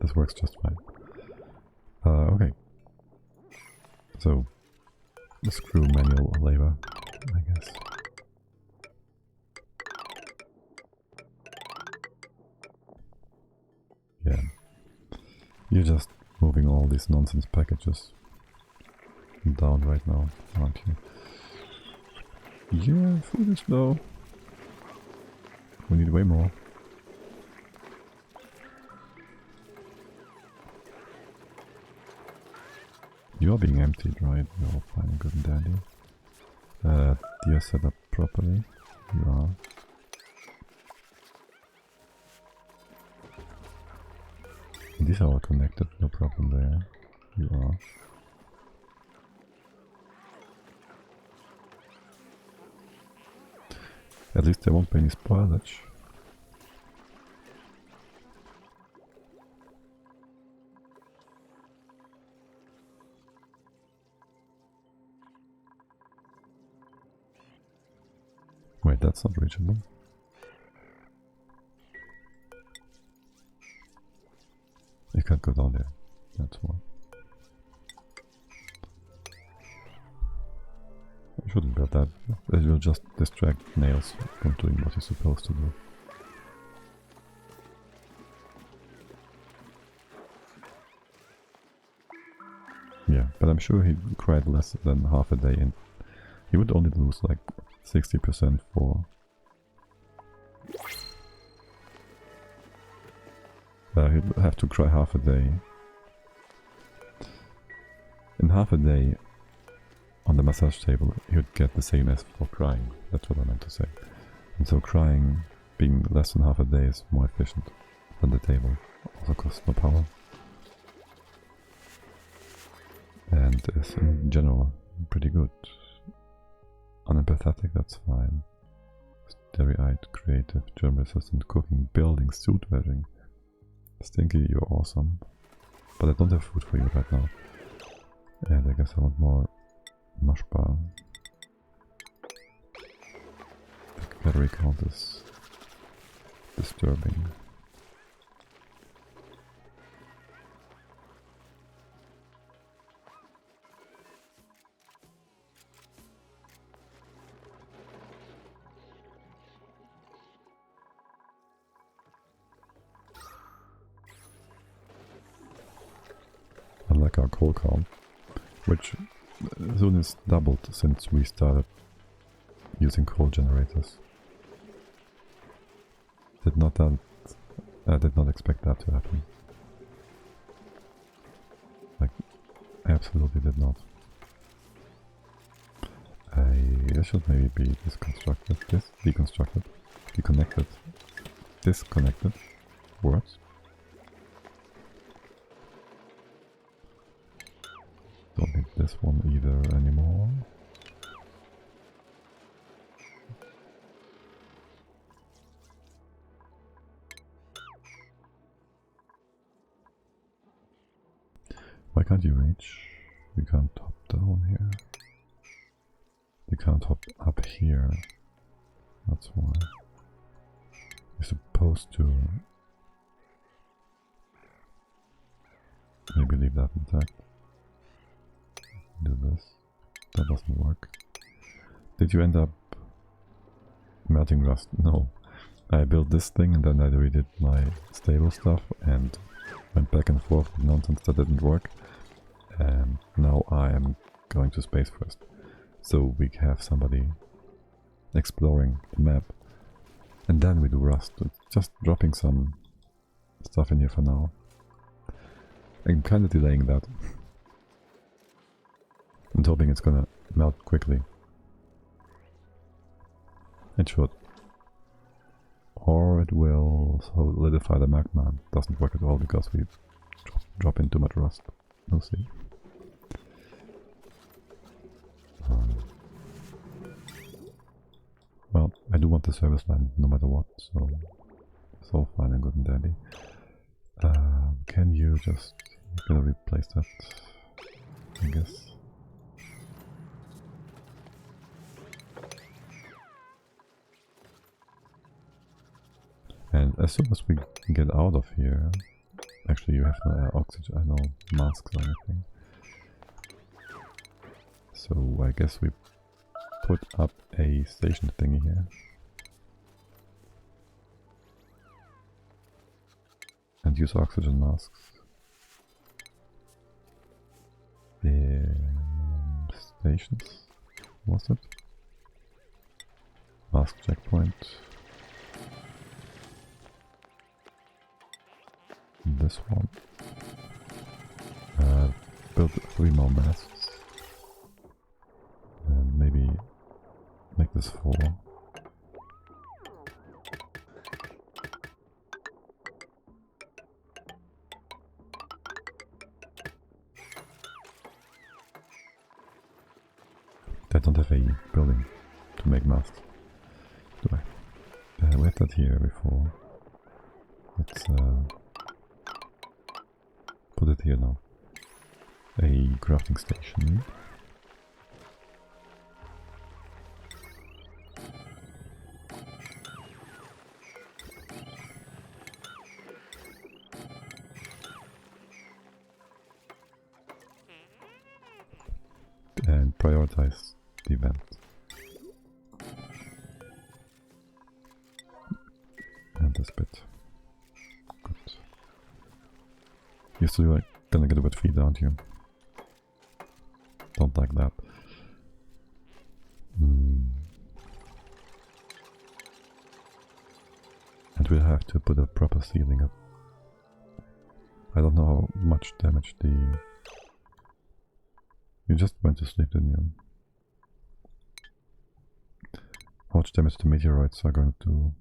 this works just fine. Okay. So, screw manual labor, I guess. Yeah. You're just moving all these nonsense packages down right now, aren't you? Yeah, food is low. We need way more. You're being emptied, right? You're all fine and good and dandy. You're set up properly. You are. These are all connected, no problem there. You are. At least there won't be any spoilage. Wait, that's not reachable. You can't go down there, that's why. I shouldn't build that. It will just distract nails from doing what he's supposed to do. Yeah, but I'm sure he cried less than half a day and he would only lose like 60% for... he'd have to cry half a day. In half a day, on the massage table, he would get the same as for crying. That's what I meant to say. And so crying, being less than half a day, is more efficient than the table. Also costs no power. And is in general pretty good. Unempathetic, that's fine. Starry-eyed, creative, germ resistant, cooking, building, suit wearing. Stinky, you're awesome. But I don't have food for you right now. And I guess I want more mush bar. The calorie count is disturbing. Unlike our coal count, which soon is doubled since we started using coal generators. Did not expect that to happen. Like, absolutely did not. I should maybe be deconstructed, deconnected, disconnected words. Don't need this one either anymore. Why can't you reach? You can't hop down here. You can't hop up here. That's why. You're supposed to maybe leave that intact. Do this. That doesn't work. Did you end up melting rust? No. I built this thing and then I redid my stable stuff and went back and forth with nonsense that didn't work. And now I am going to space first. So we have somebody exploring the map. And then we do rust. It's just dropping some stuff in here for now. I'm kind of delaying that. And hoping it's gonna melt quickly. It should. Or it will solidify the magma. Doesn't work at all because we drop in too much rust. We'll see. Well, I do want the service line no matter what, so it's all fine and good and dandy. Can you just gonna replace that? I guess. And as soon as we get out of here, Actually, you have no oxygen, no masks or anything. So I guess we put up a station thingy here. And use oxygen masks. Stations, was it? Mask checkpoint. This one. Build 3 more masks. And maybe make this 4. I don't have a building to make masks, do I? We had that here before. Let's put it here now. A crafting station. And prioritize the event. And this bit. Good. You're still like gonna get a bit feed, aren't you? Don't like that. And we'll have to put a proper ceiling up. I don't know how much damage the... You just went to sleep, didn't you? How much damage the meteorites are going to do?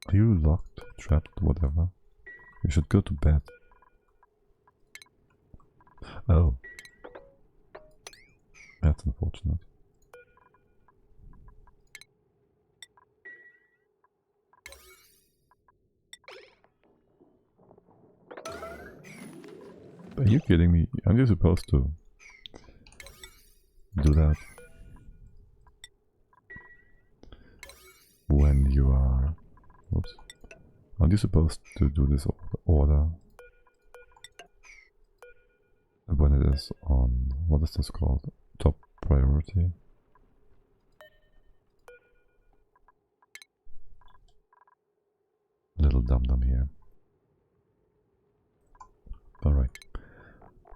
Are you locked, trapped, whatever? You should go to bed. Oh. That's unfortunate. Are you kidding me? Aren't you supposed to do that when you are... Whoops. Aren't you supposed to do this order when it is on... What is this called? Top priority? Little dum-dum here. Alright.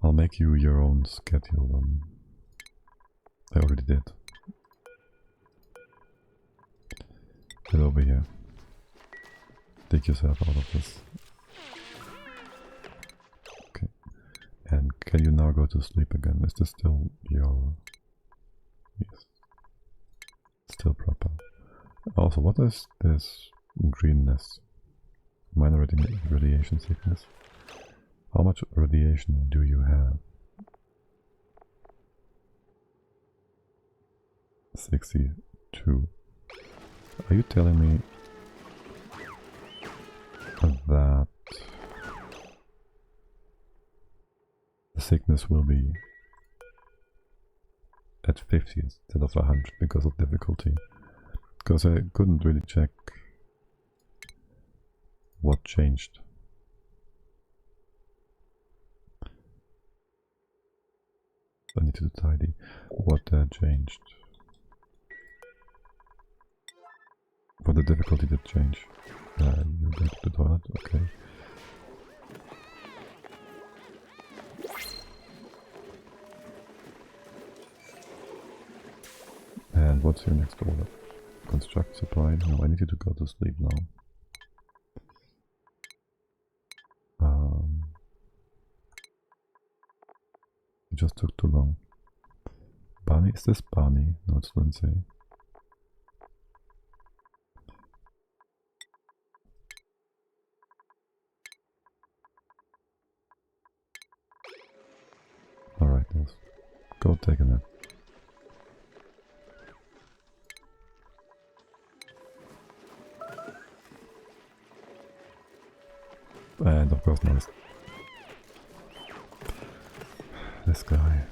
I'll make you your own schedule. I already did. Get over here. Take yourself out of this. Okay. And can you now go to sleep again? Is this still your... Yes. Still proper. Also, what is this greenness? Minor radiation sickness. How much radiation do you have? 62. Are you telling me that the sickness will be at 50 instead of 100 because of difficulty? Because I couldn't really check what changed. I need to tidy what changed. For the difficulty that changed. You go to the toilet, okay. And what's your next order? Construct supply? No, I need you to go to sleep now. It just took too long. Barney? Is this Barney? No, it's Lindsay. Alright, yes. Go take a nap. And of course now this guy.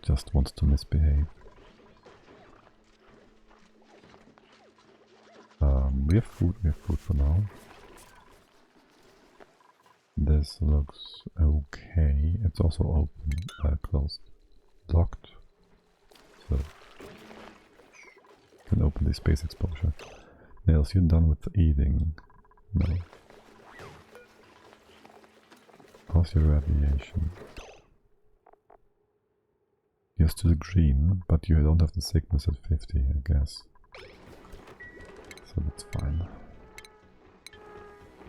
just wants to misbehave. We have food for now. This looks okay. It's also open, closed, locked. So can open the space exposure. Nails, you done with eating? No. How's your radiation? You're still green, but you don't have the sickness at 50, I guess. So that's fine.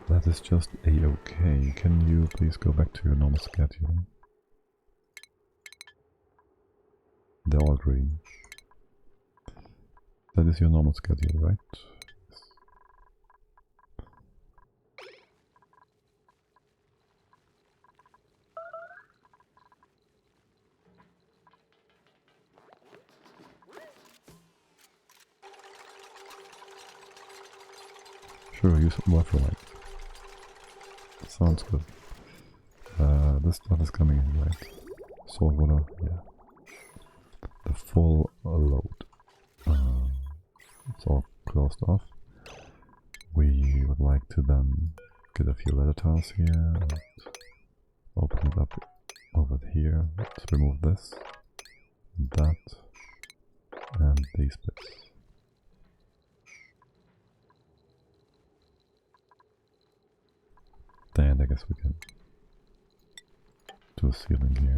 That is just a-okay. Can you please go back to your normal schedule? They're all green. That is your normal schedule, right? Sure, use electrolyte. Sounds good. This stuff is coming in, right? Salt water, yeah. The full load. It's all closed off. We would like to then get a few letter tiles here and open it up over here. Let's remove this, that, and these bits. And I guess we can do a ceiling here,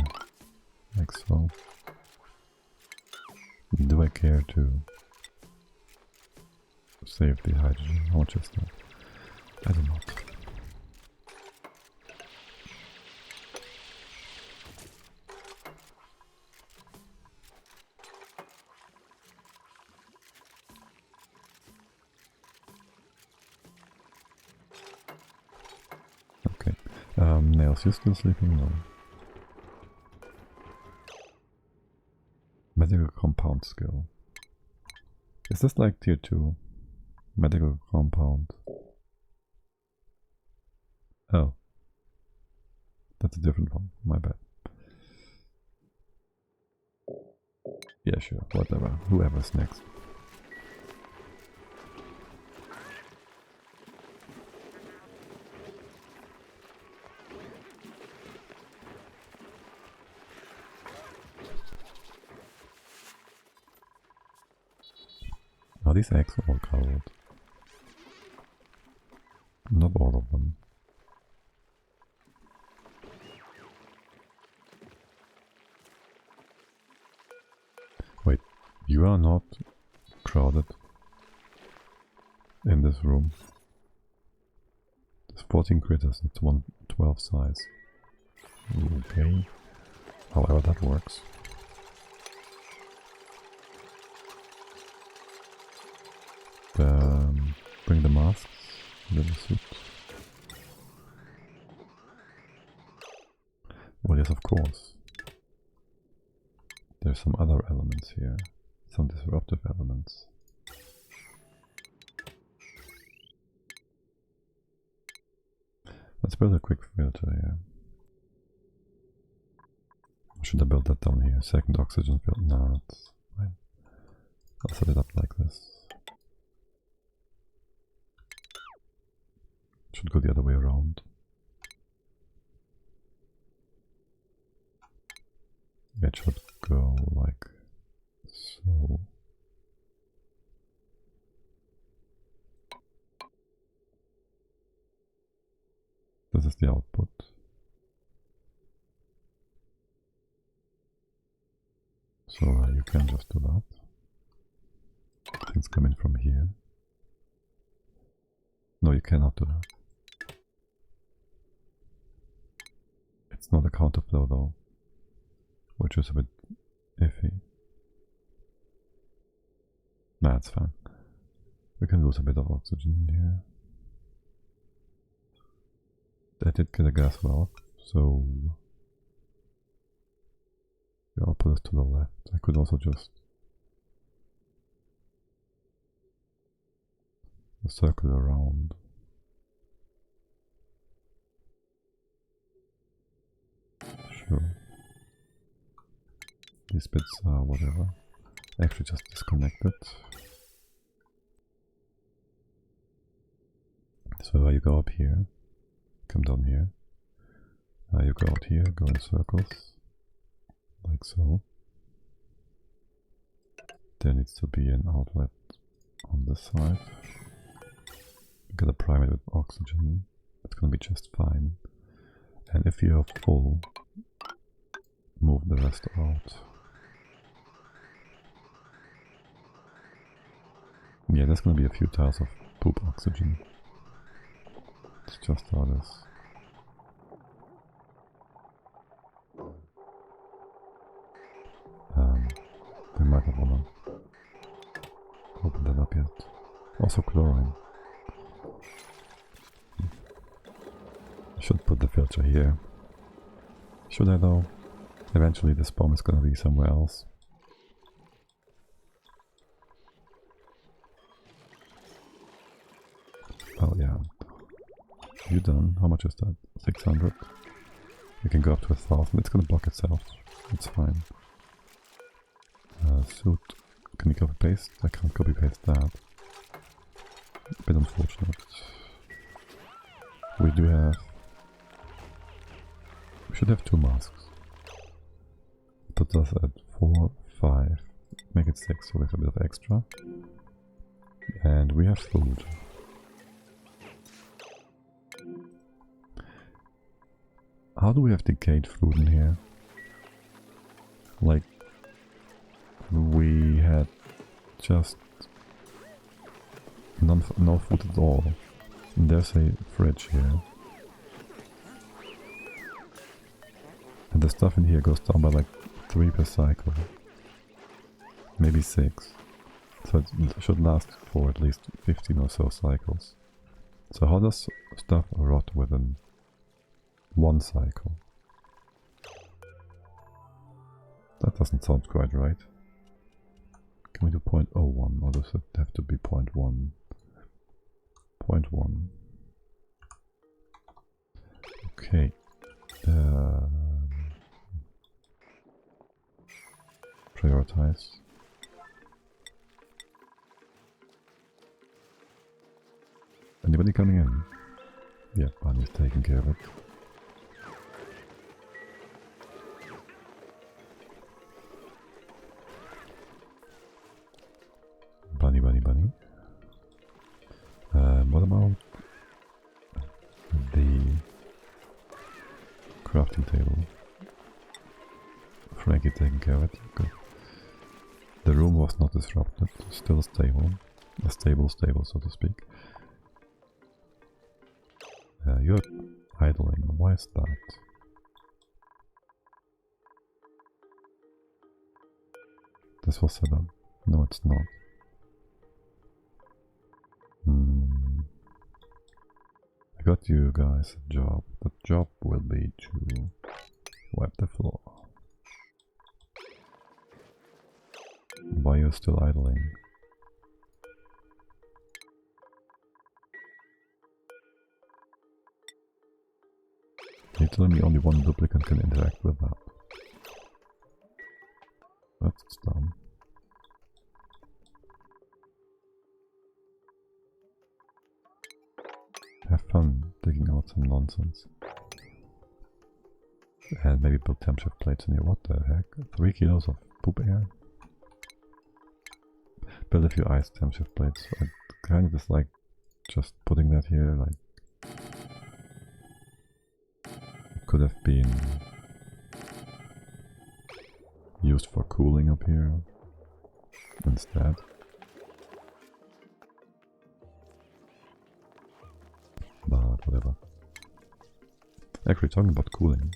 like so. Do I care to save the hydrogen? How much is that? I do not. Okay. Nails, you still sleeping? No. Medical compound skill. Is this like tier 2? Medical compound. Oh. That's a different one. My bad. Yeah, sure. Whatever. Whoever's next. Are these eggs all covered? Not all of them. Wait, you are not crowded in this room. There's 14 critters, it's 112 size. Okay, however that works. Bring the masks, little suit. Well, yes, of course. There's some other elements here, some disruptive elements. Let's build a quick filter here. Should I build that down here? Second oxygen filter? No, that's fine. I'll set it up like this. Should go the other way around. It should go like so. This is the output. So you can just do that. Things come in from here. No, you cannot do that. It's not a counterflow though, which is a bit iffy. Nah, it's fine. We can lose a bit of oxygen here. I did get a gas valve, so yeah, I'll put this to the left. I could also just circle around. Sure. these bits are whatever. Actually just disconnect it. So you go up here, come down here. You go out here, go in circles, like so. There needs to be an outlet on this side. Get a primate with oxygen, it's gonna be just fine. And if you're full, move the rest out. Yeah, there's gonna be a few tiles of poop oxygen. It's just how it is. We might not wanna open that up yet. Also chlorine. I should put the filter here. Should I though? Eventually this bomb is gonna be somewhere else. Oh yeah. You done? How much is that? 600? You can go up to 1000. It's gonna block itself. It's fine. Suit. Can you copy paste? I can't copy paste that. A bit unfortunate. We do have... We should have 2 masks. Put us at 4, 5. Make it 6 so we have a bit of extra. And we have food. How do we have decayed food in here? Like, we had just no food at all. And there's a fridge here. And the stuff in here goes down by like 3 per cycle. Maybe 6. So it should last for at least 15 or so cycles. So how does stuff rot within 1 cycle? That doesn't sound quite right. Can we do 0.01 or does it have to be 0.1? 0.1. Okay. Prioritize. Anybody coming in? Yeah, Bunny's taking care of it. Bunny. What about the crafting table? Frankie taking care of it. Good. The room was not disrupted. Still stable. Stable, so to speak. You're idling. Why is that? This was set up. No, it's not. I got you guys a job. The job will be to wipe the floor. Why are you still idling? You're telling me only 1 duplicate can interact with that. That's dumb. Have fun digging out some nonsense. And maybe build temp shift plates in here. What the heck? 3 kilos of poop air? Build a few ice temp shift plates. I kind of dislike just putting that here, like... Could have been used for cooling up here instead. But whatever. Actually, talking about cooling.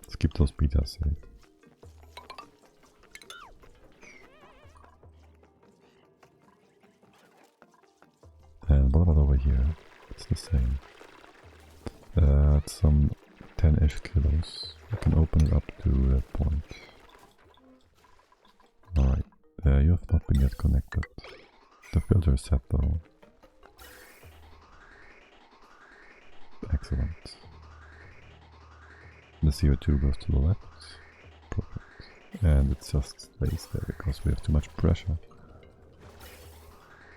Let's keep those betas safe. And what about over here? It's the same. It's some 10-ish kilos. You can open it up to that point. Alright, you have not been yet connected. The filter is set though. Excellent. the CO2 goes to the left. Perfect. And it just stays there because we have too much pressure.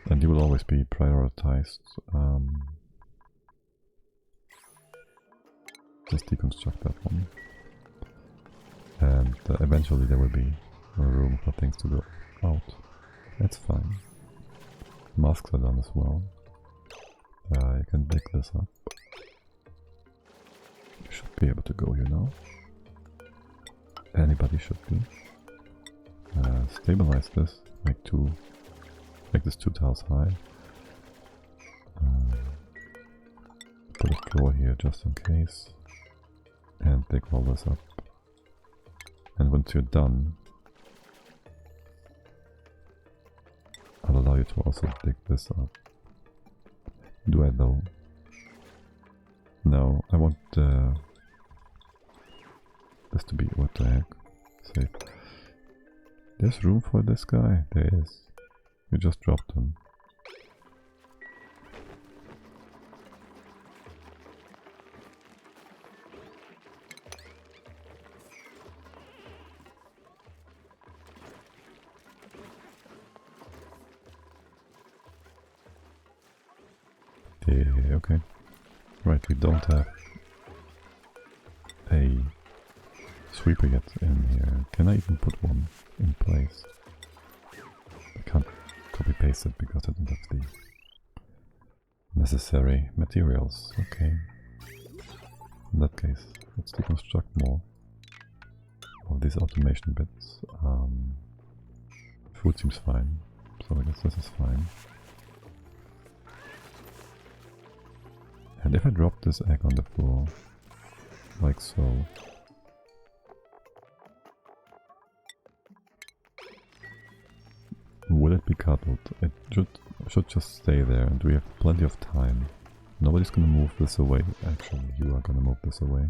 And you will always be prioritized. Just deconstruct that one. And eventually there will be room for things to go out. That's fine. Masks are done as well. You can dig this up. You should be able to go, you know. Anybody should be. Stabilize this. Make this 2 tiles high. Put a floor here just in case. And dig all this up. And once you're done, I'll allow you to also dig this up. Do I though? No, I want this to be, what the heck? Safe. There's room for this guy? There is. You just dropped him. Yeah, okay. Right, we don't have a sweeper yet in here. Can I even put one in place? I can't copy paste it because I don't have the necessary materials. Okay. In that case, let's deconstruct more of these automation bits. Food seems fine, so I guess this is fine. And if I drop this egg on the floor, like so, will it be cuddled? It should just stay there, and we have plenty of time. Nobody's gonna move this away. Actually, you are gonna move this away.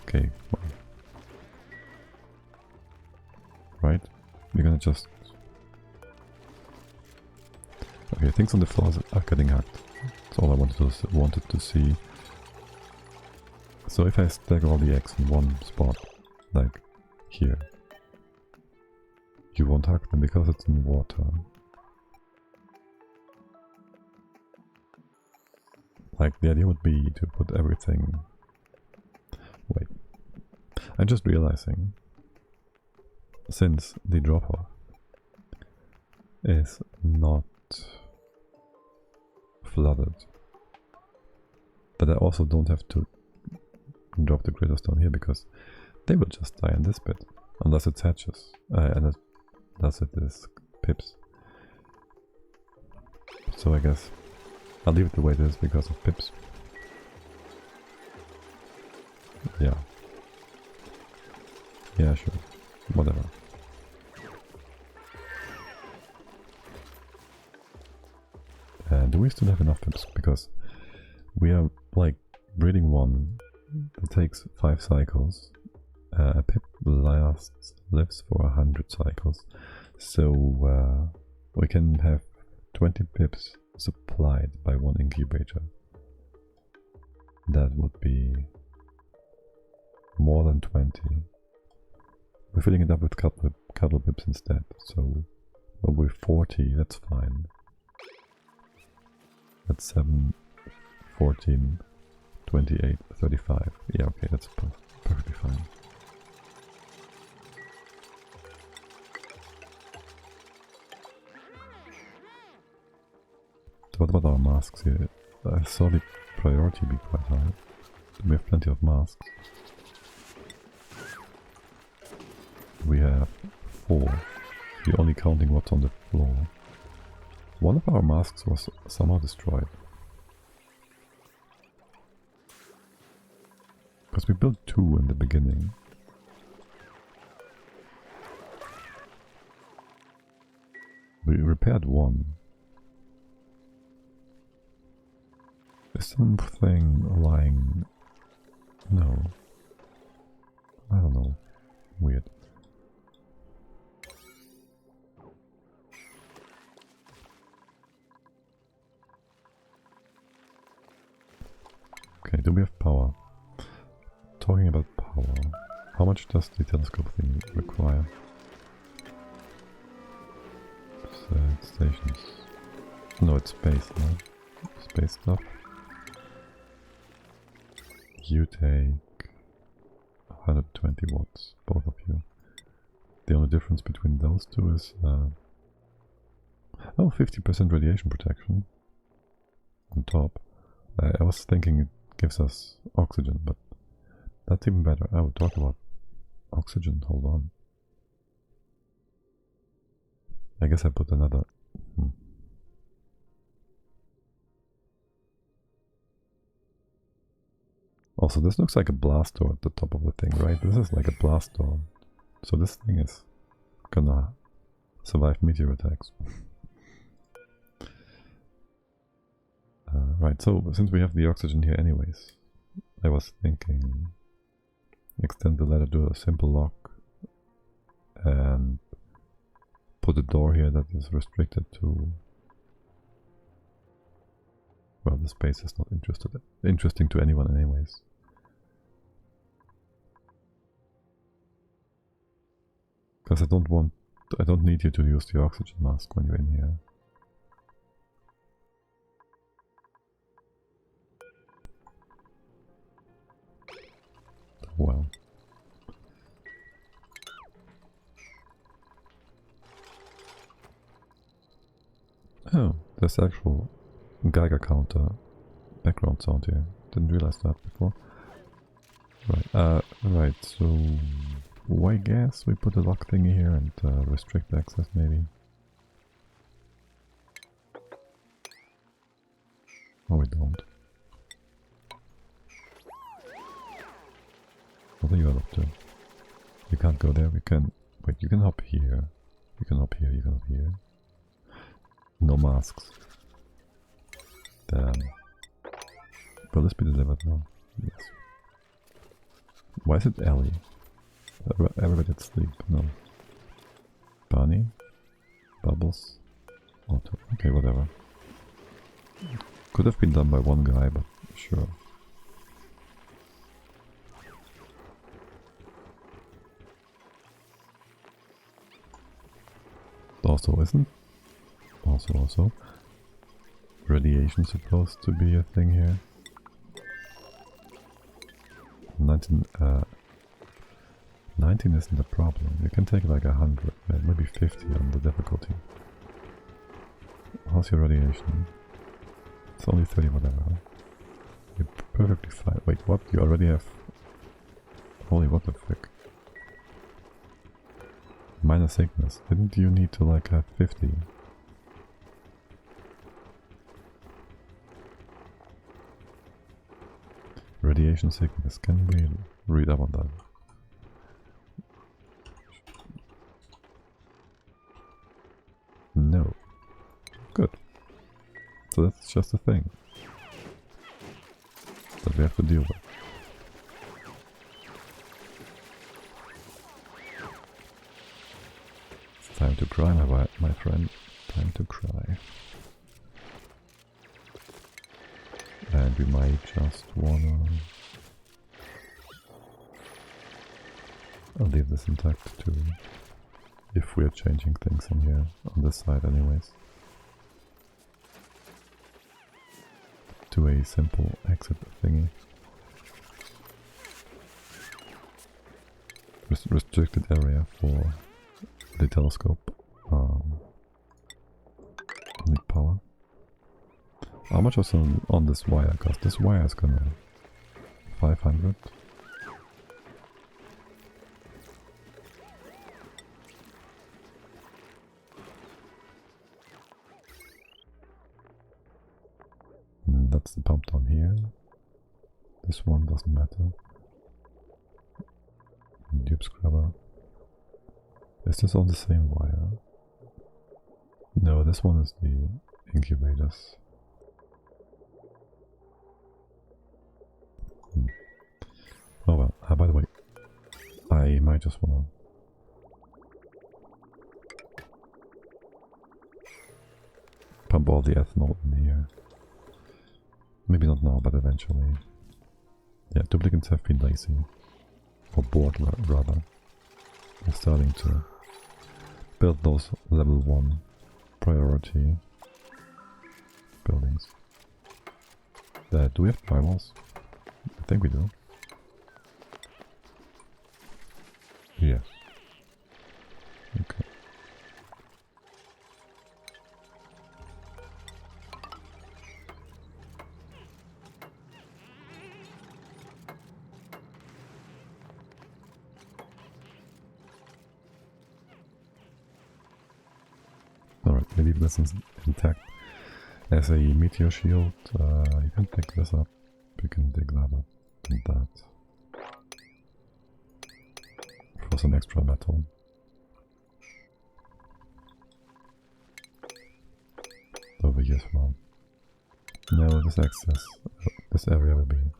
Okay, well. Right? We're gonna just... Okay, things on the floor are getting hacked. That's all I wanted to see. So if I stack all the eggs in one spot, like here, you won't hack them because it's in water. Like, the idea would be to put everything... Wait. I'm just realizing, since the drop-off is not flooded, that I also don't have to drop the greater stone here because they will just die in this bit, unless it hatches, unless it is pips. So I guess I'll leave it the way it is because of pips. Yeah. Yeah, sure. Whatever. Do we still have enough pips? Because we are like breeding one that takes 5 cycles. A pip lives for 100 cycles. So we can have 20 pips supplied by one incubator. That would be more than 20. We're filling it up with cuddle pips instead, so with 40, that's fine. That's 7, 14, 28, 35. Yeah, okay, that's perfectly fine. So what about our masks here? I saw the priority be quite high. We have plenty of masks. We have 4. You're only counting what's on the floor. One of our masks was somehow destroyed. Because we built 2 in the beginning. We repaired 1. Is something lying? No. I don't know. Weird. Okay, do we have power? Talking about power, how much does the telescope thing require? Stations. No, it's space, no? Space stuff. You take 120 watts, both of you. The only difference between those two is... oh, 50% radiation protection on top. I was thinking it gives us oxygen, but that's even better. I would talk about oxygen, hold on. I guess I put another... Also, this looks like a blast door at the top of the thing, right? This is like a blast door. So this thing is gonna survive meteor attacks. Right, so since we have the oxygen here anyways, I was thinking extend the ladder to a simple lock and put a door here that is restricted to... Well, the space is not interesting to anyone anyways. Because I don't need you to use the oxygen mask when you're in here. Well. Oh, there's actual Geiger counter background sound here. Didn't realize that before. Right, right, so I guess we put a lock thingy here and restrict access maybe. Oh, we don't. What are you all up to? You can't go there, we can... Wait, you can hop here. You can hop here, you can hop here. No masks. Damn. Will this be delivered now? Yes. Why is it Ellie? Everybody at sleep? No. Bunny? Bubbles? Auto. Okay, whatever. Could have been done by one guy, but sure. Also, also. Radiation supposed to be a thing here. 19 isn't a problem. You can take like 100, maybe 50 on the difficulty. How's your radiation? It's only 30 whatever. Huh? You're perfectly fine. Wait, what? You already have... Holy, what the frick? Minor sickness. Didn't you need to like have 50? Radiation sickness. Can we read up on that? No. Good. So that's just a thing that we have to deal with. It's time to cry, my friend. Time to cry. And we might just wanna... I'll leave this intact too, if we're changing things in here, on this side anyways. To a simple exit thingy. Restricted area for the telescope. Need power. How much was on this wire? Because this wire is gonna... 500. That's the pump down here. This one doesn't matter. Tube scrubber. Is this on the same wire? No, this one is the incubators. Oh well, by the way, I might just wanna... pump all the ethanol in here. Maybe not now, but eventually. Yeah, duplicants have been lazy. Or bored, rather. They're starting to build those level 1 priority buildings. Do we have drywalls? I think we do. Yes. Okay. Alright, we leave this intact. As a meteor shield, you can pick this up. You can dig that up and that. For some extra metal. Over here as well. No, this area will be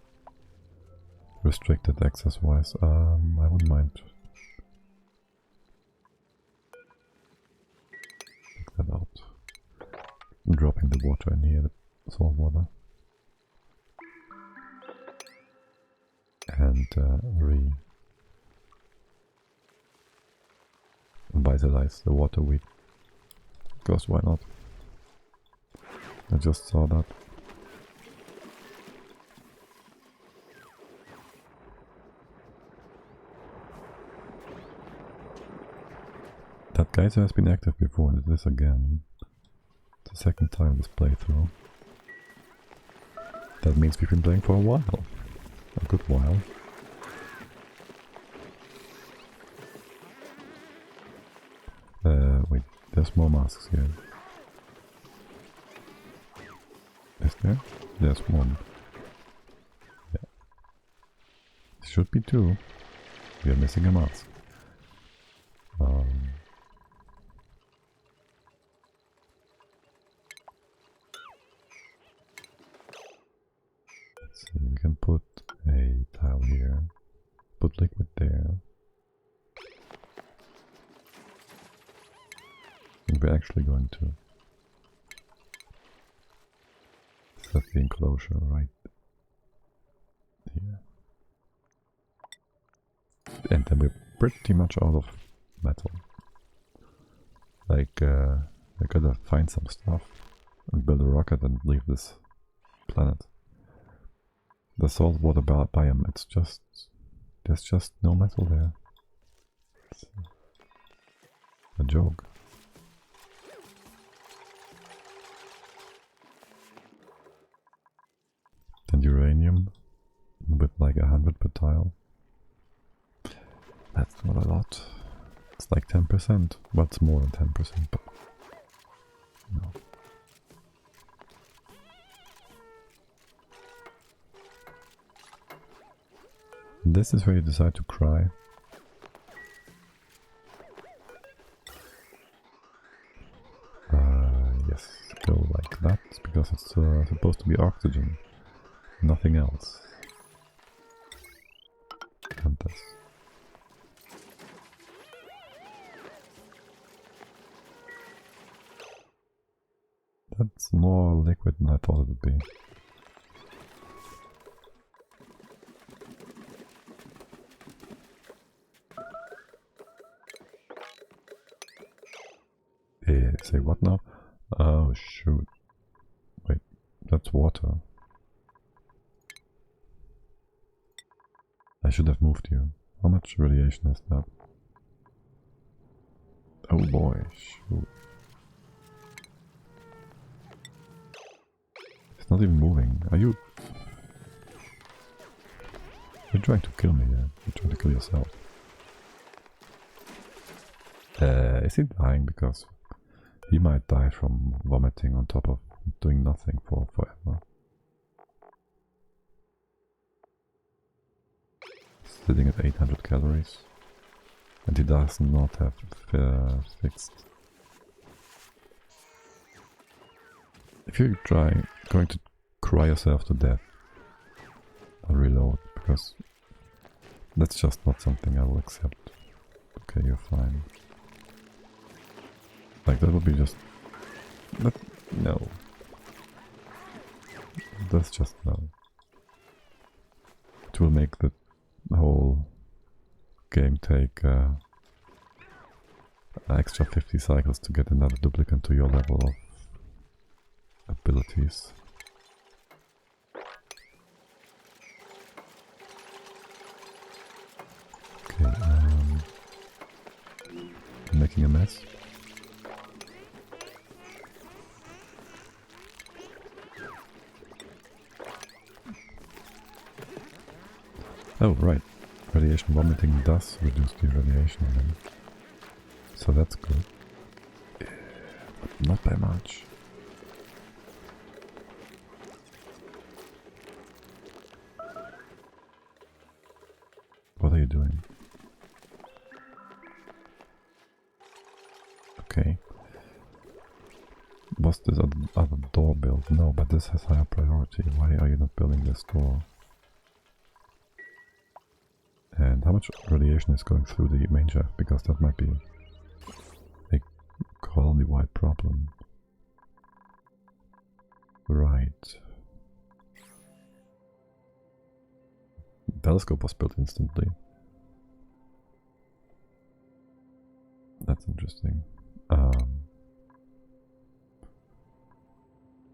restricted access wise. I wouldn't mind. Take that out. Dropping the water in here, the salt water. And revitalize the water wheat. Because why not? I just saw that. That geyser has been active before, and it is again. It's the second time this playthrough. That means we've been playing for a while. A good while. Wait, there's more masks here. Is there? There's one. Yeah. Should be two. We are missing a mask. Let's see, we can put a tile here. Put liquid there. And we're actually going to set the enclosure right here. And then we're pretty much out of metal. Like, I gotta find some stuff and build a rocket and leave this planet. The saltwater biome, there's just no metal there. It's a joke. And uranium with like 100 per tile. That's not a lot. It's like 10%. Well, it's more than 10%, but no. This is where you decide to cry. Yes, go like that, because it's supposed to be oxygen, nothing else. And this. That's more liquid than I thought it would be. Say what now? Oh shoot. Wait, that's water. I should have moved you. How much radiation is that? Oh boy, shoot. It's not even moving. Are you... You're trying to kill me, yeah. You're trying to kill yourself. Is he dying because... He might die from vomiting on top of doing nothing for forever. Sitting at 800 calories. And he does not have fixed. If you try going to cry yourself to death, I'll reload, because that's just not something I will accept. Okay, you're fine. Like, that would be just... That, no. That's just no. It will make the whole game take extra 50 cycles to get another duplicate to your level of abilities. Okay, I'm making a mess. Oh, right. Radiation vomiting does reduce the radiation in them. So that's good. But not by much. What are you doing? Okay. Was this other door built? No, but this has higher priority. Why are you not building this door? And how much radiation is going through the main shaft? Because that might be a colony-wide problem. Right. The telescope was built instantly. That's interesting.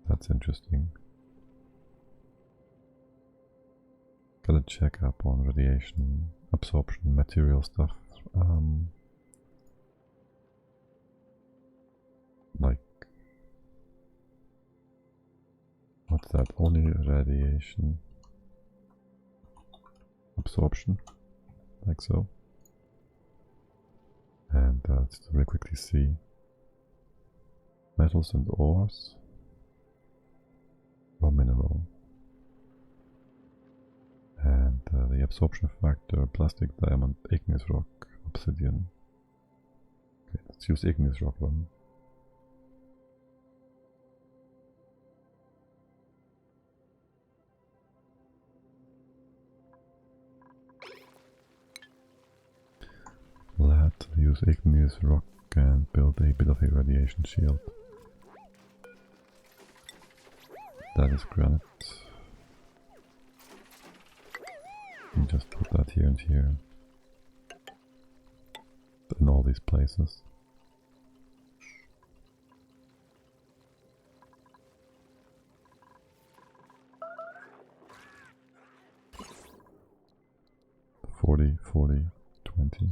That's interesting. Gotta check up on radiation absorption, material stuff. Like, what's that? Only radiation absorption, like so. And let's very quickly see metals and ores, or mineral. And the absorption factor, plastic, diamond, igneous rock, obsidian. Okay, let's use igneous rock one. Let's use igneous rock and build a bit of a radiation shield. That is granite. And just put that here and here. In all these places. $40, $40, $20.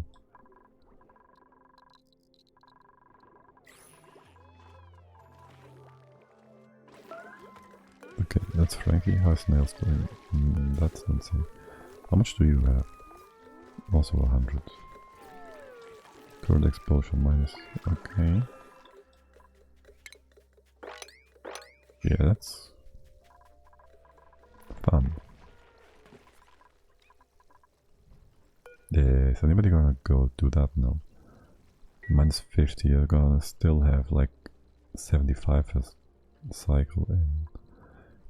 Okay, that's Frankie. How's Nails doing? That's insane. How much do you have? Also 100. Current explosion minus. Okay. Yeah, that's fun. Is anybody gonna go do that? No. Minus 50, you're gonna still have like 75 as cycle in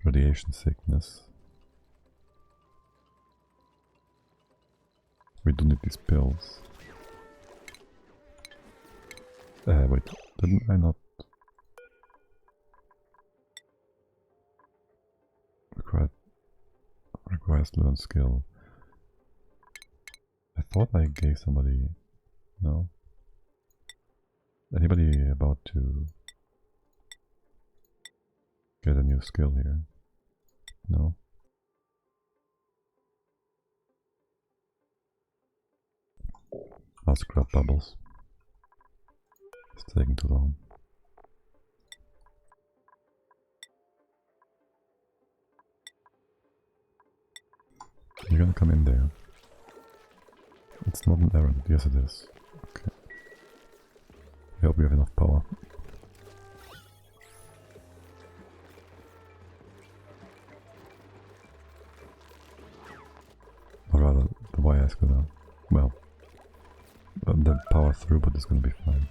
radiation sickness. We do need these pills. Wait, didn't I not requires learn skill? I thought I gave somebody. No? Anybody about to get a new skill here? No? I'll scrap bubbles. It's taking too long. You're gonna come in there. It's not an errand. Yes, it is. Okay. I hope we have enough power. Or rather, the wire is gonna, well, the power through, but it's gonna be fine.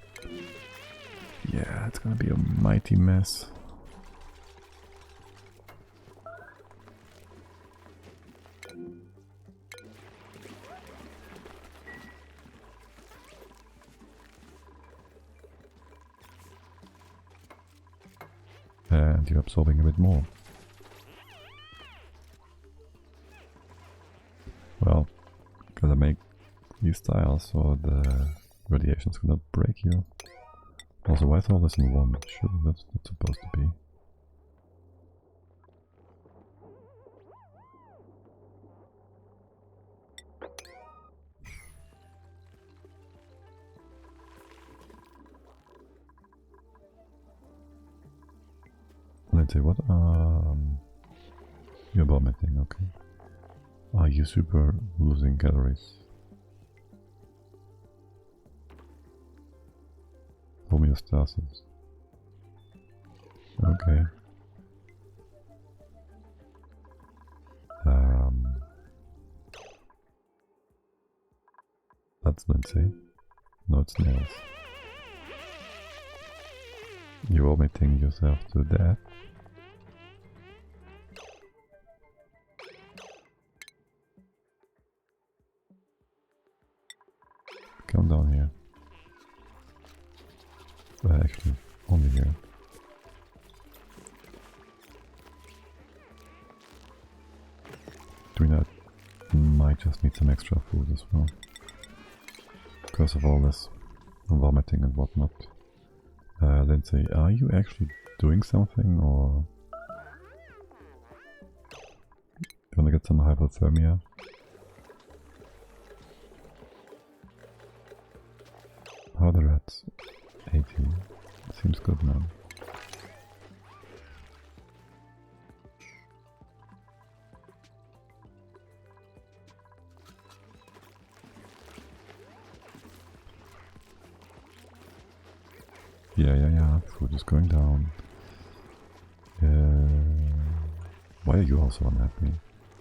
Yeah, it's gonna be a mighty mess. And you're absorbing a bit more. these tiles or the radiation's gonna break you. Also, why is all this in one? Surely that's not supposed to be. Let's see, what you're vomiting, okay. Are you super losing calories? Homeostasis. Okay. That's Lindsay. No, it's Nails. You're vomiting yourself to death. Come down here. Actually, only here. Doing that might just need some extra food as well. Because of all this vomiting and whatnot. Lindsay, are you actually doing something or... You wanna get some hypothermia? How are the rats? 80. Seems good, man. Yeah. Food is going down. Why are you also unhappy?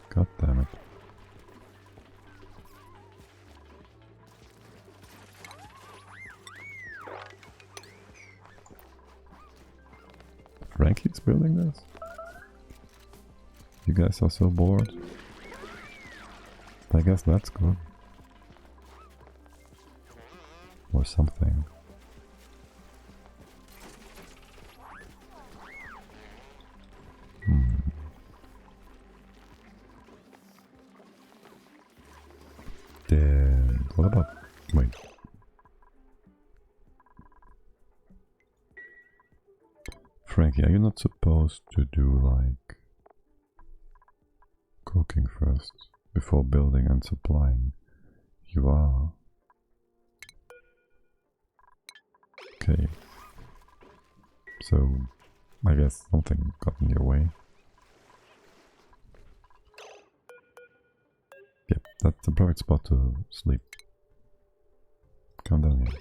God damn it. Frankie's building this? You guys are so bored. I guess that's good. Or something. Then what about... Wait. Frankie, are you not supposed to do like cooking first before building and supplying? You are. Okay. So I guess something got in your way. Yep, that's the perfect spot to sleep. Come down here.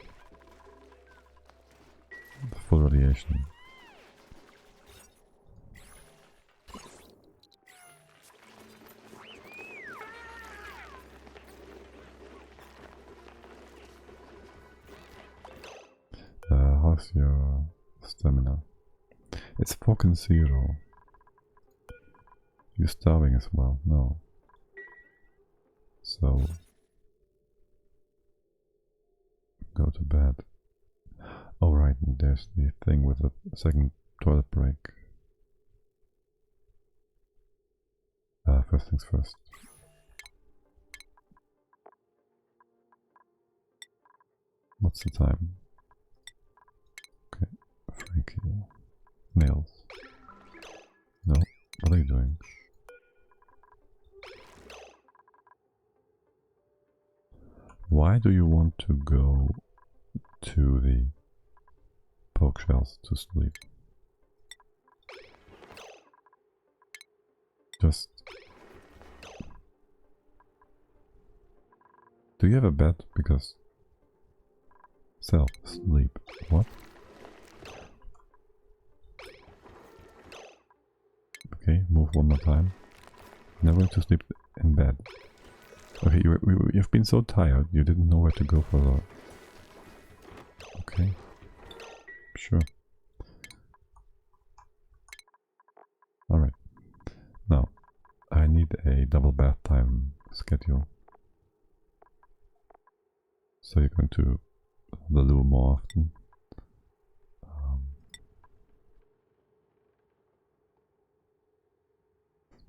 Full radiation. How's your stamina? It's fucking 0. You're starving as well. No. So go to bed. Oh right, and there's the thing with the second toilet break. First things first. What's the time? Okay, Frankie. Nails. No, what are you doing? Why do you want to go to the poke shells to sleep? Just... Do you have a bed? Because... Self-sleep. What? Okay, move one more time. Never to sleep in bed. Okay, you've been so tired, you didn't know where to go for the... Okay. Sure. Alright. Now, I need a double bath time schedule. So you're going to the loo more often.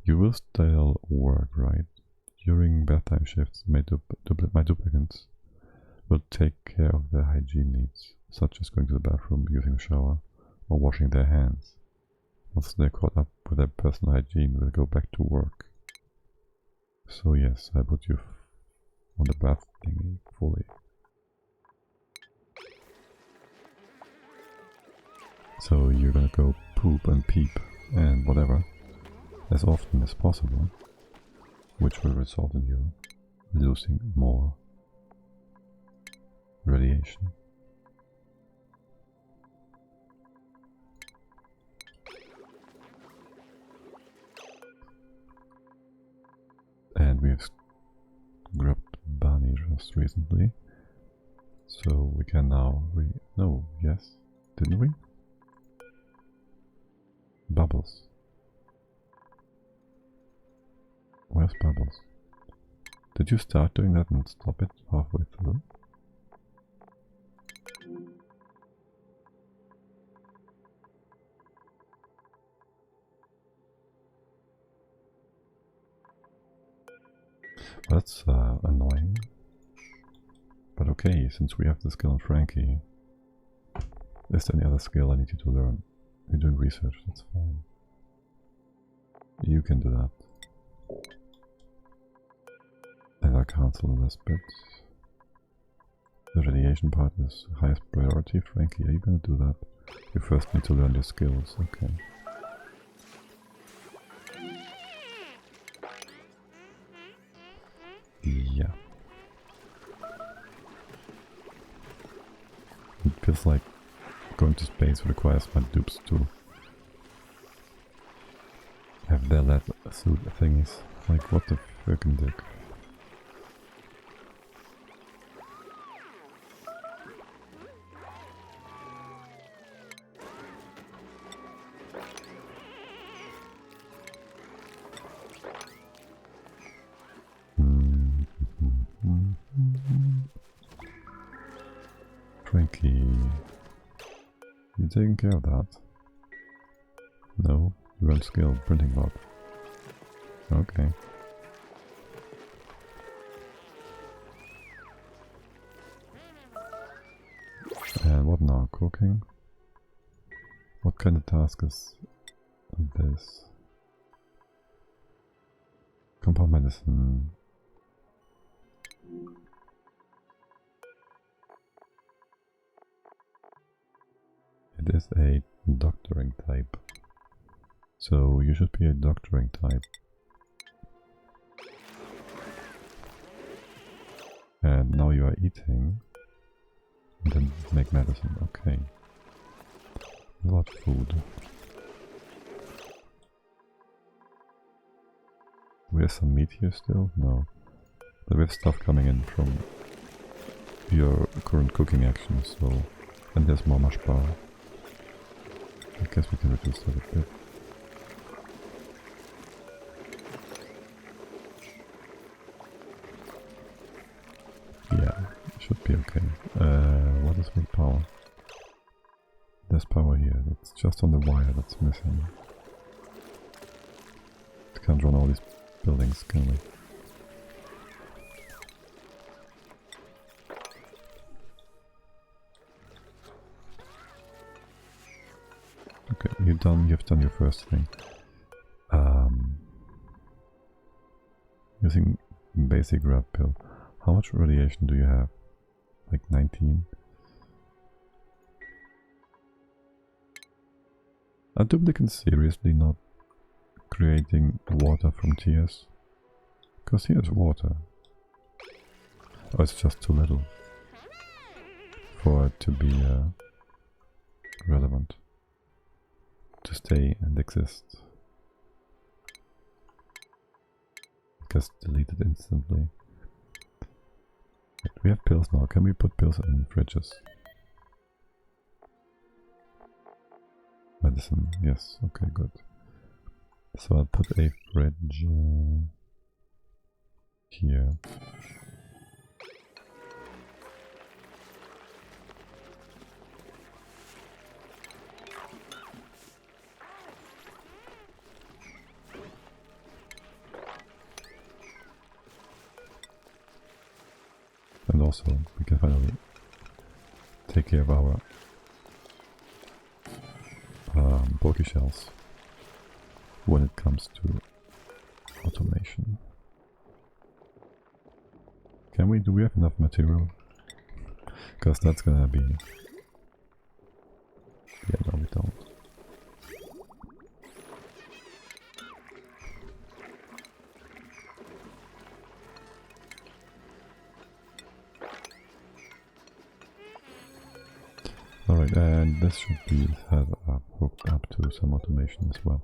You will still work, right? During bath time shifts, my duplicants. will take care of their hygiene needs, such as going to the bathroom, using a shower, or washing their hands. Once they're caught up with their personal hygiene, we'll go back to work. So yes, I put you on the bath thingy fully. So you're gonna go poop and peep and whatever as often as possible, which will result in you losing more radiation. And we've grabbed Bunny just recently, so we can now no, yes, didn't we? Bubbles. Where's Bubbles? Did you start doing that and stop it halfway through? That's annoying. But okay, since we have the skill on Frankie, is there any other skill I need you to learn? You're doing research, that's fine. You can do that. And I cancel this bit. The radiation part is highest priority. Frankie, are you gonna do that? You first need to learn your skills, okay. Yeah. It feels like going to space requires my dupes to have their lead suit thingies. Like, what the frickin' dick. Frankie, you taking care of that? No, you weren't skilled. Printing bot. Okay. And what now? Cooking? What kind of task is this? Compound medicine. It is a doctoring type. So you should be a doctoring type. And now you are eating. And then make medicine. Okay. What food? We have some meat here still? No. But we have stuff coming in from your current cooking action, so... And there's more mush bar. I guess we can reduce that a bit. Yeah, should be okay. What is with power? There's power here, that's just on the wire that's missing. We can't run all these buildings, can we? Okay, you've done your first thing. Using basic grab pill. How much radiation do you have? Like 19? Are duplicants seriously not creating water from tears? Because here's water. Oh, it's just too little for it to be relevant. To stay and exist. It gets deleted instantly. We have pills now. Can we put pills in fridges? Medicine, yes. Okay, good. So I'll put a fridge here. also we can finally take care of our poke shells when it comes to automation. Do we have enough material? Because that's gonna be... Yeah, no we don't. Alright, and this should be hooked up to some automation as well.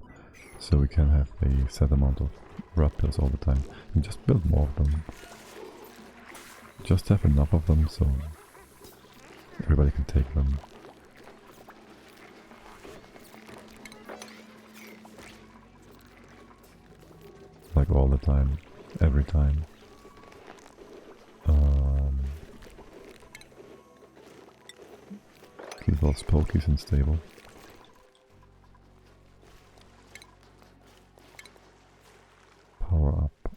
So we can have a set amount of raptors all the time. And just build more of them. Just have enough of them so everybody can take them. Like all the time, every time. Keep those pokies in stable. Power up.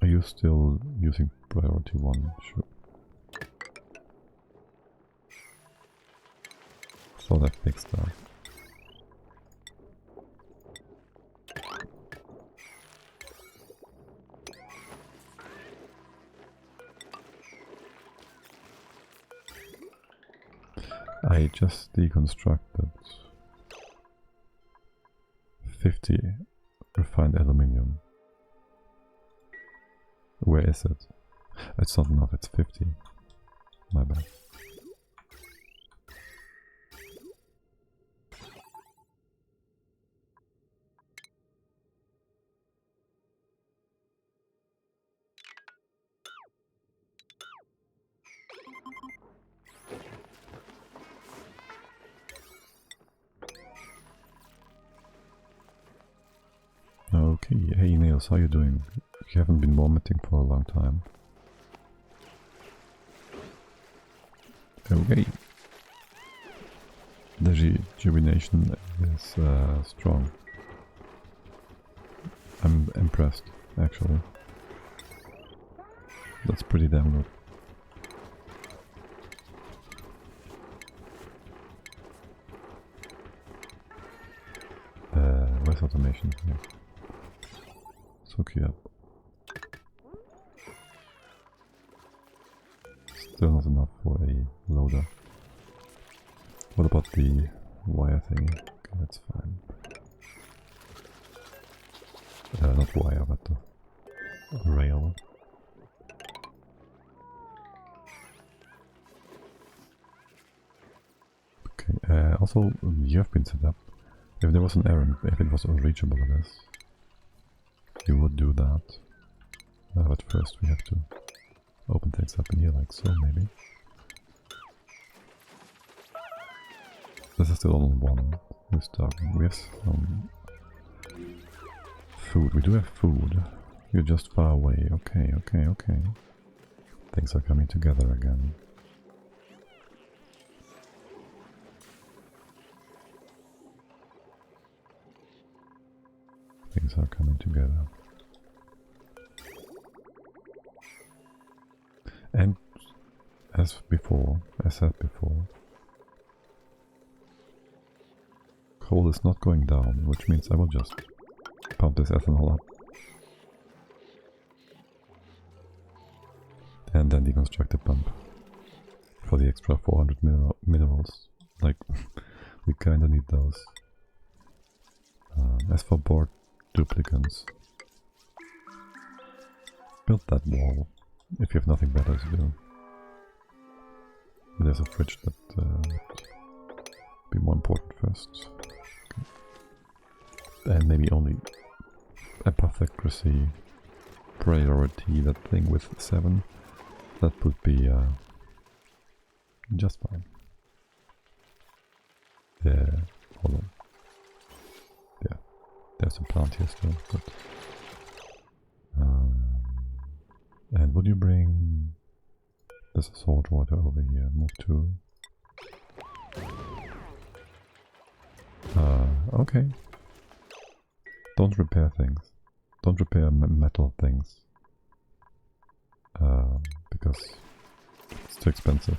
Are you still using priority 1? Sure. Thought I fixed that. I just deconstructed 50 refined aluminium. Where is it? It's not enough, it's 50. My bad. Okay, hey Nails, how you doing? You haven't been vomiting for a long time. Okay. The rejuvenation is strong. I'm impressed, actually. That's pretty damn good. Where's automation? Here. Let's hook you up. Still not enough for a loader. What about the wire thingy? Okay, that's fine. Not wire, but the rail. Okay, also you have been set up. If there was an errand, if it was unreachable, I guess, you would do that. But first we have to open things up in here like so, maybe. This is still on one. We're starving. We have some food. We do have food. You're just far away. Okay, okay, okay. Things are coming together again. Things are coming together. And as said before, coal is not going down, which means I will just pump this ethanol up. And then deconstruct a pump for the extra 400 minerals. Like, we kinda need those. As for board duplicants, build that wall if you have nothing better to do. But there's a fridge that would be more important first. Okay. And maybe only apothecary priority, that thing with 7. That would be just fine. Yeah, hold on. Yeah, there's a plant here still, but... and would you bring... There's a salt water over here, move to... okay. Don't repair things. Don't repair metal things. Because It's too expensive.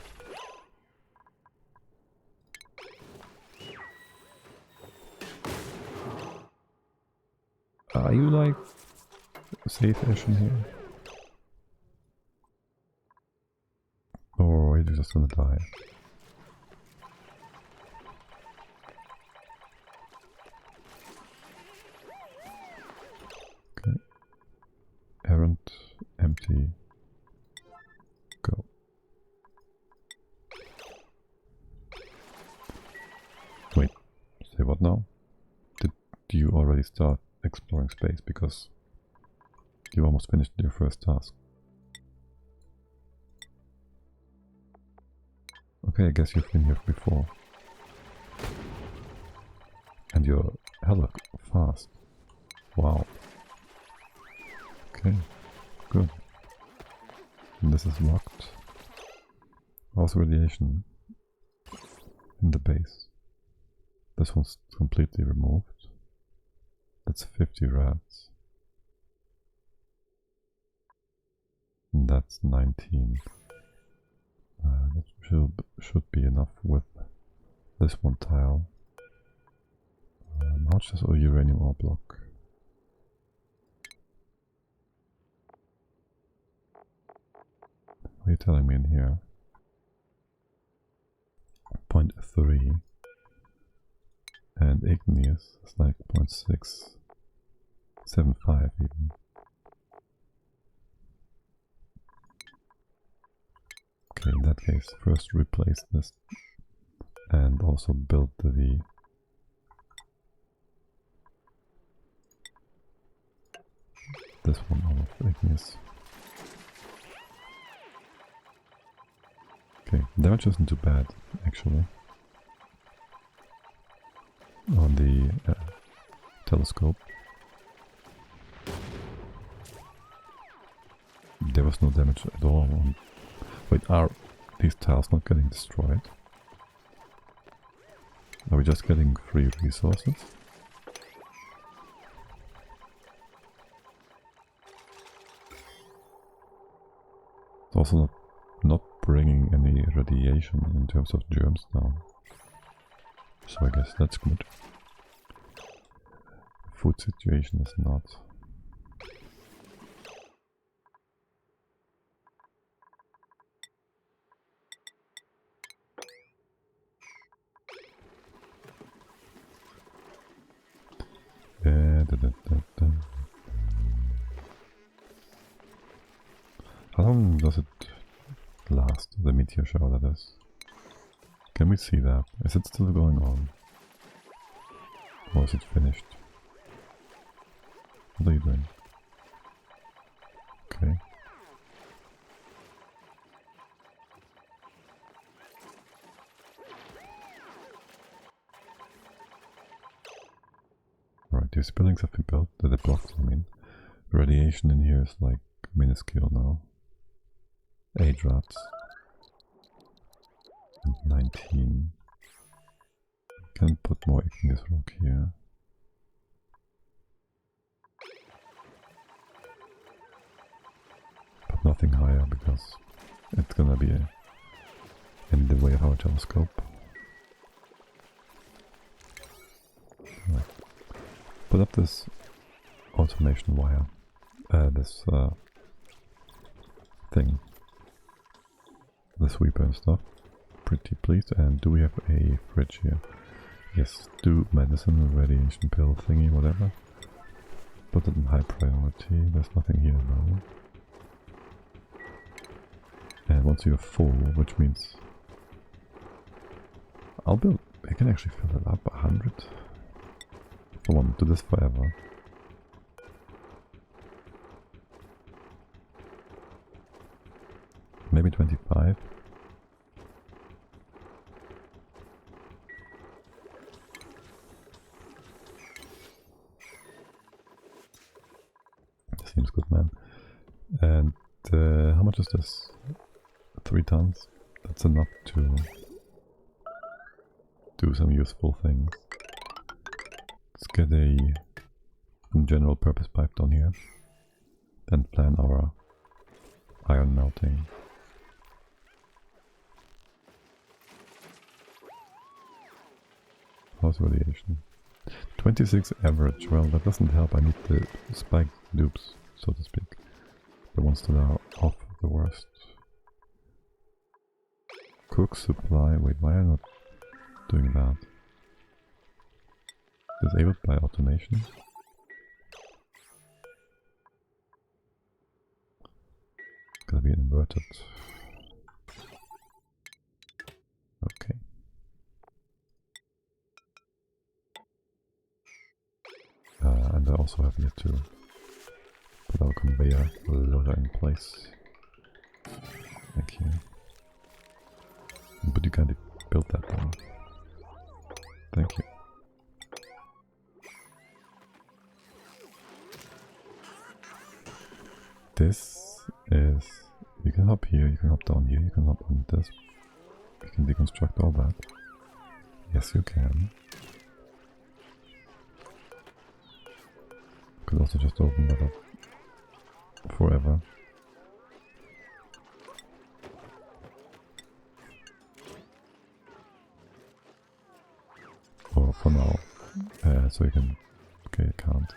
Are you like safe-ish in here? Or are you just gonna die? Okay. Errand, empty. Go. Wait, say what now? Did you already start exploring space? Because you almost finished your first task. Okay, I guess you've been here before. And you're hella fast. Wow. Okay, good. And this is locked. Also radiation in the base. This one's completely removed. That's 50 rats. And that's 19. That should be enough with this one tile. How much does a uranium ore block? What are you telling me in here? 0.3. And igneous is like 0.675 even. Okay, in that case, first replace this and also build this one out of igneous. Okay, damage isn't too bad actually on the telescope. There was no damage at all on. Wait, are these tiles not getting destroyed? Are we just getting free resources? It's also not bringing any radiation in terms of germs down. So I guess that's good. Food situation is not. How long does it last, the meteor shower that is? Can we see that? Is it still going on? Or is it finished? What are you doing? Okay. Alright, these buildings have been built, the blocks I mean. The radiation in here is like minuscule now. 8 rats. And 19. Can put more igneous rock here. But nothing higher because it's gonna be in the way of our telescope. Right. Put up this automation wire. This thing. The sweeper and stuff. Pretty pleased. And do we have a fridge here? Yes, do medicine, radiation pill thingy, whatever. Put it in high priority. There's nothing here now. And once you're full, which means I can actually fill it up 100. I won't do this forever. Maybe 25. Seems good, man. And how much is this? 3 tons? That's enough to do some useful things. Let's get a general purpose pipe down here. Then plan our iron melting. How's radiation? 26 average. Well, that doesn't help. I need the spike dupes, so to speak. The ones that are off the worst. Cook supply. Wait, why am I not doing that? Disabled by automation. Gotta be inverted. Okay. And I also have yet to put our conveyor loader in place. Thank you. But you can't build that then. Thank you. This is... You can hop here, you can hop down here, you can hop on this. You can deconstruct all that. Yes, you can. You could also just open that up forever. Or for now. So you can... Okay, I can't.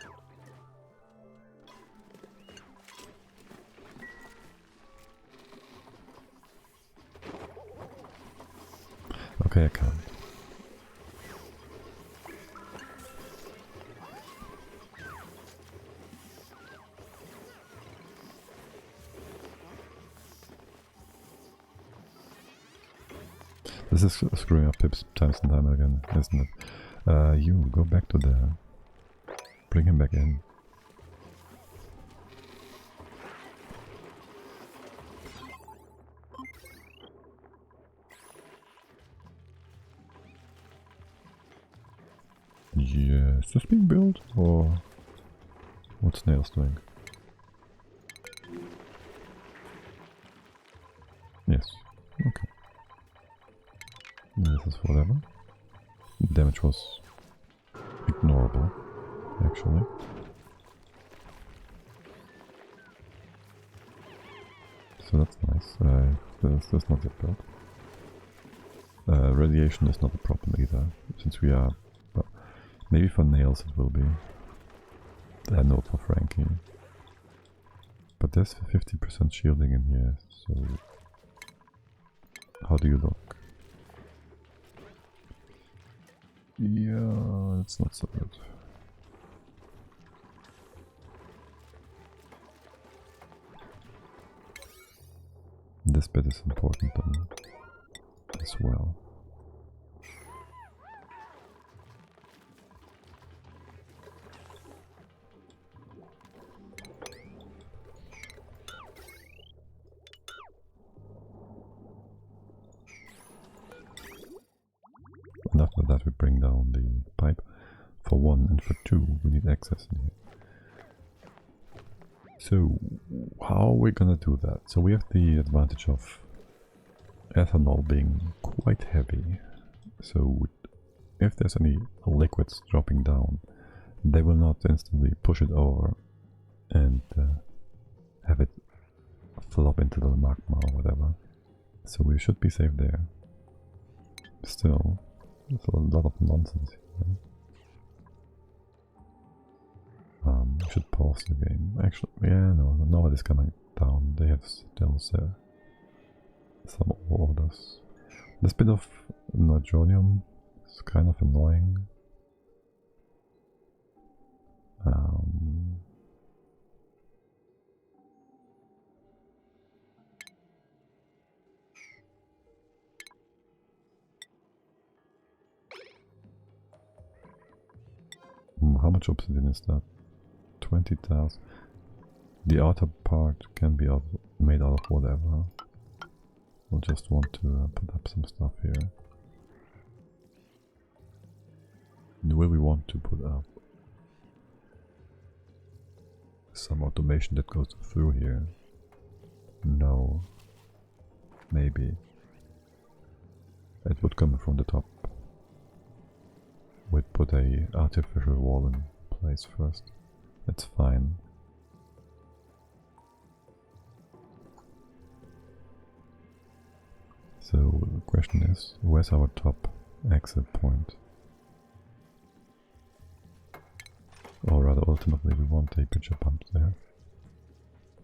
Okay, I can't. This is screwing up Pips times and time again, isn't it? You, go back to there. Bring him back in. Yes, is this being built? Or what's Snails doing? Yes, okay. This is whatever. Damage was ignorable, actually. So that's nice. This is not yet built. Radiation is not a problem either, since we are... Well, maybe for nails it will be. No, for Frankie. But there's 50% shielding in here, so... How do you look? Yeah, it's not so good. This bit is important then, as well. And after that we bring down the pipe for 1, and for 2 we need access in here. So, how are we gonna do that? So we have the advantage of ethanol being quite heavy. So if there's any liquids dropping down, they will not instantly push it over and have it flop into the magma or whatever. So we should be safe there. Still, there's a lot of nonsense here. We should pause the game. Actually, yeah, no, nobody's coming down. They have still some orders. This bit of nitronium is kind of annoying. How much obsidian is that? 20,000. The outer part can be made out of whatever. We'll just want to put up some stuff here. Will we want to put up some automation that goes through here? No. Maybe. It would come from the top. We'd put a artificial wall in place first. That's fine. So the question is, where's our top exit point? ultimately we want temperature pump there.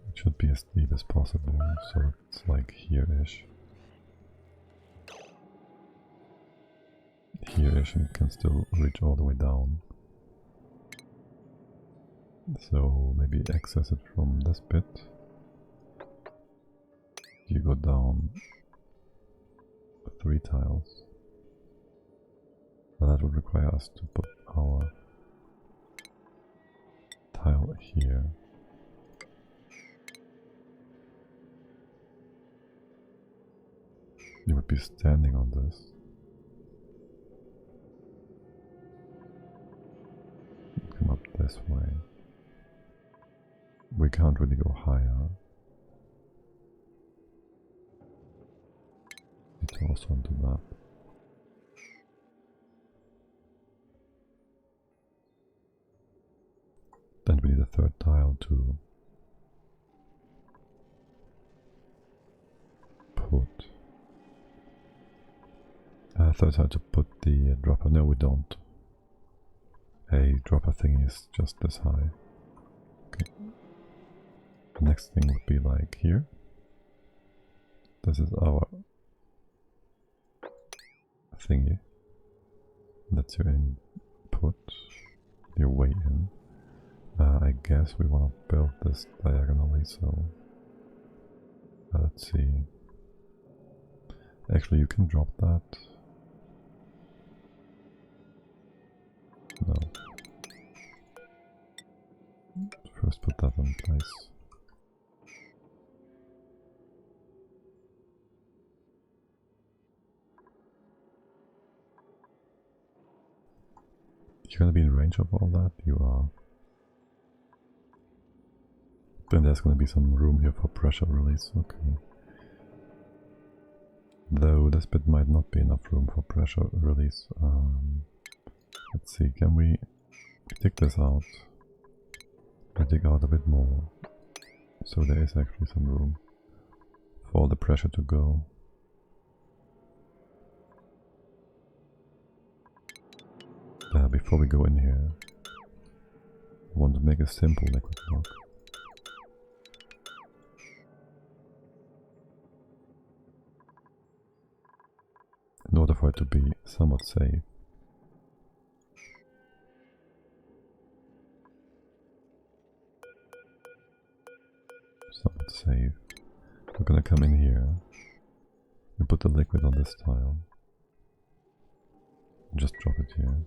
It should be as deep as possible, so it's like here-ish. Here-ish, and can still reach all the way down. So maybe access it from this bit. You go down 3 tiles. That would require us to put our tile here. You would be standing on this. Come up this way. We can't really go higher. It's also onto that. Then we need a 3rd tile to put. A 3rd tile to put the dropper. No, we don't. A dropper thing is just this high. Okay. The next thing would be like here. This is our thingy. That's your input, your way in. I guess we want to build this diagonally, so let's see. Actually, you can drop that. No. First put that in place. You're gonna be in range of all that? You are. Then there's gonna be some room here for pressure release, okay. Though this bit might not be enough room for pressure release. Let's see, can we dig this out? We dig out a bit more. So there is actually some room for the pressure to go. Before we go in here, I want to make a simple liquid block. In order for it to be somewhat safe. Somewhat safe. We're gonna come in here. We put the liquid on this tile. Just drop it here.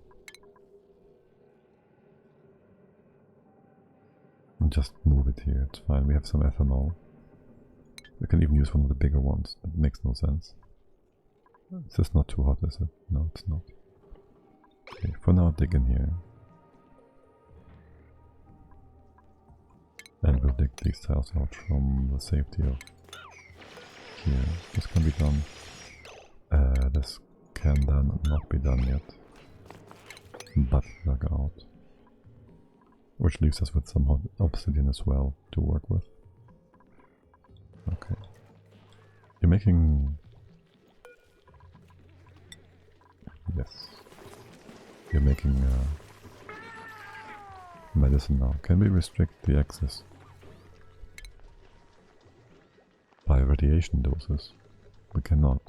And just move it here, it's fine. We have some ethanol. We can even use one of the bigger ones. It makes no sense. Is this not too hot, is it? No, it's not. Okay, for now dig in here. And we'll dig these tiles out from the safety of here. This can be done. This can then not be done yet. But dug out. Which leaves us with some obsidian as well to work with. Okay. You're making... Yes. You're making medicine now. Can we restrict the access by radiation doses? We cannot.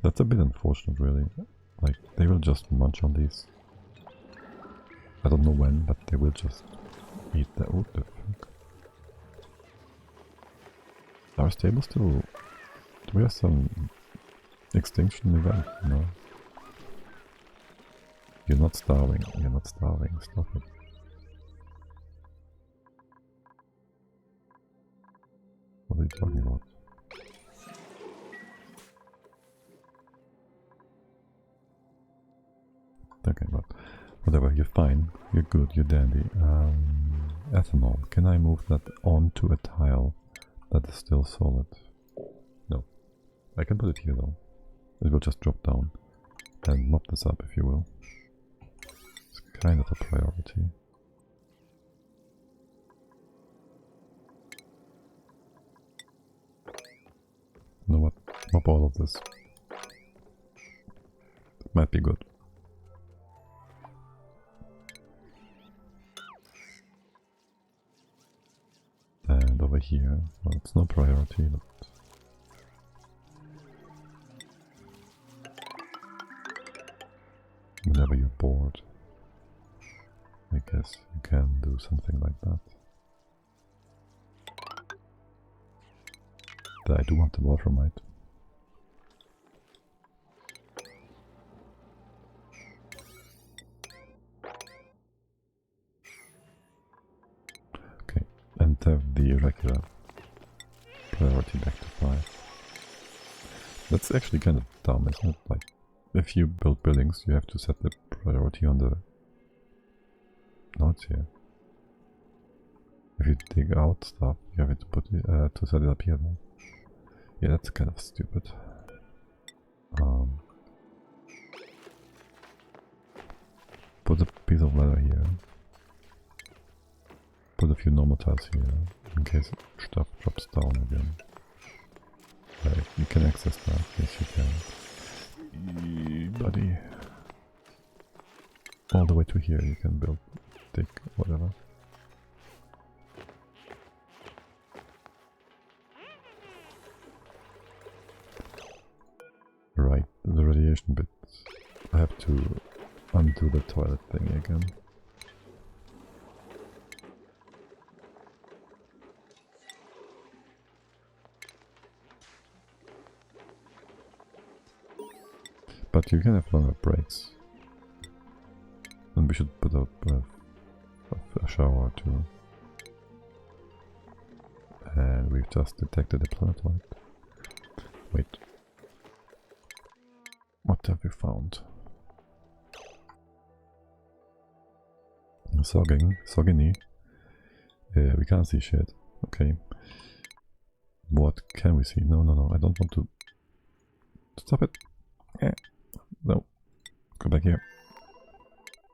That's a bit unfortunate, really. Like, they will just munch on these. I don't know when, but they will just eat the... What the fuck? Our stable still... Do we have some extinction event? No. You're not starving. You're not starving. Stop it. What are you talking about? Okay, but whatever, you're fine. You're good, you're dandy. Ethanol. Can I move that onto a tile that is still solid? No. I can put it here though. It will just drop down. And mop this up, if you will. It's kind of a priority. You know what? Mop all of this. It might be good. over here. Well, it's no priority, but... whenever you're bored, I guess you can do something like that. But I do want the wolframite. Okay, and have the regular priority back to 5. That's actually kind of dumb, isn't it? Like, if you build buildings, you have to set the priority on the... No, it's here. If you dig out stuff, you have to put to set it up here. Though. Yeah, that's kind of stupid. Put a piece of leather here. Put a few normal tiles here, in case stuff drops down again. You can access that, yes you can. Buddy. All the way to here you can build, dig, whatever. Right, the radiation bit. I have to undo the toilet thing again. But you can have longer breaks. And we should put up a shower too. And we've just detected a planetoid. Wait. What have we found? Sogini. We can't see shit. Okay. What can we see? No, I don't want to... Stop it! No. Go back here.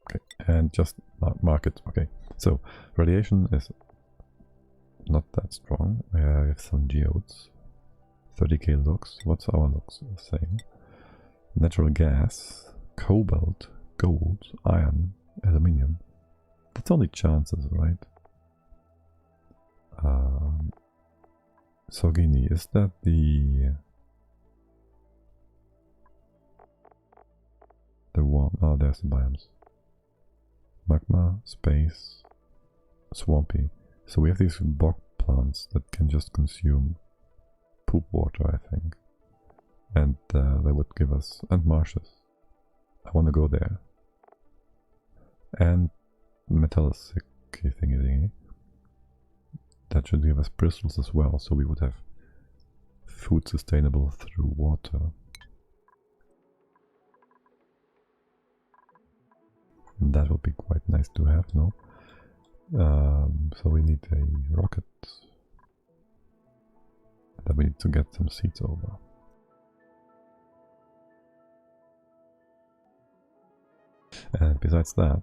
Okay, and just mark it. Okay, so radiation is not that strong. We have some geodes. 30k lux. What's our lux saying? Natural gas, cobalt, gold, iron, aluminium. That's only chances, right? Sogini, is that the one? Oh, there's the biomes. Magma, space, swampy. So we have these bog plants that can just consume poop water, I think. And they would give us... and marshes. I want to go there. And metallic thingy. That should give us bristles as well, so we would have food sustainable through water. That would be quite nice to have, no? So we need a rocket. Then we need to get some seeds over. And besides that,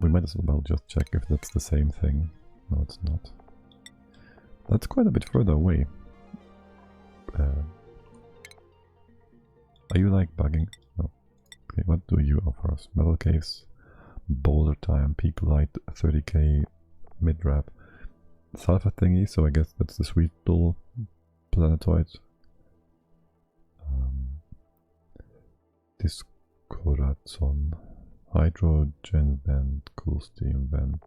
we might as well just check if that's the same thing. No, it's not. That's quite a bit further away. Are you like bugging? No. Okay, what do you offer us? Metal caves, boulder time, peak light, 30k, mid-wrap, sulfur thingy, so I guess that's the sweet little planetoid. Discorazon, hydrogen vent, cool steam vent,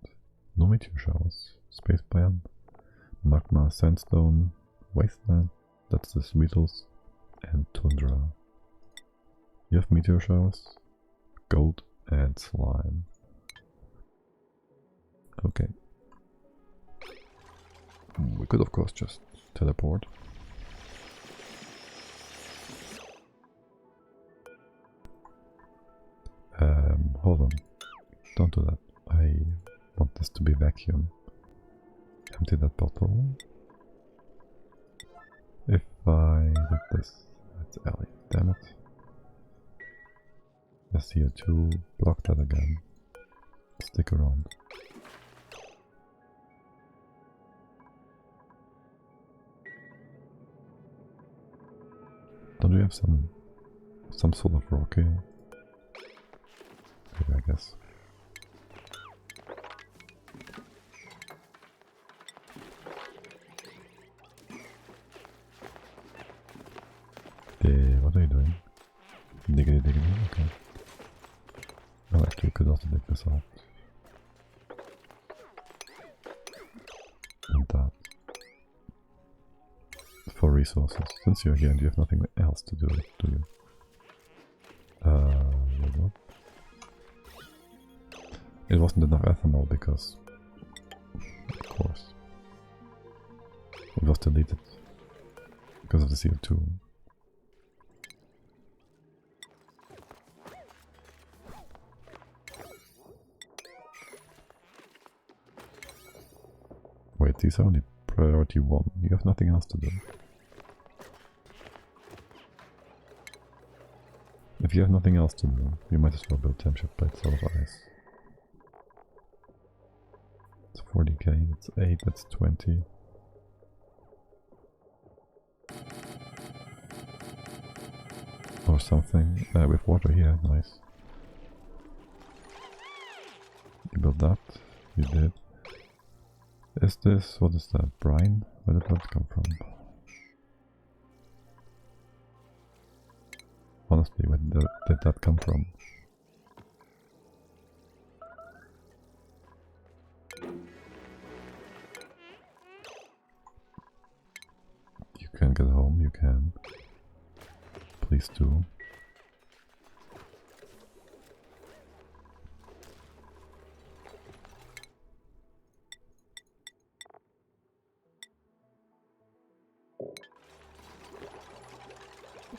no meteor showers, space biome, magma, sandstone, wasteland, that's the Sweetles, and tundra. You have meteor showers, gold, and slime. Okay. We could of course just teleport. Hold on. Don't do that. I want this to be vacuum. Empty that bottle. If I did this, that's Ellie. Damn it. The CO2, block that again. Stick around. Don't we have some sort of rock here? Okay, I guess. what are you doing? Diggity diggity, okay. Oh, actually, you could also dig this out. And that. For resources. Since you're here and you have nothing else to do you? What? It wasn't enough ethanol because, of course, it was deleted because of the CO2. Wait, these are only priority 1. You have nothing else to do. If you have nothing else to do, you might as well build temperature plates out of ice. It's 40k, that's 8, that's 20. Or something. With water here, nice. You built that, you did. Is this, what is that, brine? Where did that come from? Honestly, where did that come from? You can get home, you can. Please do.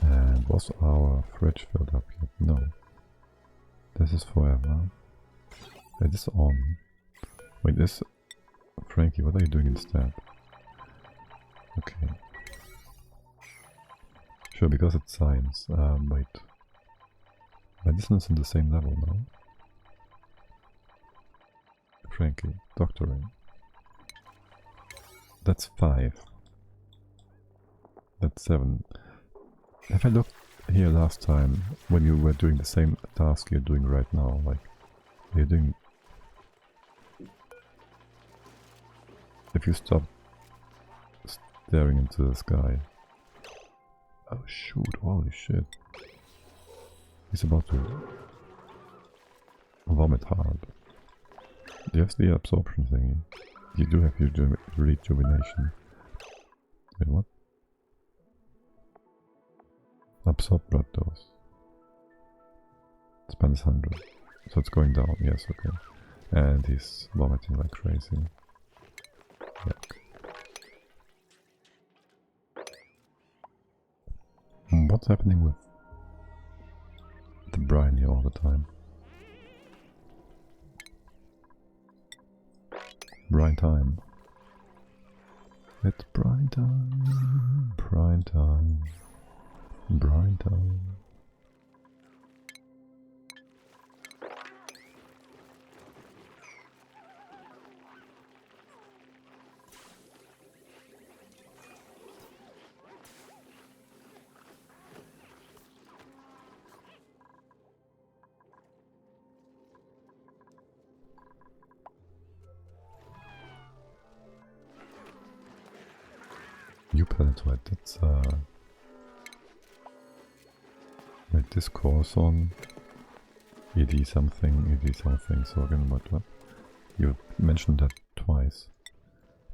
And was our fridge filled up yet? No. This is forever. It is on. Wait, this... Frankie, what are you doing instead? Okay. Sure, because it's science. Wait. Medicine is in the same level now. Frankie, doctoring. That's 5. That's 7. Have I looked here last time when you were doing the same task you're doing right now? Like, you're doing... If you stop staring into the sky... Oh shoot, holy shit. He's about to vomit hard. Do you have the absorption thingy? You do have your rejuvenation. Wait, what? Absorb blood dose. Span is 100. So it's going down, yes, okay. And he's vomiting like crazy. Yuck. What's happening with the brine here all the time? Brine time. It's brine time. Brine time. Brine time. New planetoid, that's wait, this course on ED something, so again what? You mentioned that twice.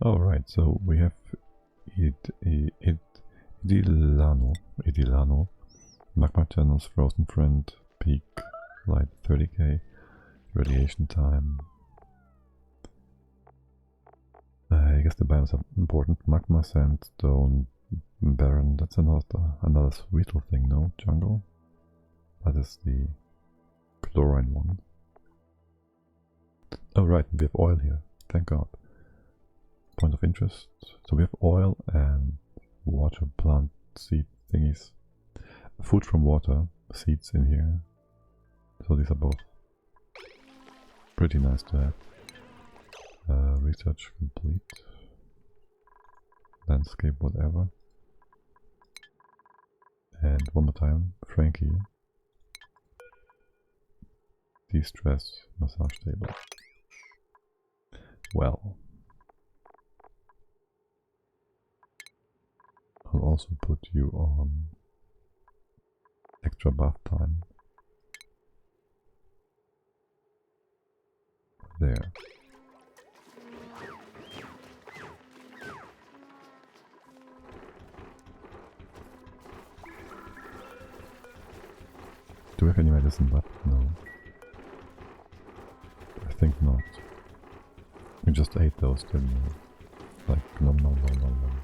Oh right, so we have Idilano, magma channels, frozen friend, peak, light 30k, radiation time. I guess the biomes are important. Magma, sandstone, barren, that's another sweet little thing, no? Jungle? That is the chlorine one. Oh right, we have oil here, thank god. Point of interest. So we have oil and water, plant, seed thingies. Food from water, seeds in here. So these are both pretty nice to have. Research complete. Landscape, whatever. And one more time, Frankie. De-stress massage table. Well. I'll also put you on extra bath time. There. Do we have any medicine left? No. I think not. We just ate those, didn't we? Like, nom nom nom nom nom.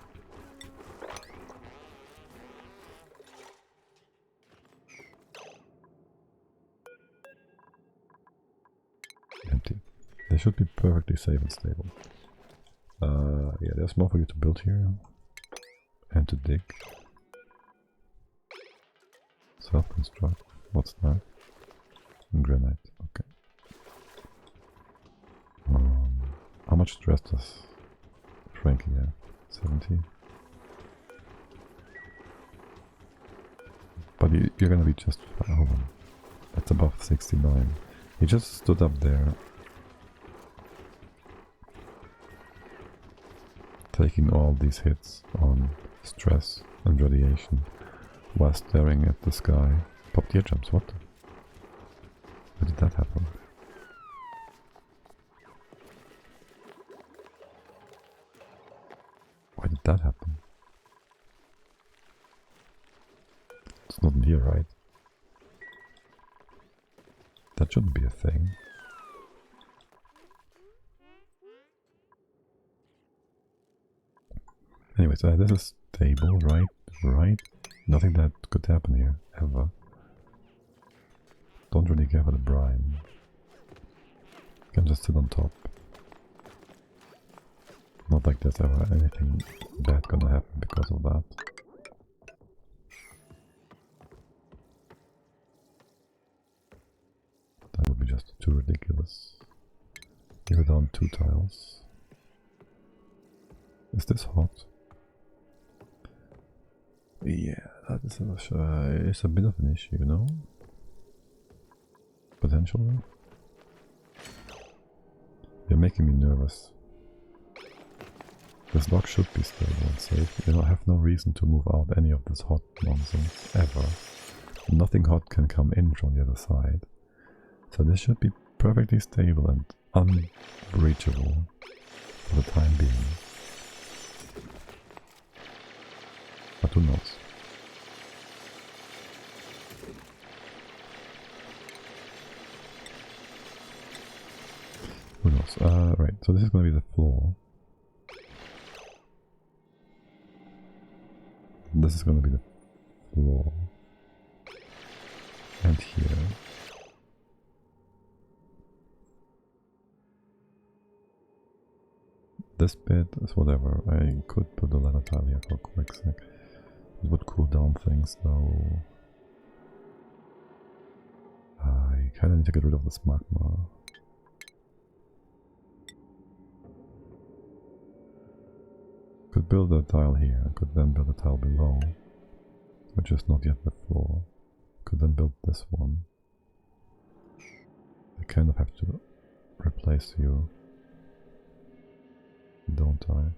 Empty. They should be perfectly safe and stable. Yeah, there's more for you to build here. And to dig. Self-construct. What's that? Granite. Okay. How much stress does Frankie have? 70? But you're gonna be just fine. Hold on. That's above 69. He just stood up there, taking all these hits on stress and radiation while staring at the sky. Popped eardrums, what? How did that happen? Why did that happen? It's not in here, right? That shouldn't be a thing. Anyways, this is stable, right? Right? Nothing that could happen here, ever. Don't really care for the brine. You can just sit on top. Not like there's ever anything bad gonna happen because of that. That would be just too ridiculous. Give it down 2 tiles. Is this hot? Yeah, that is a bit of an issue, you know? Potentially. You're making me nervous. This lock should be stable and safe. You have no reason to move out any of this hot nonsense, ever. Nothing hot can come in from the other side. So this should be perfectly stable and unbreachable for the time being. But who knows? Who knows? Right, so this is going to be the floor. This is going to be the floor. And here. This bit is whatever. I could put the ladder tile here for a quick sec. It would cool down things though. I kinda need to get rid of this magma. Could build a tile here, could then build a tile below, which is not yet the floor. Could then build this one. I kind of have to replace you, don't I?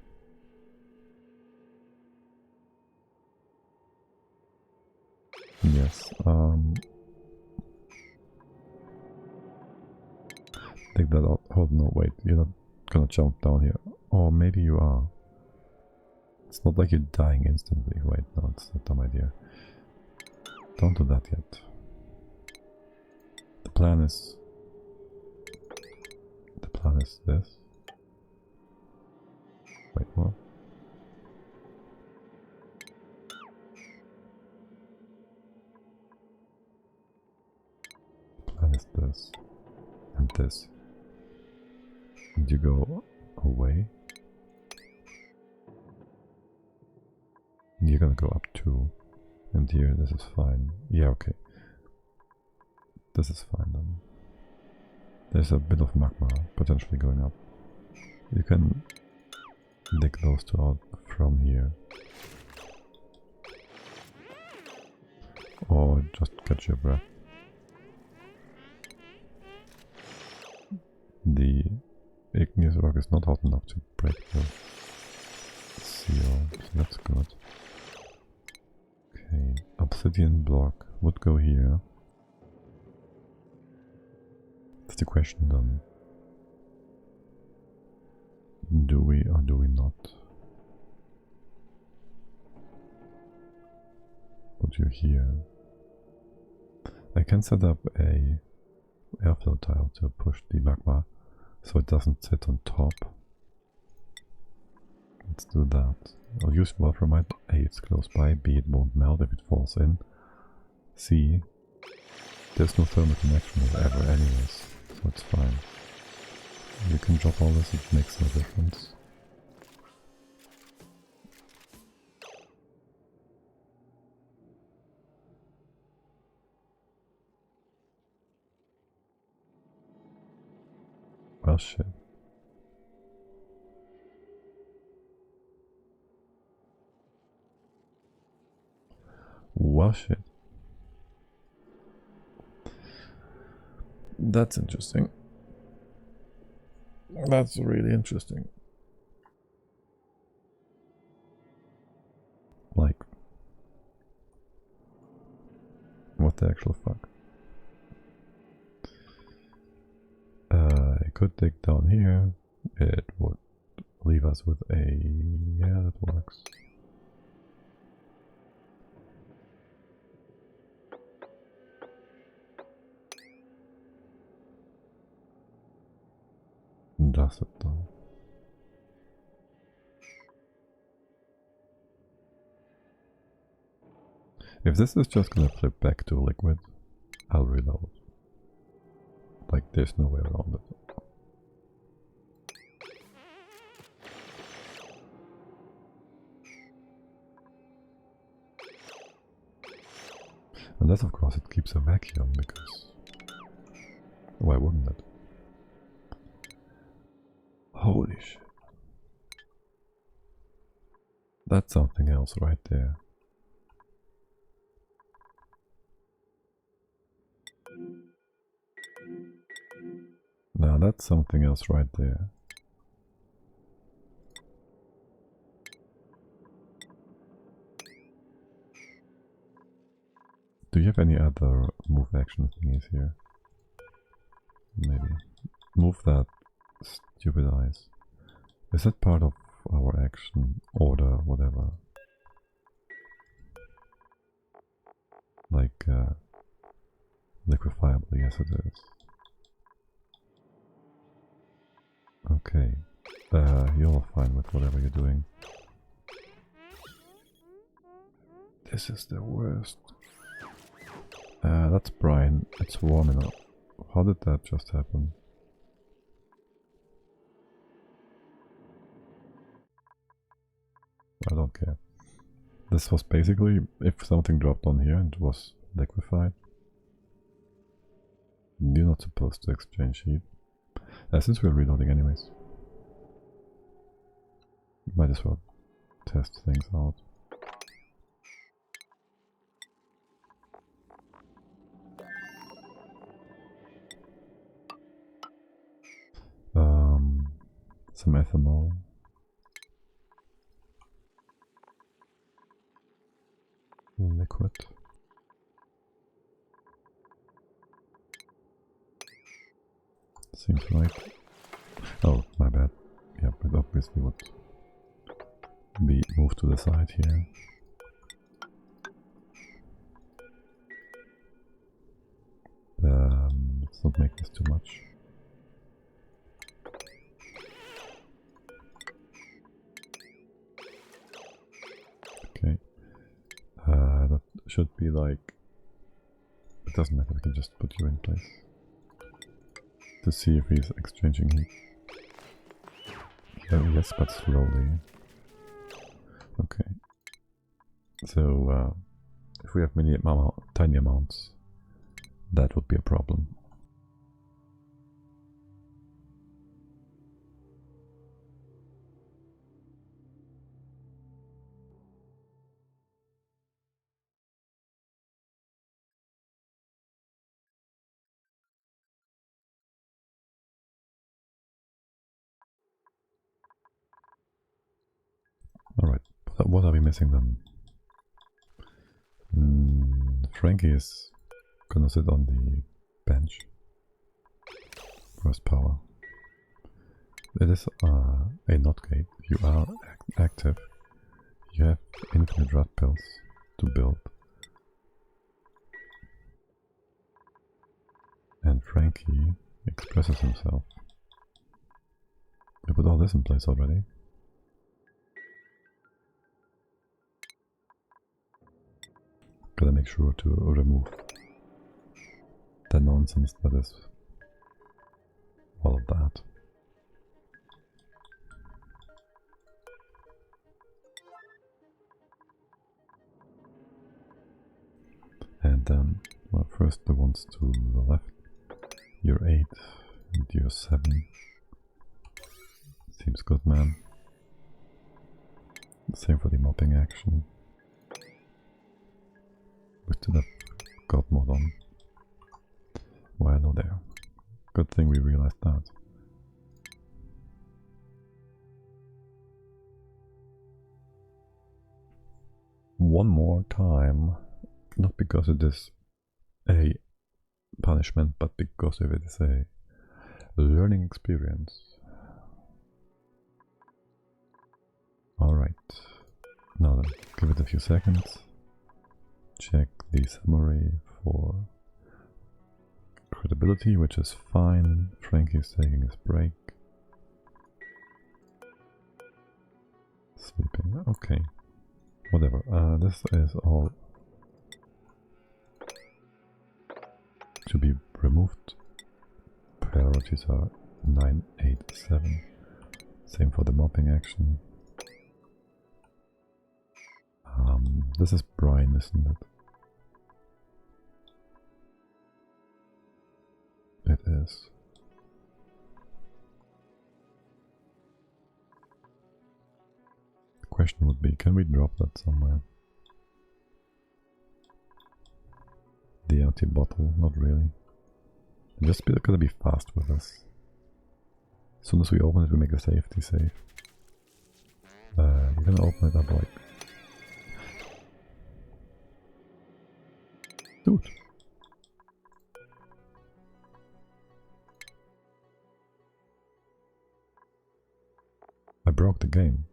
Yes, take that out. Oh no, wait, you're not gonna jump down here. Or maybe you are. It's not like you're dying instantly. Wait, no, it's a dumb idea. Don't do that yet. The plan is this. Wait, what? The plan is this. And this. And you go away. And you're gonna go up too. And here, this is fine. Yeah, okay. This is fine then. There's a bit of magma potentially going up. You can dig those two out from here. Or just catch your breath. The igneous rock is not hot enough to break the seal, so that's good. Okay, obsidian block would go here. That's the question then. Do we or do we not? Put you here. I can set up a airflow tile to push the magma so it doesn't sit on top. Let's do that. I'll use wolframite. A, it's close by. B, it won't melt if it falls in. C, there's no thermal connection ever anyways, so it's fine. You can drop all this, it makes no difference. Well, shit. Well, shit. That's interesting. That's really interesting. Like, what the actual fuck? I could dig down here. It would leave us with a... yeah, that works. Does it though? If this is just gonna flip back to liquid, I'll reload. Like, there's no way around it. Unless, of course, it keeps a vacuum, because... why wouldn't it? Holy shit. That's something else right there. Now that's something else right there. Do you have any other move action thingies here? Maybe. Move that stupid eyes. Is that part of our action order, whatever? Like, liquefiable, yes it is. Okay. You're fine with whatever you're doing. This is the worst. That's Brian. It's warm enough. How did that just happen? I don't care. This was basically if something dropped on here and it was liquefied. You're not supposed to exchange heat. Since we're reloading anyways. Might as well test things out. Some ethanol. Liquid. Seems right. Oh, my bad. Yeah, but obviously would be moved to the side here. Let's not make this too much. Okay. That should be like... it doesn't matter, we can just put you in place. To see if he's exchanging heat. Yeah, yes, but slowly. Okay. So, if we have tiny amounts, that would be a problem. Alright, what are we missing then? Frankie is gonna sit on the bench. First power. It is a not gate. You are active. You have infinite red pills to build. And Frankie expresses himself. We put all this in place already. Gotta make sure to remove the nonsense that is all of that. And then, well, first the ones to the left. You're 8 and you're 7. Seems good, man. Same for the mopping action. We still have God mod on. Why hello there. Good thing we realized that. One more time. Not because it is a punishment, but because if it is a learning experience. Alright. Now then, give it a few seconds. Check the summary for credibility, which is fine. Frankie is taking his break. Sleeping, okay. Whatever, this is all to be removed. Priorities are 9, 8, 7. Same for the mopping action. This is Brian, isn't it? It is. The question would be, can we drop that somewhere? The empty bottle, not really. Just gotta be fast with this. As soon as we open it, we make a safety save. You're gonna open it up like... Dude! I broke the game.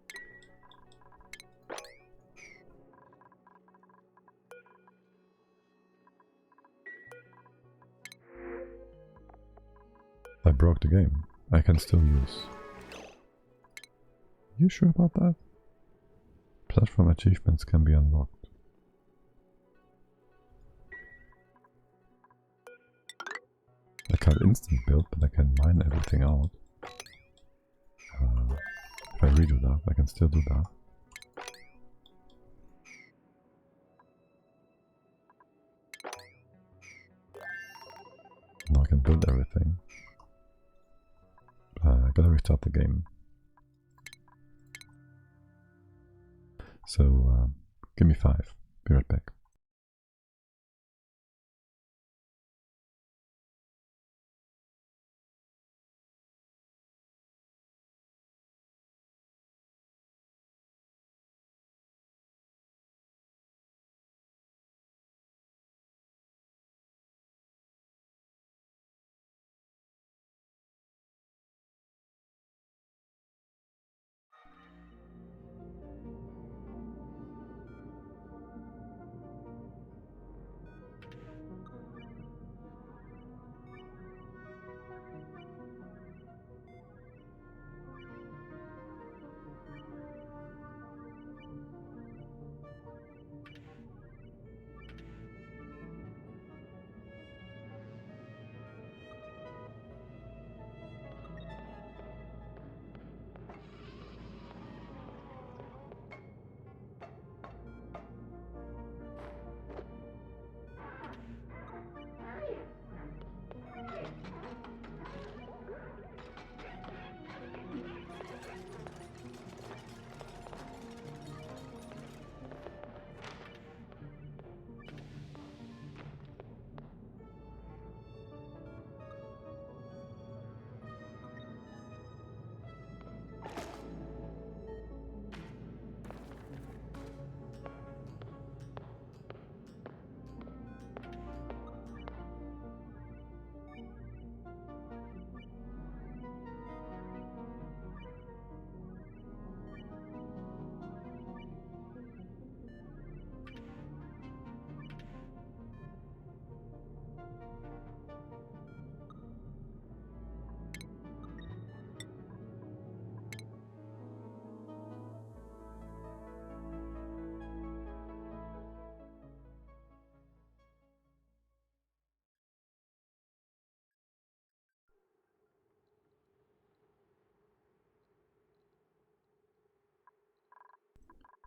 I broke the game. I can still use. You sure about that? Platform achievements can be unlocked. I can't instant build, but I can mine everything out. If I redo that, I can still do that. Now I can build everything. I gotta restart the game. So, give me 5. Be right back.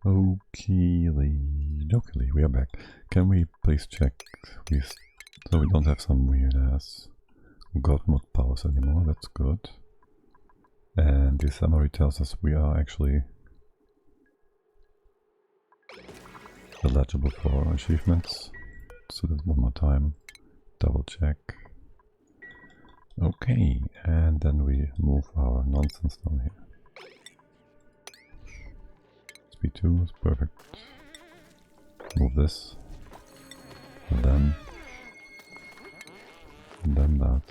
Okay, we are back. Can we please check so we don't have some weird ass god mode powers anymore? That's good. And the summary tells us we are actually eligible for achievements. Let's do that one more time. Double check. Okay, and then we move our nonsense down here. Speed 2 is perfect. Move this. And then that.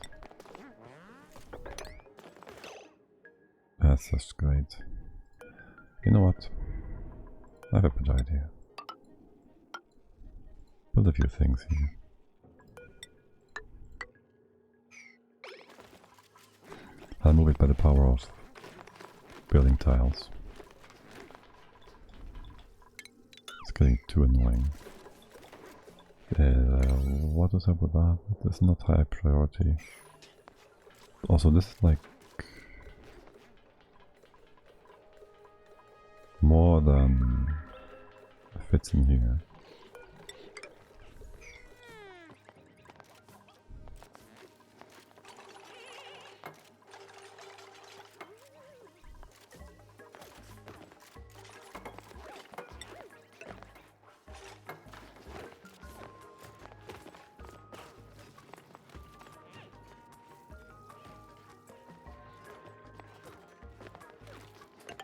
That's just great. You know what? I have a good idea. Build a few things here. I'll move it by the power of building tiles. It's getting too annoying. What is up with that? It's not high priority. Also, this is like more than fits in here.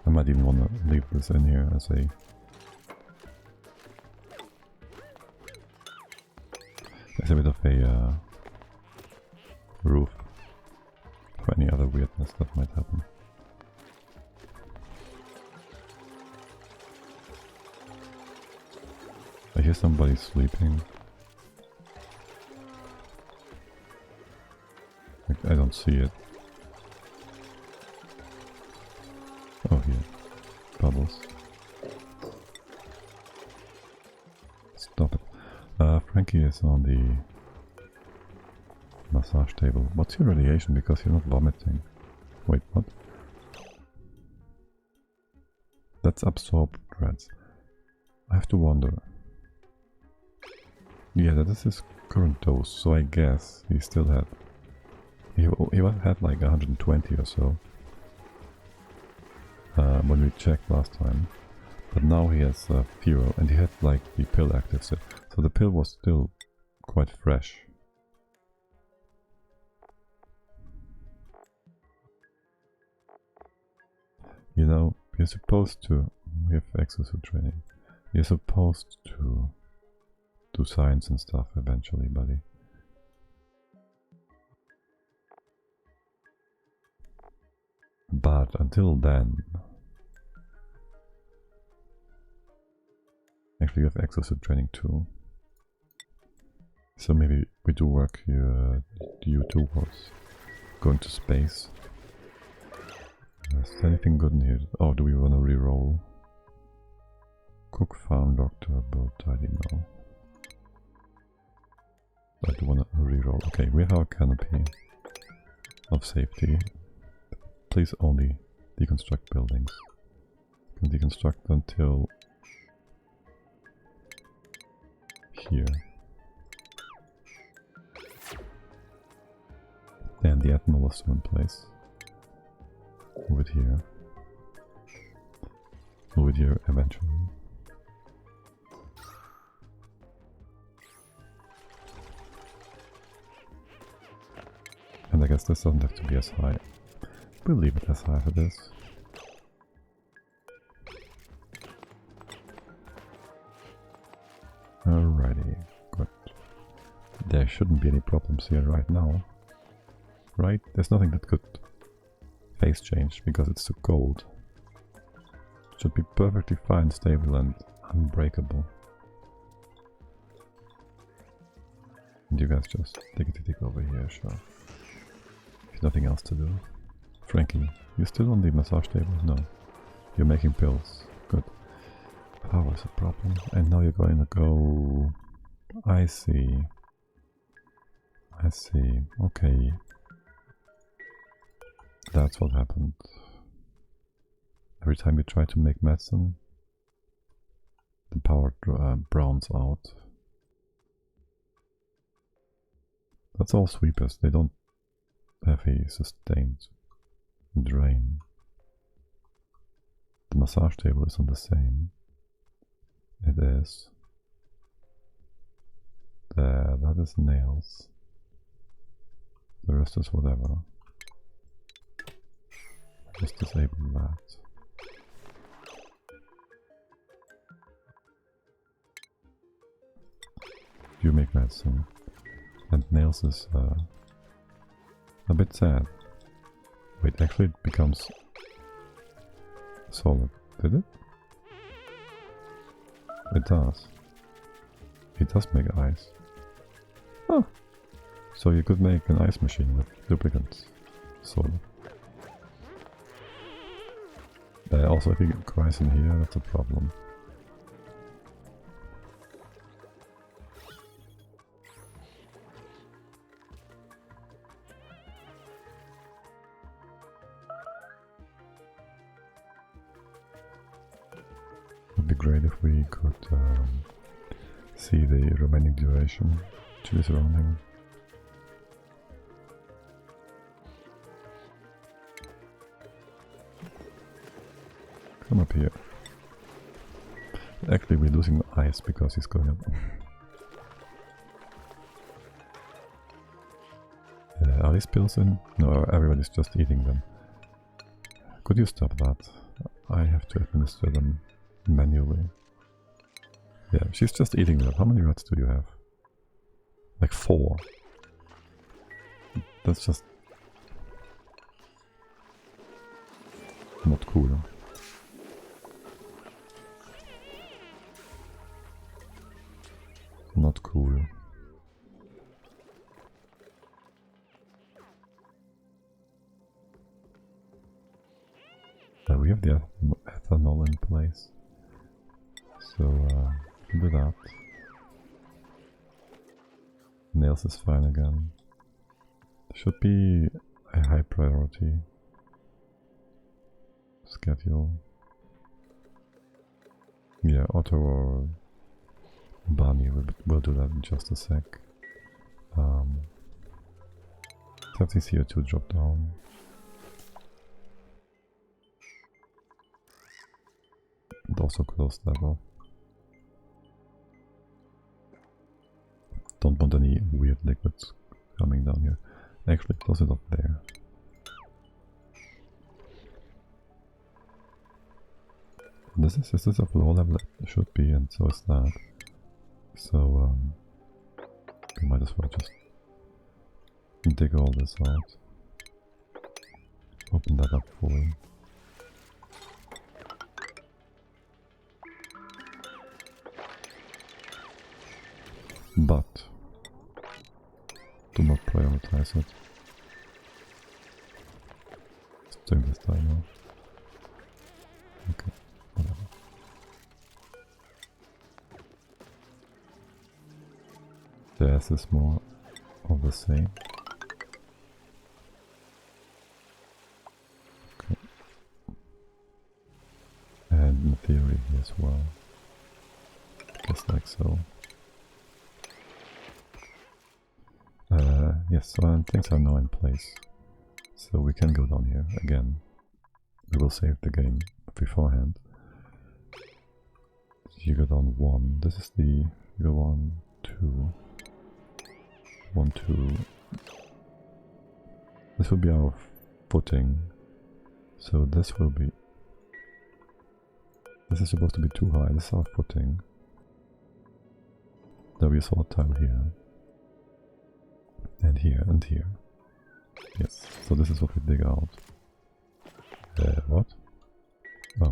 I might even want to leave this in here as a bit of a roof for any other weirdness that might happen. I hear somebody sleeping. I don't see it. Oh, here. Bubbles. Stop it. Frankie is on the massage table. What's your radiation? Because you're not vomiting. Wait, what? That's absorbed rats. I have to wonder. Yeah, that is his current dose, so I guess he still had... He had like 120 or so. When we checked last time, but now he has fewer, and he had like the pill active, so the pill was still quite fresh. You know, you're supposed to, we have exosuit training, you're supposed to do science and stuff eventually, buddy. But until then... Actually, you have exosuit training too. So maybe we do work you towards going to space. Is there anything good in here? Oh, do we want to reroll? Cook, farm, doctor, build, tidy, no. I do want to reroll. Okay, we have our canopy of safety. Please only deconstruct buildings. You can deconstruct until here. And the ethanol is still in place. Move it here. Move it here eventually. And I guess this doesn't have to be as high. We'll leave it as high as it is. Alrighty, good. There shouldn't be any problems here right now. Right? There's nothing that could phase change because it's too cold. It should be perfectly fine, stable and unbreakable. And you guys just take over here, sure. If nothing else to do. Frankie, you still on the massage table? No. You're making pills. Good. Power is a problem. And now you're going to go... I see. I see. Okay. That's what happened. Every time you try to make medicine, the power browns out. That's all sweepers, they don't have a sustained drain. The massage table isn't the same. It is. There, that is nails. The rest is whatever. Just disable that. You make medicine. And nails is a bit sad. Wait, actually it becomes solid. Did it? It does. It does make ice. Oh. So you could make an ice machine with duplicates. Solid. Also, if you get ice in here, that's a problem. Would be great if we could see the remaining duration to the surrounding. Come up here. Actually, we're losing ice because he's going up. Are these pills in? No, everybody's just eating them. Could you stop that? I have to administer them manually. Yeah, she's just eating them. How many rats do you have? Like 4. That's just not cool. Not cool. We have the ethanol in place, so do that. Nails is fine again. Should be a high priority schedule. Yeah, Otto or Bunny will do that in just a sec. Let the CO2 drop down. And also close level. Don't want any weird liquids coming down here. Actually, close it up there. Is this a floor level? It should be, and so is that. So, we might as well just dig all this out. Open that up fully. But do not prioritize it. Just doing this timer. Okay, whatever. This is more of the same. Okay. And in theory here as well. Just like so. Yes, so things are now in place. So we can go down here again. We will save the game beforehand. You go down 1. This is the... You go 1, 2... 1, 2... This will be our footing. So this will be... This is supposed to be too high. This is our footing. There will be a solid tile here. And here, and here. Yes, so this is what we dig out. What? Oh.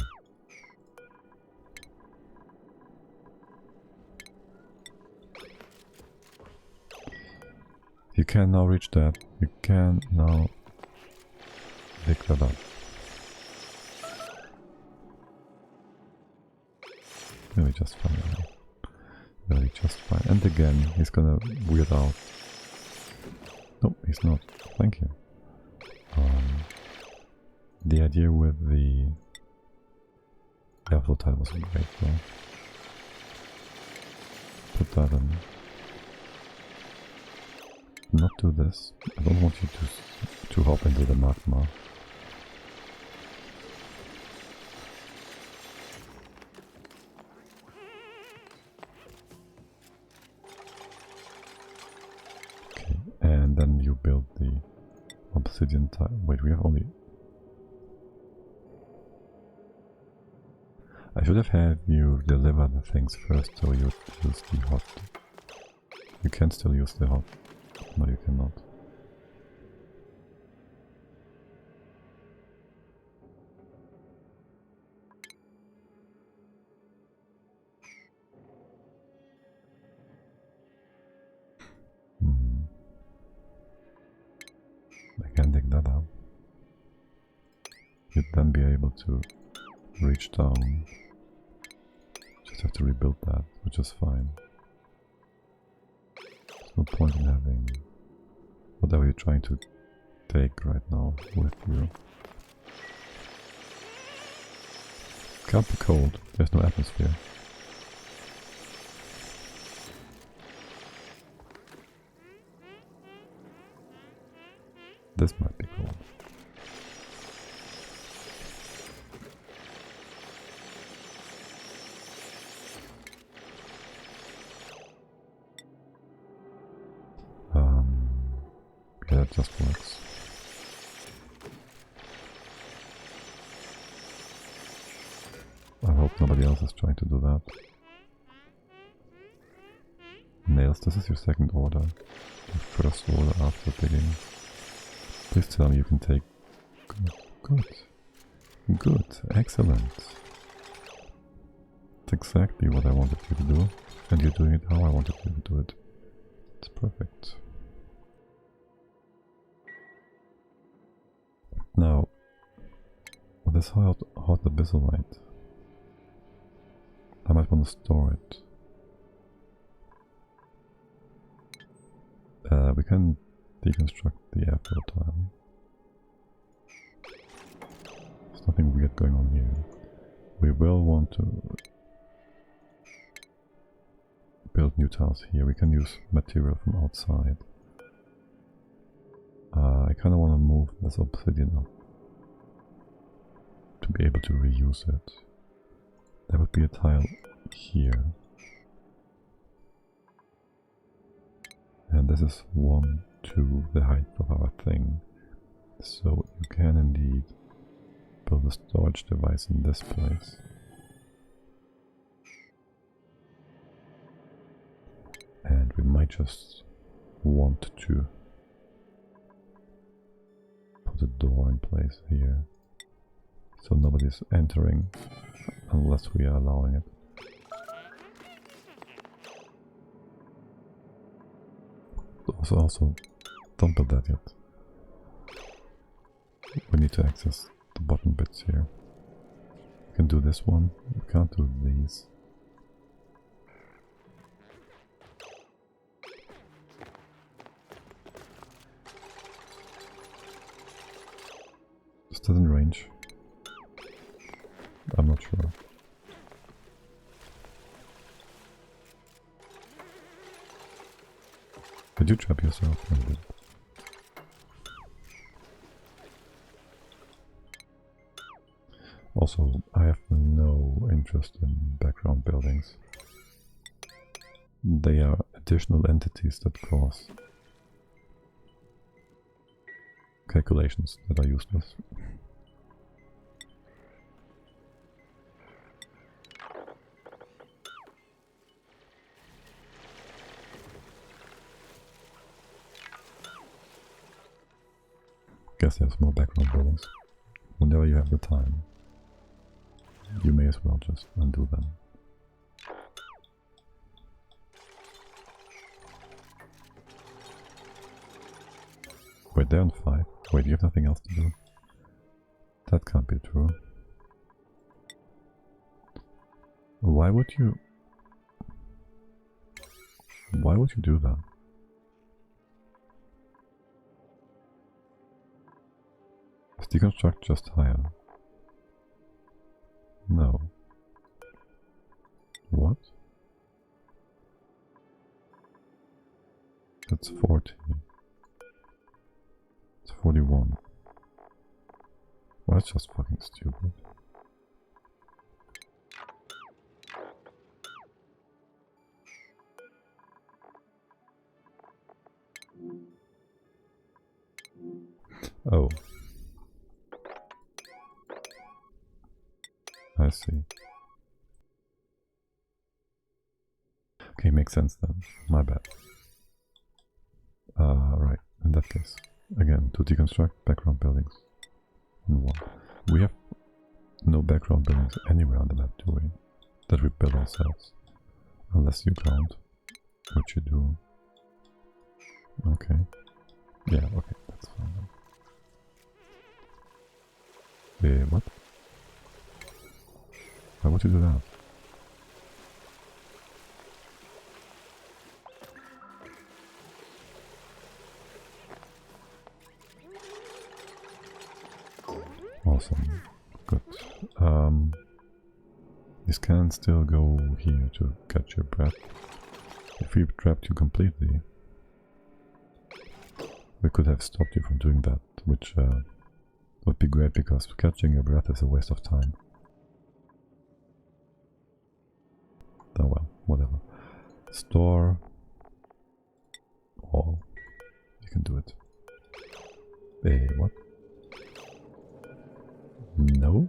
You can now reach that. You can now dig that up. Really just fine. Really just fine. And again, he's gonna weird out. No, he's not. Thank you. The idea with the airflow tile was great though. put that in. Not do this. I don't want you to hop into the magma. Okay, and then you build the obsidian tile. Wait, we have only... I should have had you deliver the things first, so you use the hot. You can still use the hot. No, you cannot. I can dig that up. You'd then be able to reach down. Just have to rebuild that, which is fine. There's no point in having whatever you're trying to take right now with you. Can't be cold, there's no atmosphere. This might be cold. Yeah, that just works. I hope nobody else is trying to do that. Nails, this is your second order. The first order after digging. Please tell me you can take... Good. Good. Excellent. It's exactly what I wanted you to do. And you're doing it how I wanted you to do it. It's perfect. Now, with this hot abyssalite, I might want to store it. We can deconstruct the airflow tile. There's nothing weird going on here. We will want to build new tiles here. We can use material from outside. I kind of want to move this obsidian up to be able to reuse it. There would be a tile here. And this is 1, 2, the height of our thing. So you can indeed build a storage device in this place. And we might just want to put a door in place here. So nobody's entering unless we are allowing it. Also, don't build that yet. We need to access the bottom bits here. We can do this one, we can't do these. This doesn't range. I'm not sure. Did you trap yourself? No, you didn't. Also, I have no interest in background buildings. They are additional entities that cause calculations that are useless. Guess there's more background buildings. Whenever you have the time, you may as well just undo them. Wait, they're on 5. Wait, you have nothing else to do? That can't be true. Why would you... Why would you do that? Is deconstruct just higher? No. What? That's 40. It's 41. Well, that's just fucking stupid. Oh. I see. Okay, makes sense then. My bad. Right, in that case. Again, to deconstruct background buildings. And one. We have no background buildings anywhere on the map, do we? That we build ourselves. Unless you ground. Which you do. Okay. Yeah, okay, that's fine then. What? Why would you do that? Awesome. Good. This can still go here to catch your breath. If we trapped you completely, we could have stopped you from doing that, which would be great because catching your breath is a waste of time. Oh well, whatever. Store all. You can do it. What? No?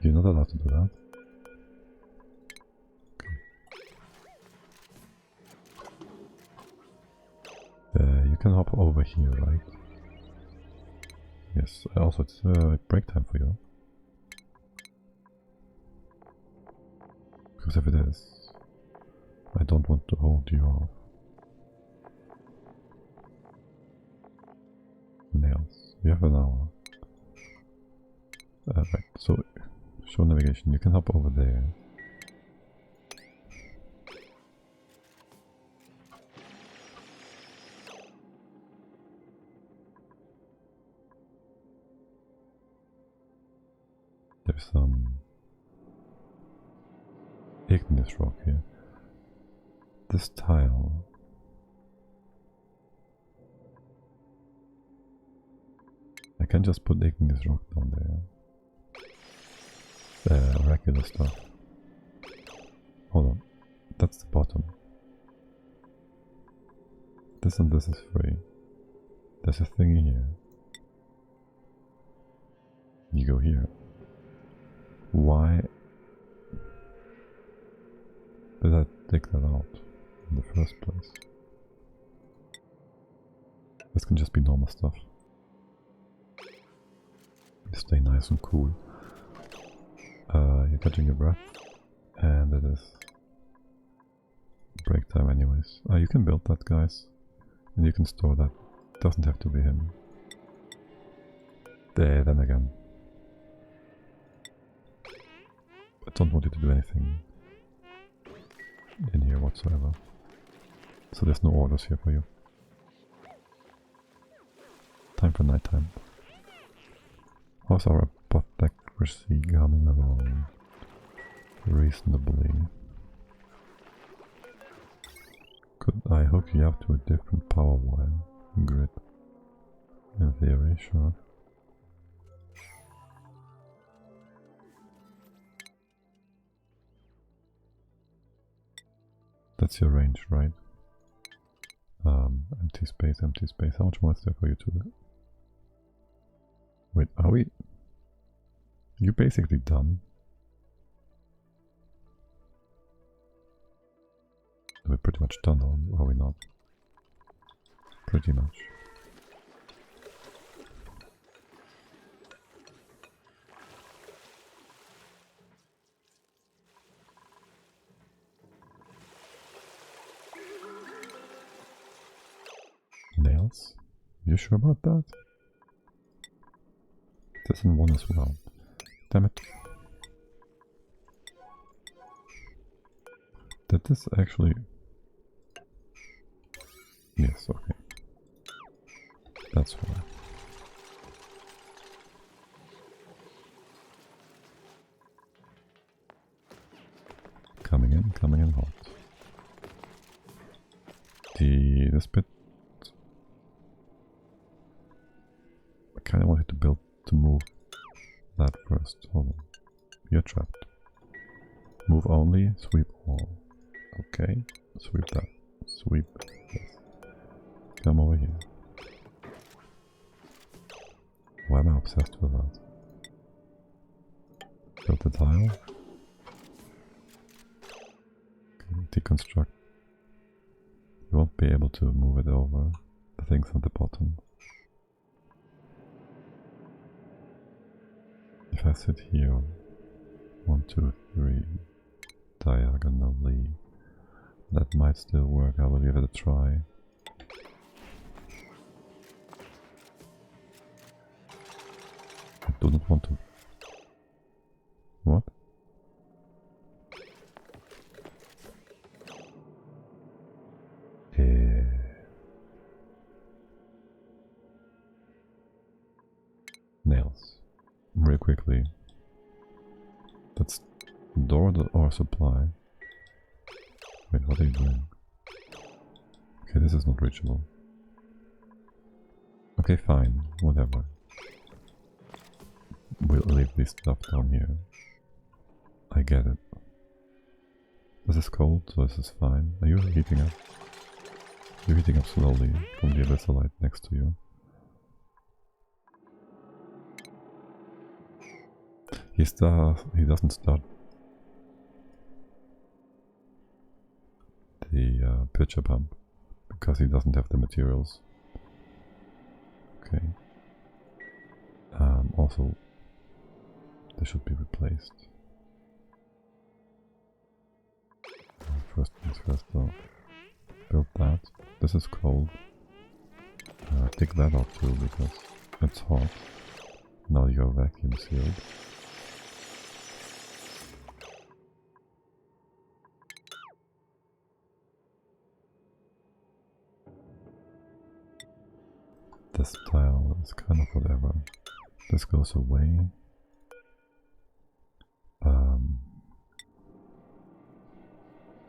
You're not allowed to do that. Okay. You can hop over here, right? Yes, also it's break time for you. Because if it is, I don't want to hold you off. Nails. We have an hour. Right, so show navigation. You can hop over there. There's some igneous rock here. This tile. I can just put igneous rock down there. Regular stuff. Hold on. That's the bottom. This and this is free. There's a thingy here. You go here. Why did I take that out in the first place? This can just be normal stuff. Stay nice and cool. You're catching your breath, and it is break time anyways. You can build that, guys, and you can store that. Doesn't have to be him. There, then again. I don't want you to do anything in here whatsoever. So there's no orders here for you. Time for nighttime. How's our apothecary coming along? Reasonably. Could I hook you up to a different power wire grid? In theory, sure. That's your range, right? Empty space, empty space. How much more is there for you to do? Wait, are we? You're basically done. We're pretty much done, are we not? Pretty much. Nails? You sure about that? This and one as well. Damn it. Did this actually... Yes, okay. That's why. Coming in hot. This bit, I kind of wanted to move that first. Hold on, you're trapped. Move only, sweep all. Okay, sweep that, sweep this. Come over here. Why am I obsessed with that? Build the tile. Okay, deconstruct. You won't be able to move it over the things at the bottom. If I sit here, 1, 2, 3, diagonally, that might still work. I will give it a try. I do not want to. What? Nails. Real quickly. That's door or supply. Wait, what are you doing? Okay, this is not reachable. Okay, fine. Whatever. We'll leave this stuff down here. I get it. This is cold, so this is fine. Are you heating up? You're heating up slowly from the abyssal next to you. He doesn't start the pitcher pump because he doesn't have the materials. Okay. Also, they should be replaced. First things first though. Build that. This is cold. Take that out too because it's hot. Now you're vacuum sealed. This tile is kind of whatever. This goes away.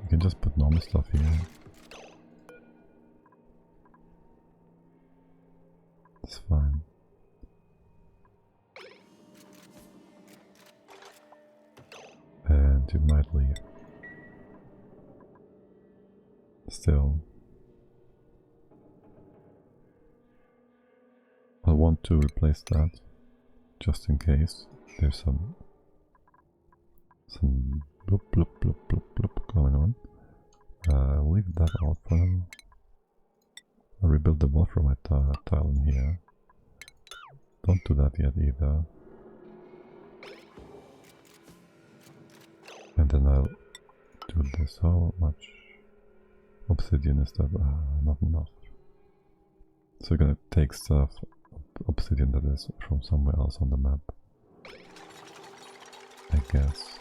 You can just put normal stuff here. It's fine. And you might leave. Still. I want to replace that, just in case there's some bloop bloop bloop bloop bloop going on. Leave that out for now. I'll rebuild the wolframite tile in here. Don't do that yet either. And then I'll do this. How much obsidian is that? Not enough. So we're gonna take stuff, obsidian that is from somewhere else on the map, I guess.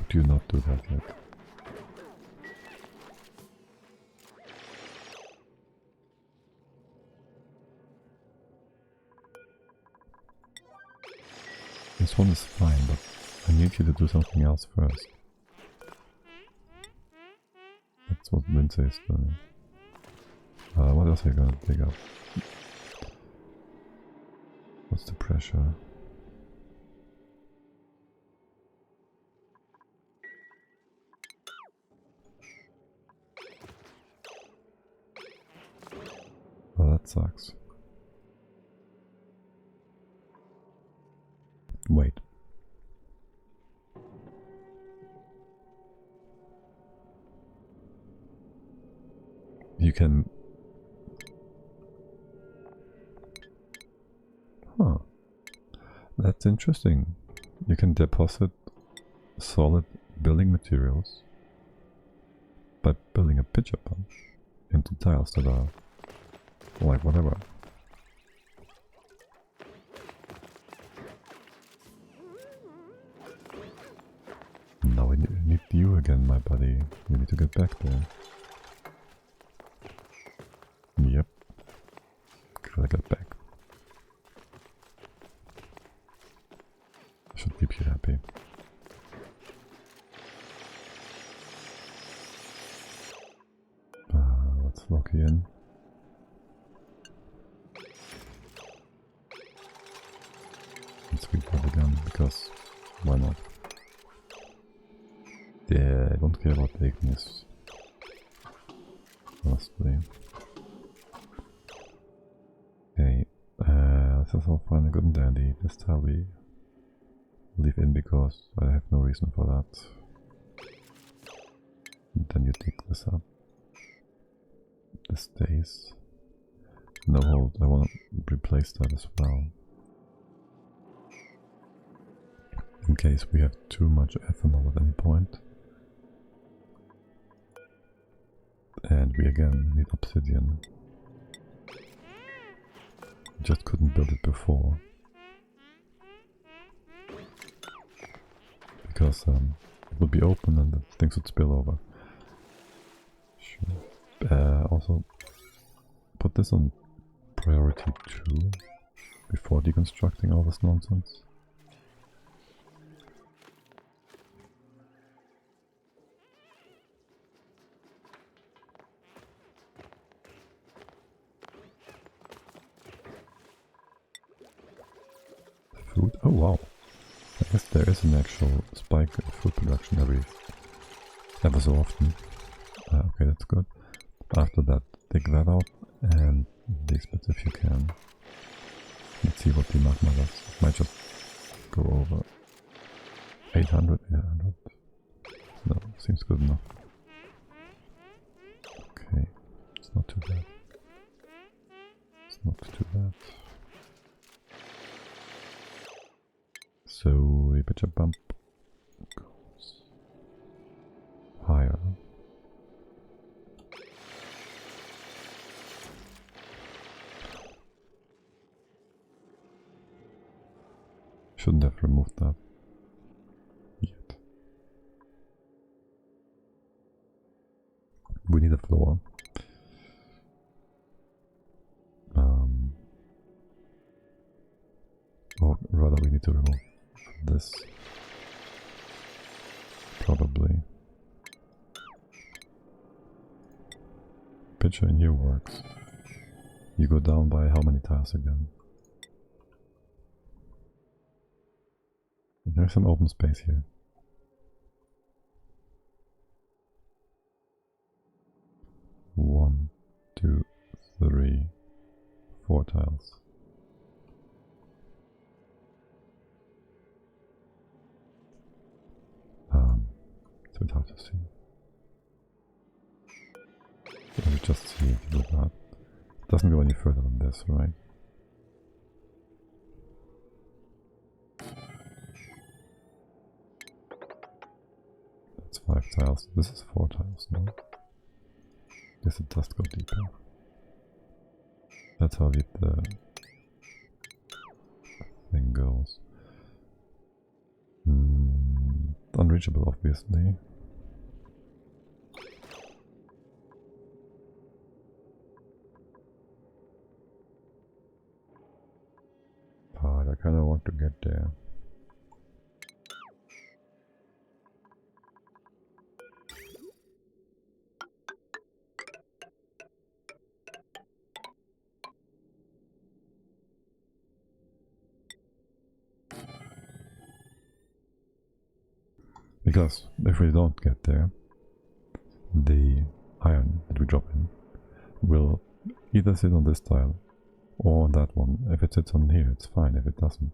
Do you not do that yet? This one is fine, but I need you to do something else first. That's what Lindsay is doing. What else are you gonna dig up? What's the pressure? Oh, that sucks. Wait. You can... Huh. That's interesting. You can deposit solid building materials by building a pitcher pump into tiles that are like whatever. Now we need you again, my buddy. We need to get back there. monkey in. And sweep that again, because why not? Yeah, I don't care about the ignis. Honestly. Okay, this is all fine and good and dandy. This tile we leave in because I have no reason for that. And then you dig this up. This stays. No, hold, I want to replace that as well. In case we have too much ethanol at any point. And we again need obsidian. Just couldn't build it before. Because it would be open and the things would spill over. Sure. Also, put this on priority 2 before deconstructing all this nonsense. Food? Oh wow. I guess there is an actual spike in food production ever so often. Okay, that's good. After that, dig that out and these bits if you can. Let's see what the magma does. It might just go over 800. No, seems good enough. Okay, it's not too bad. It's not too bad. So a pitcher bump goes higher. Shouldn't have removed that yet. We need a floor. Or rather we need to remove this. Probably. Pitcher in here works. You go down by how many tiles again? There's some open space here. One, two, three, 4 tiles. So it's hard to see. Let me just see if you do that. It doesn't go any further than this, right? That's 5 tiles. This is 4 tiles, no? Yes, it does go deeper. That's how deep the thing goes. Unreachable, obviously. But I kind of want to get there. Because if we don't get there, the iron that we drop in will either sit on this tile or on that one. If it sits on here, it's fine. If it doesn't,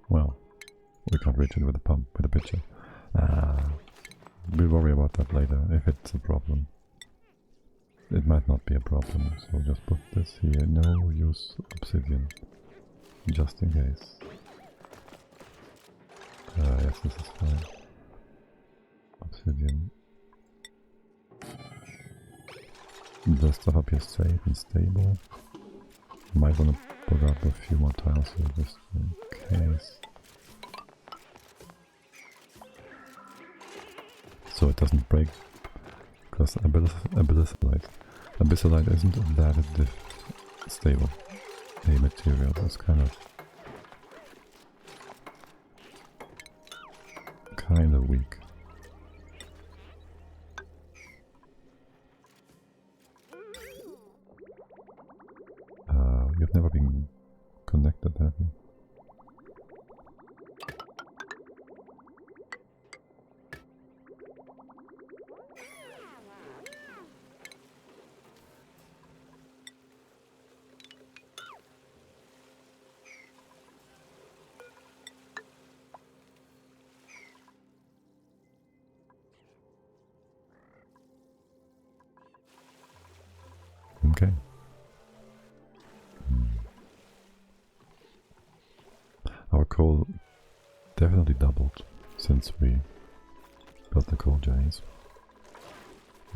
well, we can't reach it with a pump, with a pitcher. We'll worry about that later, if it's a problem. It might not be a problem, so just put this here. No use obsidian, just in case. Yes, this is fine. Obsidian. The stuff up here is safe and stable. Might want to put up a few more tiles here just in case. So it doesn't break. Because Abyssalite isn't that stable a material. That's kind of weak. Okay. Our coal definitely doubled since we built the coal giants.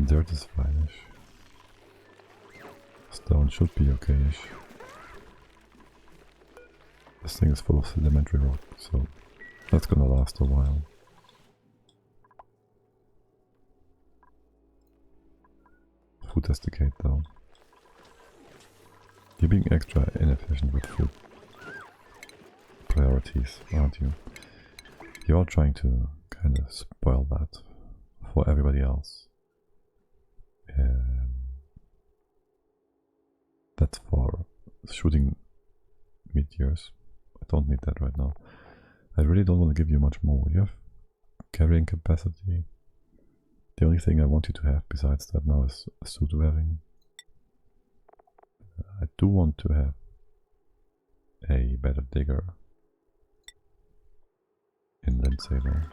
Dirt is fine-ish. Stone should be okay-ish. This thing is full of sedimentary rock, so that's gonna last a while. Food desiccate though. You're being extra inefficient with food priorities, aren't you? You're trying to kind of spoil that for everybody else. That's for shooting meteors. I don't need that right now. I really don't want to give you much more. You have carrying capacity. The only thing I want you to have besides that now is suit wearing. I do want to have a better digger in Lindsay though.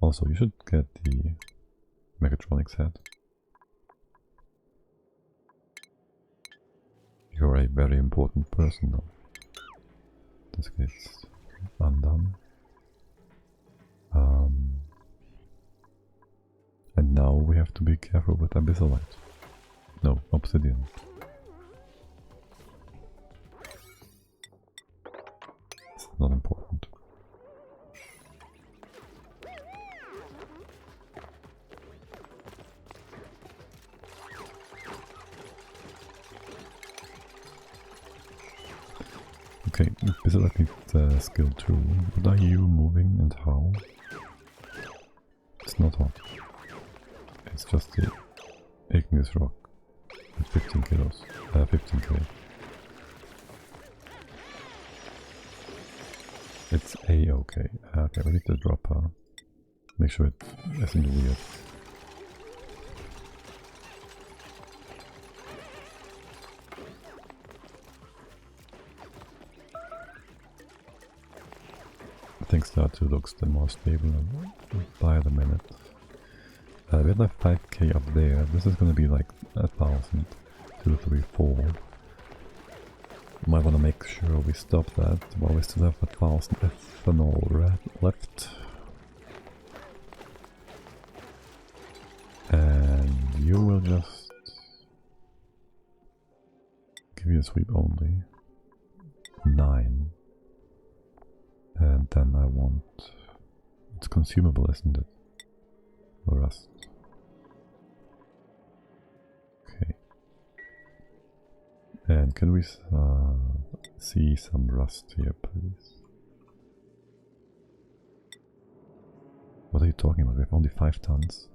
Also, you should get the mechatronics head. You're a very important person though. This gets undone. And now we have to be careful with abyssalite. No, obsidian. It's not important. Okay, abyssalite needs skill 2. What are you moving and how? It's not hot. It's just the igneous rock at 15 kilos. 15k. It's a-okay. Okay, we need to drop her. Make sure it isn't weird. Things start to look more stable by the minute. We had like 5k up there. This is gonna be like 1,000, 2, 3, 4. Might wanna make sure we stop that while we still have 1,000 ethanol left. And you will just give you a sweep only. 9. And then I want... It's consumable, isn't it? The rust. Okay. And can we see some rust here, please? What are you talking about? We have only 5 tons.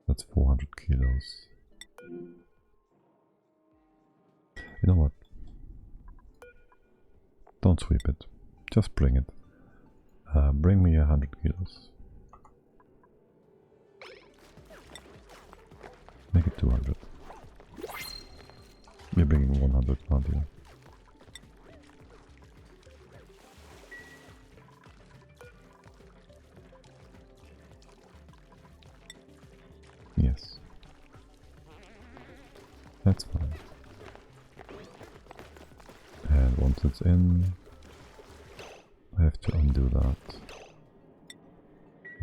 That's 400 kilos. You know what? Don't sweep it. Just bring it. Bring me 100 kilos. Make it 200. You're bringing 100, aren't you? Yes. That's fine. And once it's in, I have to undo that.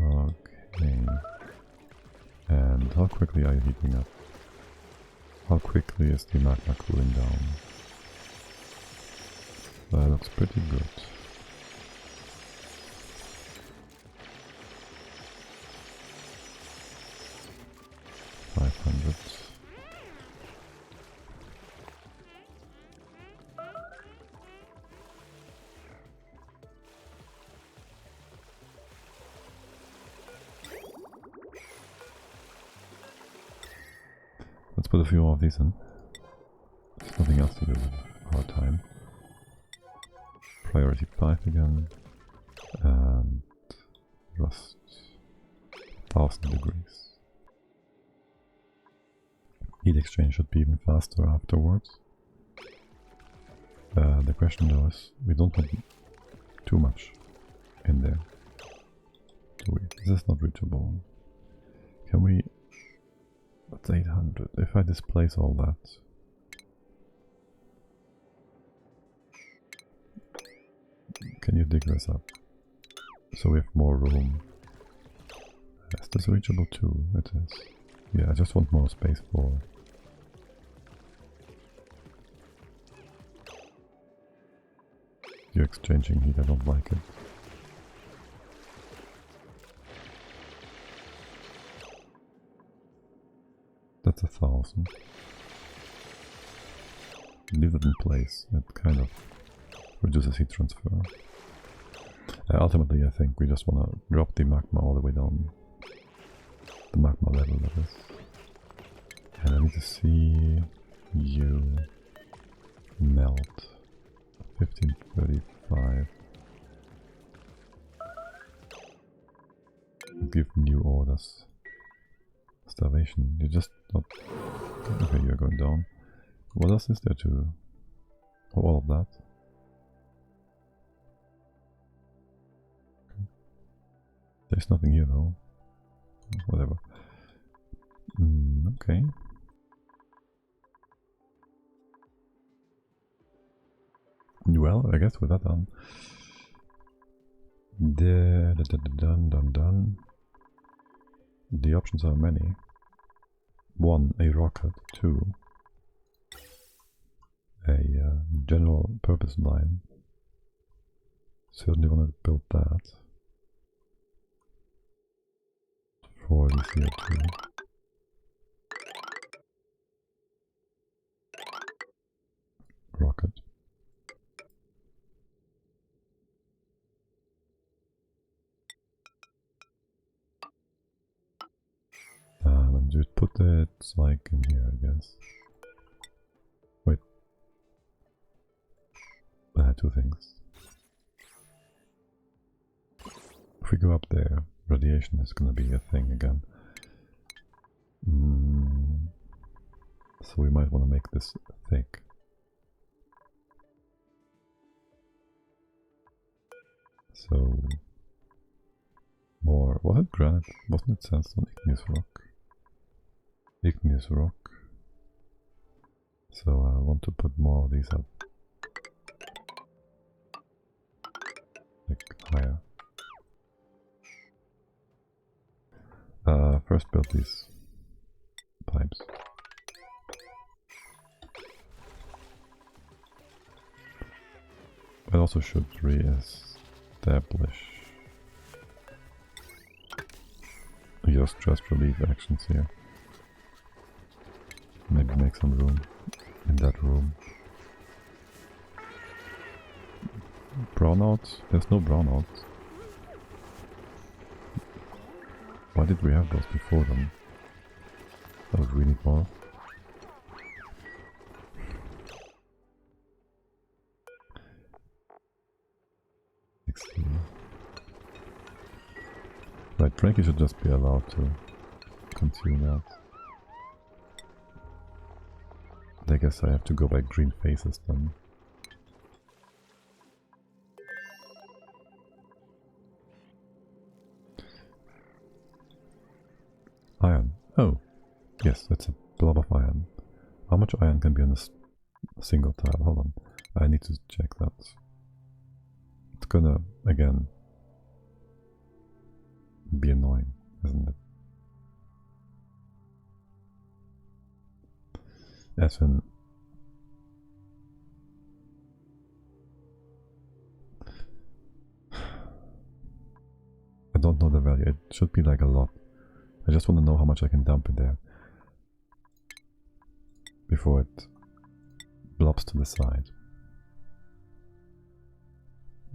Okay. And how quickly are you heating up? How quickly is the magma cooling down? That looks pretty good. Let's put a few more of these in. There's nothing else to do with our time. Priority 5 again. And rust 1000 degrees. Heat exchange should be even faster afterwards. The question though is, we don't want too much in there. do we? This is not reachable. Can we... That's 800. If I displace all that... Can you dig this up? So we have more room. Is this reachable too? It is. Yeah, I just want more space for... You're exchanging heat, I don't like it. That's 1,000. Leave it in place, it kind of reduces heat transfer. Ultimately I think we just want to drop the magma all the way down. The magma level, that is. And I need to see you melt. 1535. Give new orders. Starvation, you're just not... Okay, you're going down. What else is there to... Oh, all of that? Okay. There's nothing here though. Whatever. Okay. Well, I guess with that done. Done. The options are many. 1, a rocket. 2, a general purpose line. Certainly want to build that. 4 is here too. Rocket. And just put it like in here, I guess. Wait. 2 things. If we go up there, radiation is gonna be a thing again. So we might want to make this thick. So more, was it granite? Wasn't it sandstone? Igneous rock. Igneous rock. So I want to put more of these up. Like higher. First build these pipes. I also should re-establish your stress relief actions here. Maybe make some room in that room. Brownouts? There's no brownouts. Why did we have those before them? That was really more. Right, Frankie should just be allowed to consume that. I guess I have to go by green faces then. Iron. Oh, yes, that's a blob of iron. How much iron can be on a single tile? Hold on, I need to check that. It's gonna, again, be annoying, isn't it? As in, I don't know the value. It should be like a lot. I just want to know how much I can dump in there before it blobs to the side.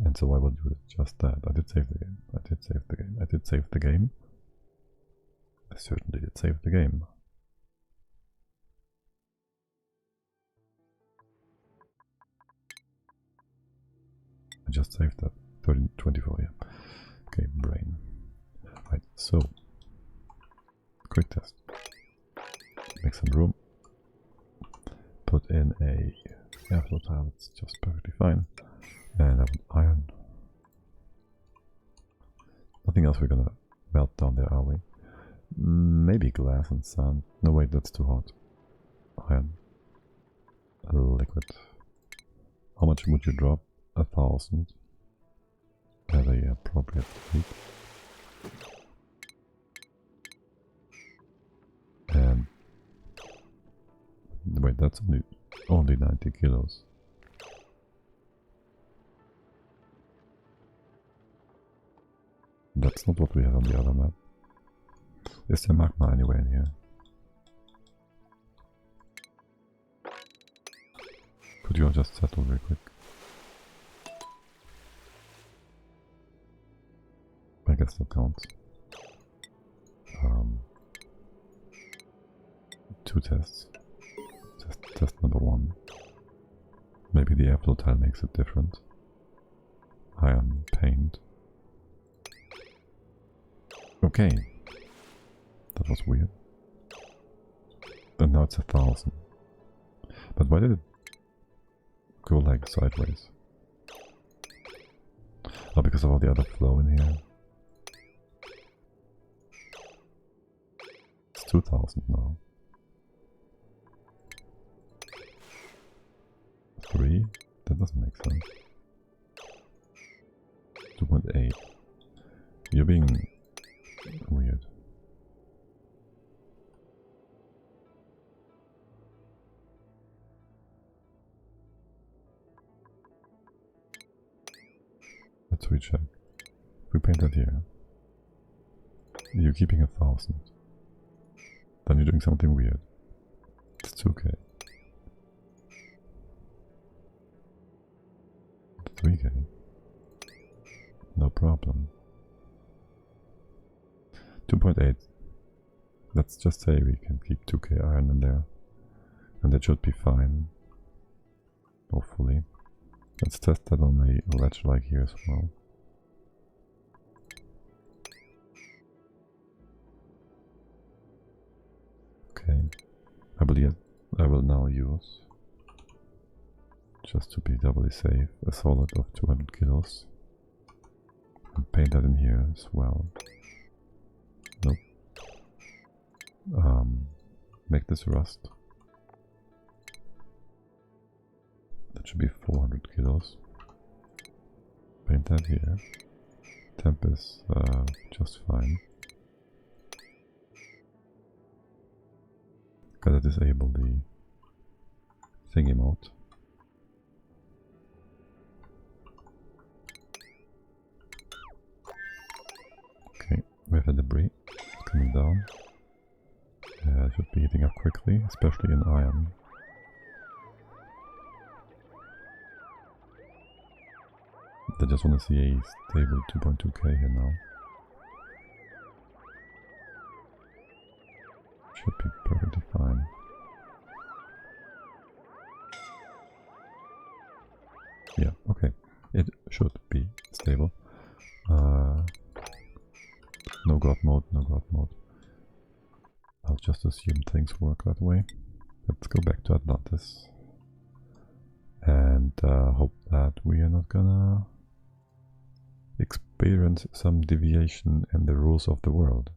And so I will do just that. I did save the game. I did save the game. I did save the game. I certainly did save the game. I just saved that. 24, yeah. Okay, brain. Right, so quick test. Make some room. Put in a airflow tile, it's just perfectly fine. And I have iron. Nothing else we're gonna melt down there, are we? Maybe glass and sand. No, wait, that's too hot. Iron. Liquid. How much would you drop? 1,000. At the appropriate heat. And wait, that's only 90 kilos. That's not what we have on the other map. Is there magma anywhere in here? Could you just settle real quick? I guess that counts. 2 tests. Test number 1. Maybe the airflow tile makes it different. Iron paint. Okay. That was weird. And now it's 1,000. But why did it go like sideways? Oh, because of all the other flow in here. It's 2,000 now. 3? That doesn't make sense. 2.8. You're being weird. Let's recheck. If we paint that here, you're keeping 1,000. Then you're doing something weird. It's 2k. 3k. No problem. 2.8. Let's just say we can keep 2k iron in there. And that should be fine. Hopefully. Let's test that on a ledge like here as well. Okay. I believe I will now use, just to be doubly safe, a solid of 200 kilos. And paint that in here as well. Nope. Make this rust. That should be 400 kilos. Paint that here. Temp is just fine. Gotta disable the thingy mode. Okay, we have the debris coming down. It should be heating up quickly, especially in iron. I just want to see a stable 2.2k here now. Should be perfectly fine. Yeah, okay. It should be stable. No god mode, no god mode. I'll just assume things work that way. Let's go back to Atlantis. And hope that we are not gonna experience some deviation in the rules of the world.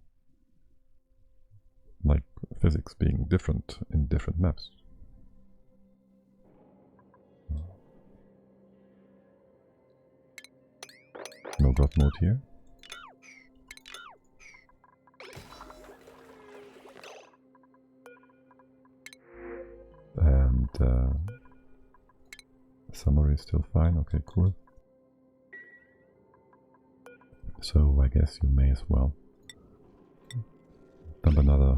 Like physics being different in different maps. No god mode here. And summary is still fine. Okay, cool. So I guess you may as well dump another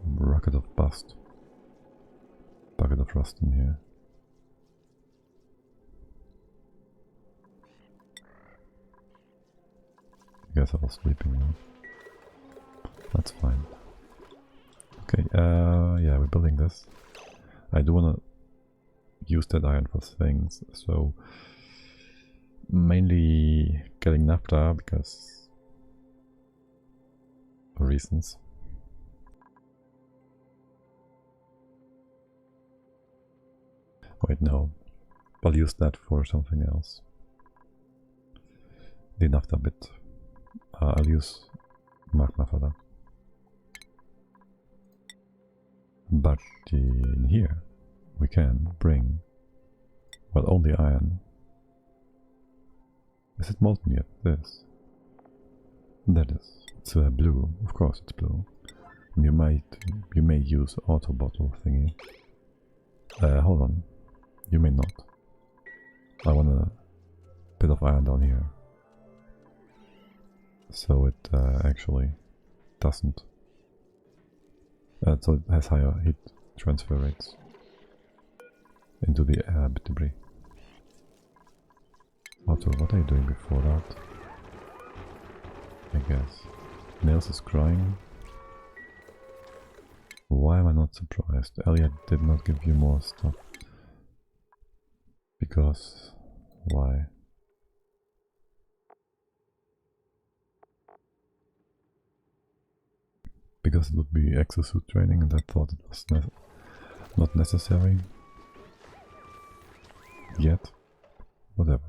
bucket of rust in here. You guys are all sleeping now. That's fine. Okay, yeah, we're building this. I do want to use that iron for things, so mainly getting naphtha because of reasons. Wait, no. I'll use that for something else. The naphtha bit. I'll use magma for that. But in here we can bring, well, only iron. Is it molten yet? This. That is. It's blue. Of course it's blue. You may use auto bottle thingy. Hold on. You may not. I want a bit of iron down here. So it actually doesn't. So it has higher heat transfer rates into the air debris. Otto, what are you doing before that? I guess. Nails is crying. Why am I not surprised? Elliot did not give you more stuff. Because... why? Because it would be exosuit training and I thought it was not necessary. Yet. Whatever.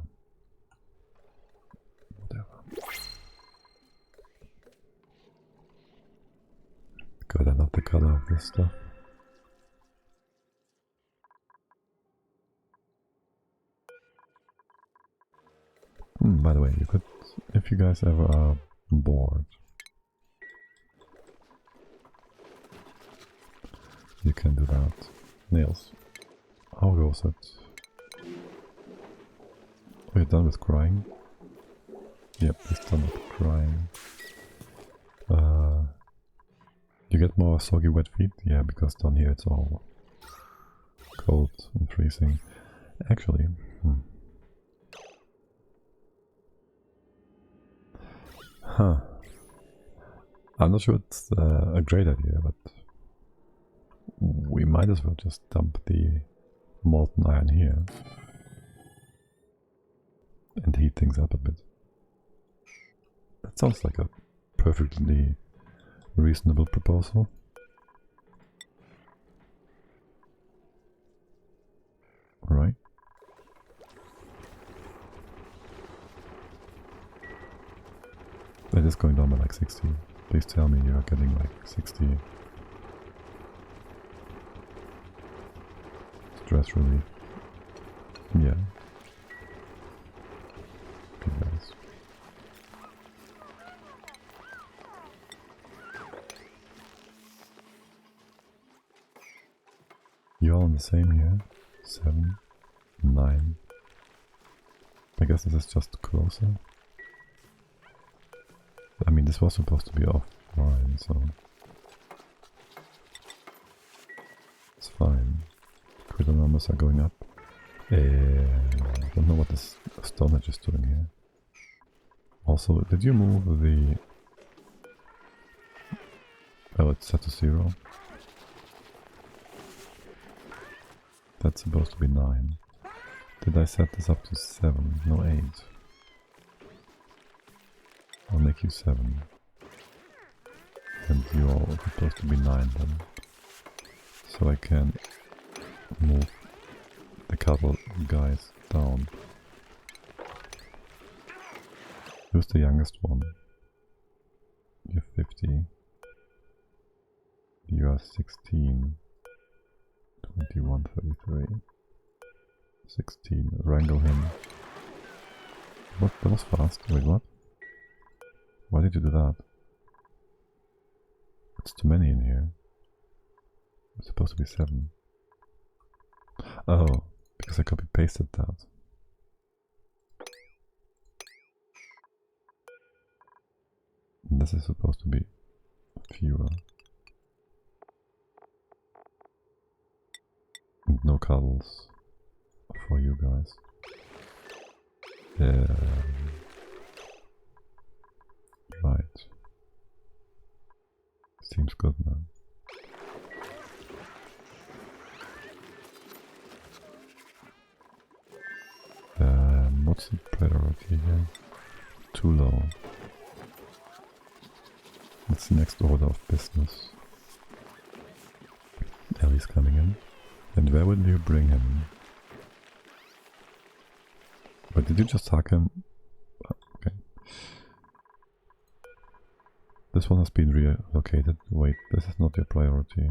God, I love the color of this stuff. By the way, you could, if you guys ever are bored, you can do that. Nails. How goes it? Are you done with crying? Yep, he's done with crying. You get more soggy wet feet? Yeah, because down here it's all cold and freezing. Actually, I'm not sure it's a great idea, but we might as well just dump the molten iron here and heat things up a bit. That sounds like a perfectly reasonable proposal. Right? It is going down by like 60. Please tell me you're getting like 60. Stress relief. Yeah. Okay, guys. You're all on the same here. 7, 9. I guess this is just closer. I mean, this was supposed to be offline, so it's fine. Critter numbers are going up. I don't know what this Stone Age is doing here. Also, did you move the... Oh, it's set to 0. That's supposed to be 9. Did I set this up to 7? No, 8. I'll make you 7. And you all are supposed to be 9 then. So I can move the couple guys down. Who's the youngest one? You're 50. You are 16. 21, 33. 16. Wrangle him. What? That was fast. Wait, what? Why did you do that? It's too many in here. It's supposed to be 7. Oh, because I copy-pasted that. This is supposed to be fewer. And no cuddles for you guys. Right. Seems good now. What's the priority here? Too low. That's the next order of business. Ellie's coming in. And where will you bring him? But did you just hug him? Okay. This one has been relocated. Wait, this is not your priority.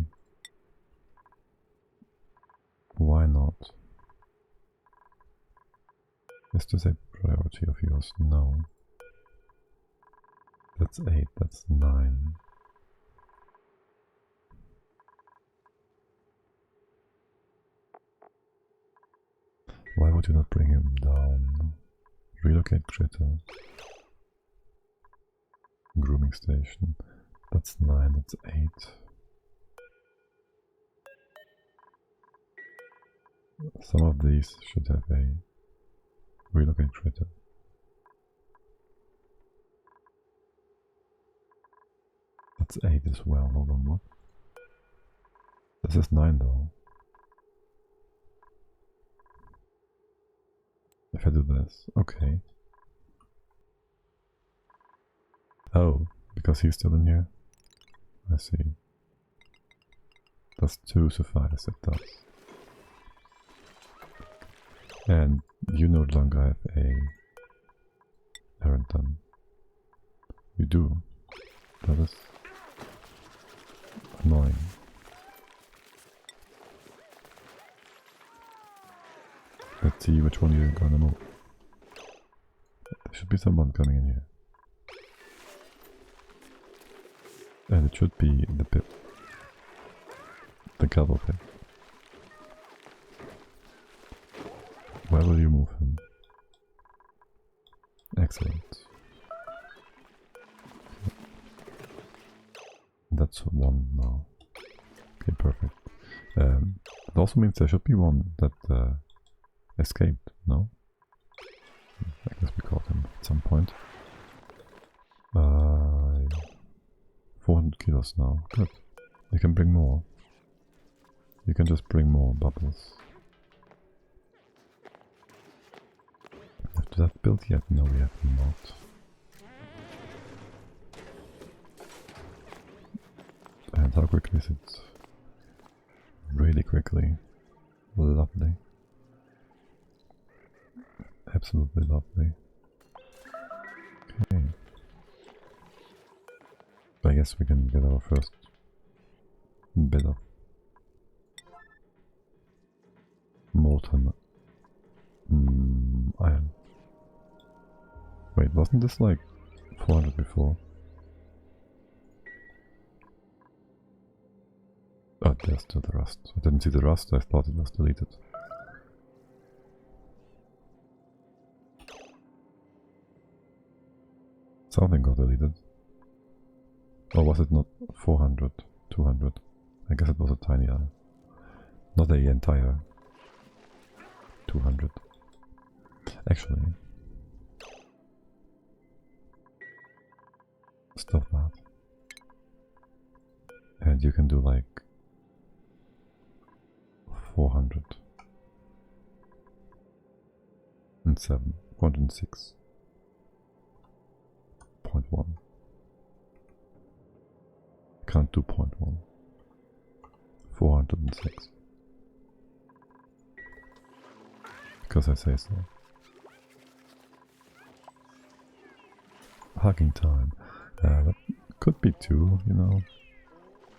Why not? Is this a priority of yours? No. That's 8, that's 9. Why would you not bring him down? Relocate critter. Grooming station. That's 9, that's 8. Some of these should have a relocate critter. That's 8 as well, hold on, what? This is 9 though. If I do this, okay. Oh, because he's still in here? I see. Does 2 suffice? It does. And you no longer have a errand done. You do. That is annoying. Let's see which one you're gonna move. There should be someone coming in here. And it should be the pit. The cattle pit. Where will you move him? Excellent. That's 1 now. Okay, perfect. It also means there should be one that escaped, no? I guess we caught him at some point. 400 kilos now. Good. You can bring more. You can just bring more bubbles. Have that built yet? No, we have not. And how quickly is it? Really quickly. Lovely. Absolutely lovely. Okay. I guess we can get our first bit of molten iron. Wait, wasn't this like 400 before? Oh, there's still the rust. I didn't see the rust, I thought it was deleted. Something got deleted. Or was it not 400? 200? I guess it was a tiny eye. Not the entire 200. Actually, stop that. And you can do like 400 and 7, 406.1. Can't do 0.1. 406. Because I say so. Hugging time. That could be 2, you know.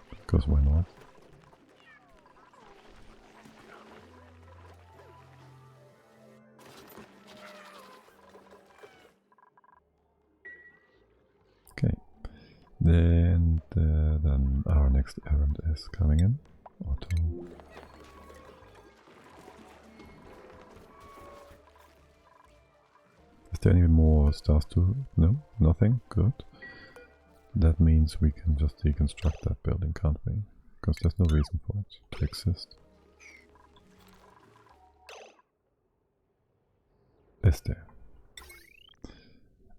Because why not? Okay. Then our next errand is coming in. Auto. Is there any more stars to... No? Nothing? Good. That means we can just deconstruct that building, can't we? Because there's no reason for it to exist. Is there?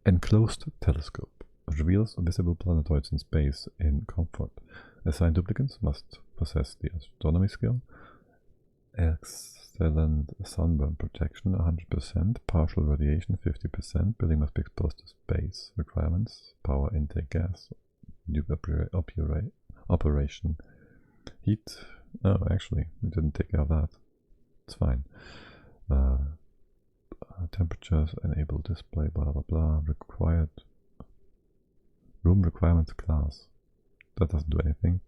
Enclosed telescope. Reveals visible planetoids in space in comfort. Assigned duplicants must possess the astronomy skill. Excellent sunburn protection 100%, partial radiation 50%, building must be exposed to space. Requirements, power intake gas, nuke operation. Heat, oh actually, we didn't take care of that. It's fine. Temperatures, enable display, blah blah blah, required Room requirements class. That doesn't do anything.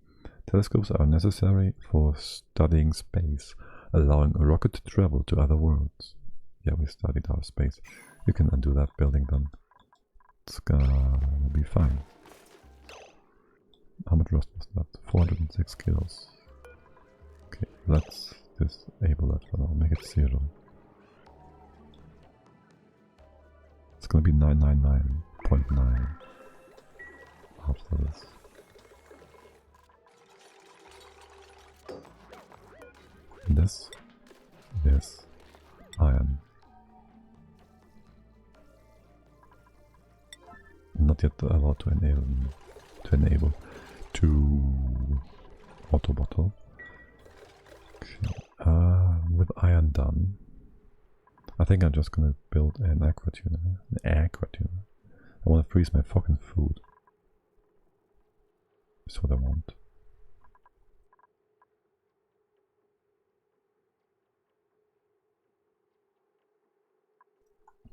Telescopes are necessary for studying space, allowing a rocket to travel to other worlds. Yeah, we studied our space. You can undo that building then. It's gonna be fine. How much rust was that? 406 kilos. Okay, let's disable that for now. Make it 0. It's gonna be 999.9 after this. This is iron. Not yet allowed to enable to auto bottle. Okay. With iron done, I think I'm just gonna build an aqua tuner. I want to freeze my fucking food. That's what I want.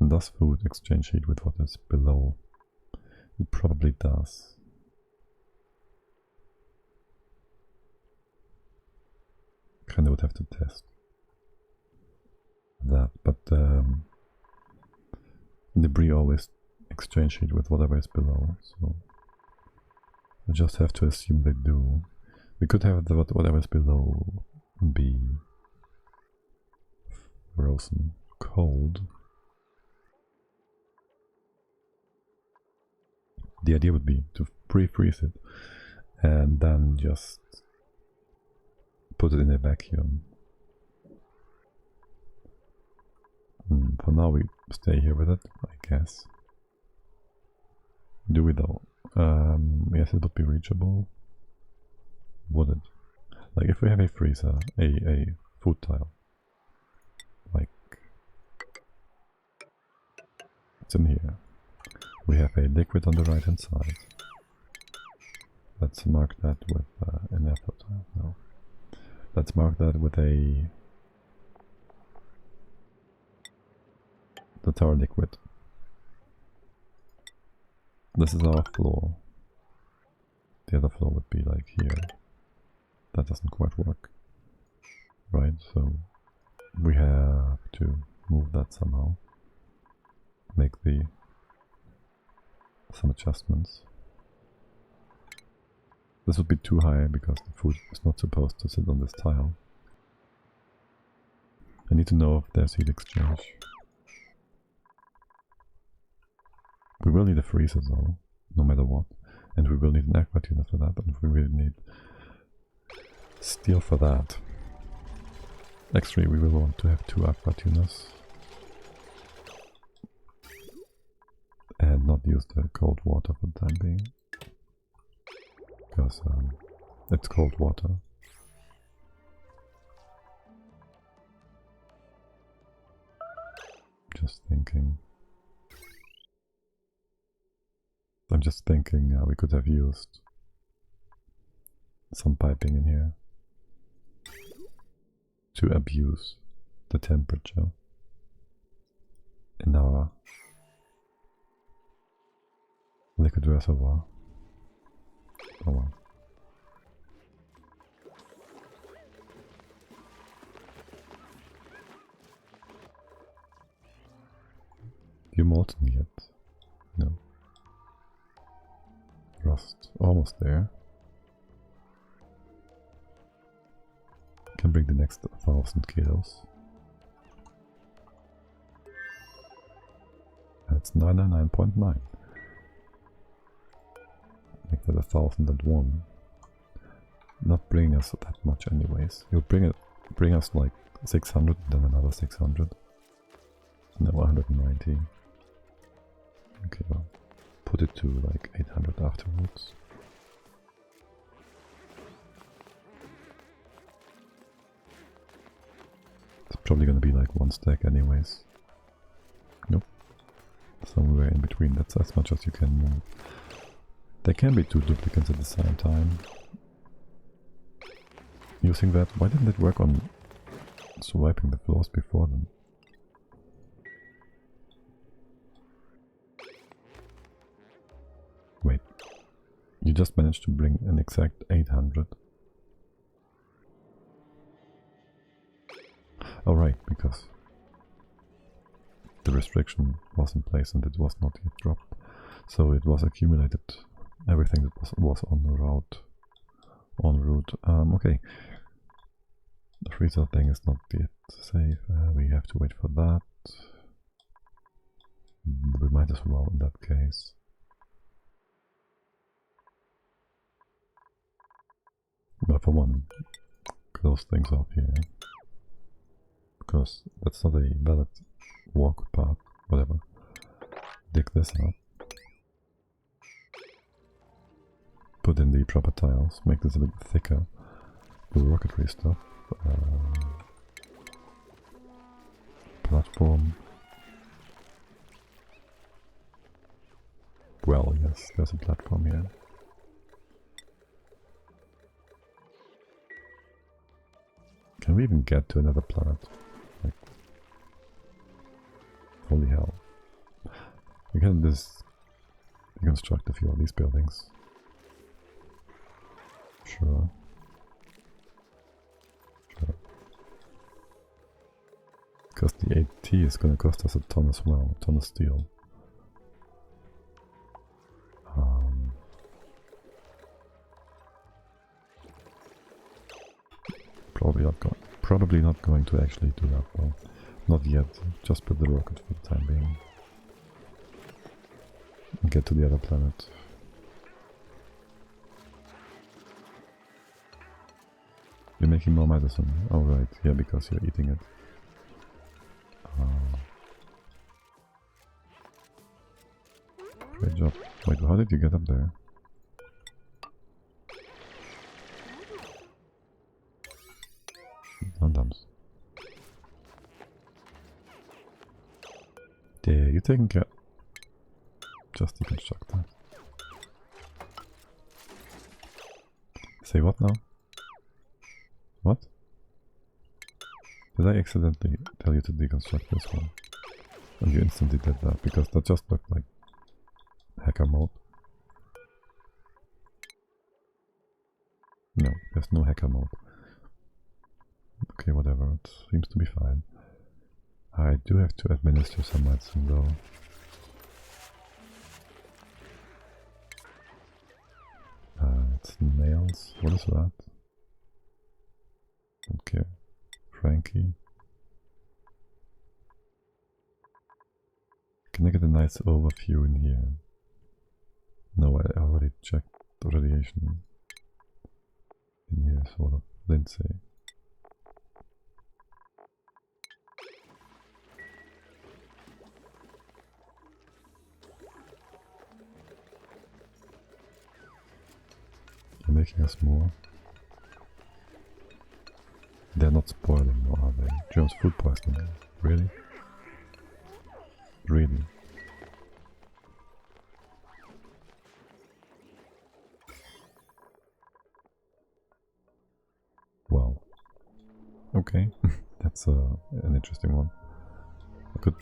Does food exchange heat with what is below? It probably does. Kinda would have to test that, but debris always exchange heat with whatever is below, so I just have to assume they do. We could have whatever is below be frozen cold. The idea would be to pre-freeze it and then just put it in a vacuum. For now we stay here with it, I guess. Do we though? Yes, it would be reachable. Would it? Like if we have a freezer, a food tile, like it's in here. We have a liquid on the right hand side. Let's mark that with an effort. No. Let's mark that with the tower liquid. This is our floor. The other floor would be like here. That doesn't quite work. Right, so we have to move that somehow. Make some adjustments. This would be too high because the food is not supposed to sit on this tile. I need to know if there's heat exchange. We will need a freezer though, no matter what. And we will need an aqua tuner for that, and we will need steel for that. Actually, we will want to have 2 aqua tuners. And not use the cold water for the time being. Because it's cold water. Just thinking. I'm just thinking we could have used some piping in here to abuse the temperature in our liquid reservoir. Oh well. You molten yet? No. Rust. Almost there. Can bring the next 1000 kilos. That's 999.9. Make that 1001. Not bring us that much anyways. You'll bring us like 600 and then another 600. No, 190. Okay, well, put it to like 800 afterwards. It's probably gonna be like 1 stack anyways. Nope. Somewhere in between, that's as much as you can move. There can be 2 duplicates at the same time. Using that, why didn't it work on swiping the floors before then? Wait, just managed to bring an exact 800. Oh right, because the restriction was in place and it was not yet dropped. So it was accumulated, everything that was on the route. Okay. The freezer thing is not yet safe. We have to wait for that. We might as well in that case. But for one, close things up here. Because that's not a valid walk path, whatever. Dig this up. Put in the proper tiles, make this a bit thicker. Do rocketry stuff. Platform. Well, yes, there's a platform here. Can we even get to another planet? Like, holy hell. We can reconstruct a few of these buildings. Sure. Because the AT is going to cost us a ton as well, a ton of steel. Probably not going to actually do that well. Not yet. Just put the rocket for the time being. And get to the other planet. You're making more medicine. Oh right, yeah, because you're eating it. Great job. Wait, how did you get up there? Dumps. There, you're taking care. Just deconstruct that. Say what now? What? Did I accidentally tell you to deconstruct this one? And you instantly did that, because that just looked like hacker mode. No, there's no hacker mode. Okay, whatever, it seems to be fine. I do have to administer some medicine though. It's nails. What is that? Okay, Frankie. Can I get a nice overview in here? No, I already checked the radiation in here, sort of. Lindsay. You're making us more. They're not spoiling, no, are they? Germs food poisoning. Really? Really? Wow. Okay, that's an interesting one. I could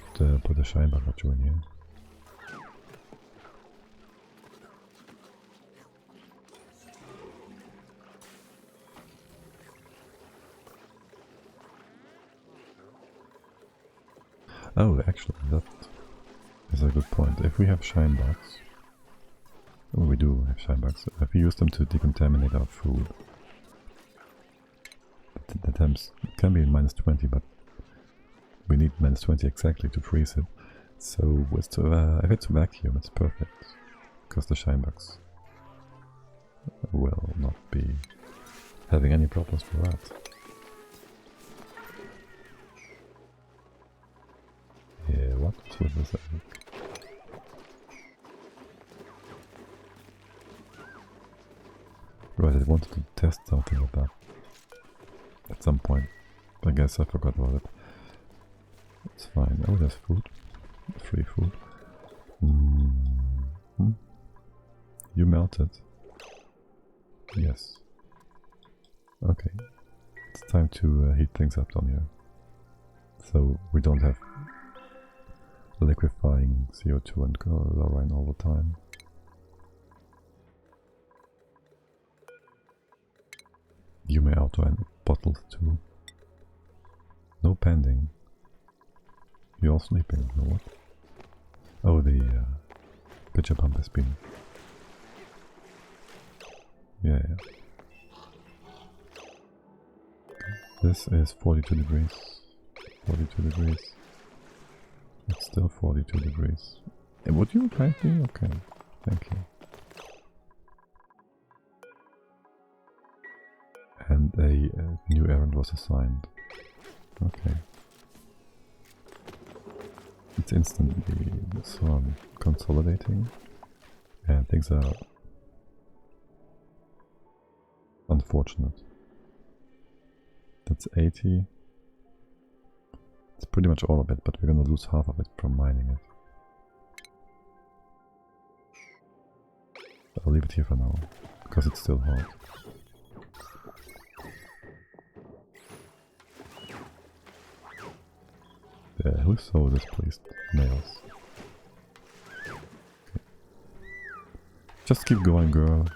put a shine bug or two in here. Oh, actually, that is a good point. If we have shine bugs, well, we do have shine bugs. If we use them to decontaminate our food, the temps can be -20, but we need -20 exactly to freeze it. So if it's a vacuum, it's perfect, because the shine bugs will not be having any problems with that. Yeah, what's with this egg? Right, I wanted to test something with that at some point. I guess I forgot about it. It's fine. Oh, there's food. Free food. You melted. Yes. Okay. It's time to heat things up down here. So we don't have liquefying CO2 and chlorine all the time. You may auto and bottles too. No pending. You're sleeping, or what? Oh, the pitcher pump has been... Yeah. This is 42 degrees. 42 degrees. It's still 42 degrees. Would you kindly? Okay, thank you. And a new errand was assigned. Okay. It's instantly consolidating, and things are unfortunate. That's 80. It's pretty much all of it, but we're gonna lose half of it from mining it. I'll leave it here for now, because it's still hot. Who's so displeased? Nails. Okay. Just keep going, girl.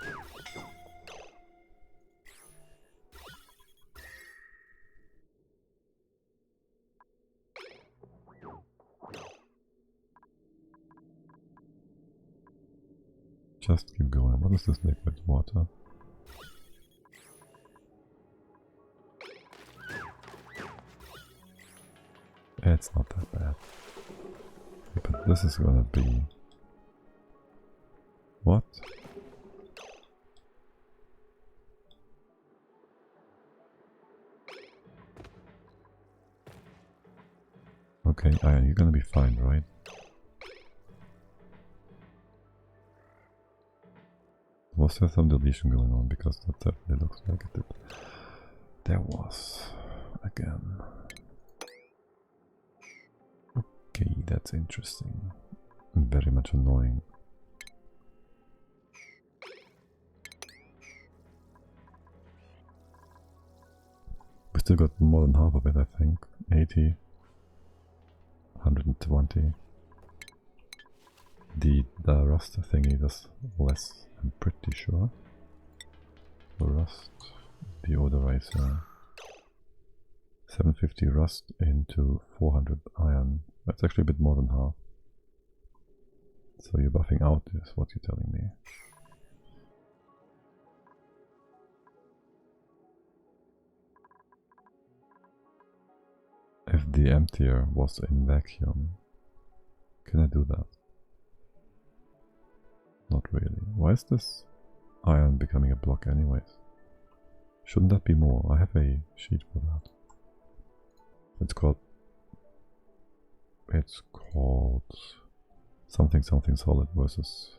Just keep going. What is this liquid water? It's not that bad. But this is gonna be... What? Okay, Iron, you're gonna be fine, right? Was there some deletion going on? Because that definitely looks like it did. There was. Again. Okay, that's interesting. And very much annoying. We still got more than half of it, I think. 80. 120. The rust thingy does less, I'm pretty sure. The rust deodorizer. 750 rust into 400 iron. That's actually a bit more than half. So you're buffing out is what you're telling me. If the emptier was in vacuum, can I do that? Not really. Why is this iron becoming a block anyways? Shouldn't that be more? I have a sheet for that. It's called something something solid versus...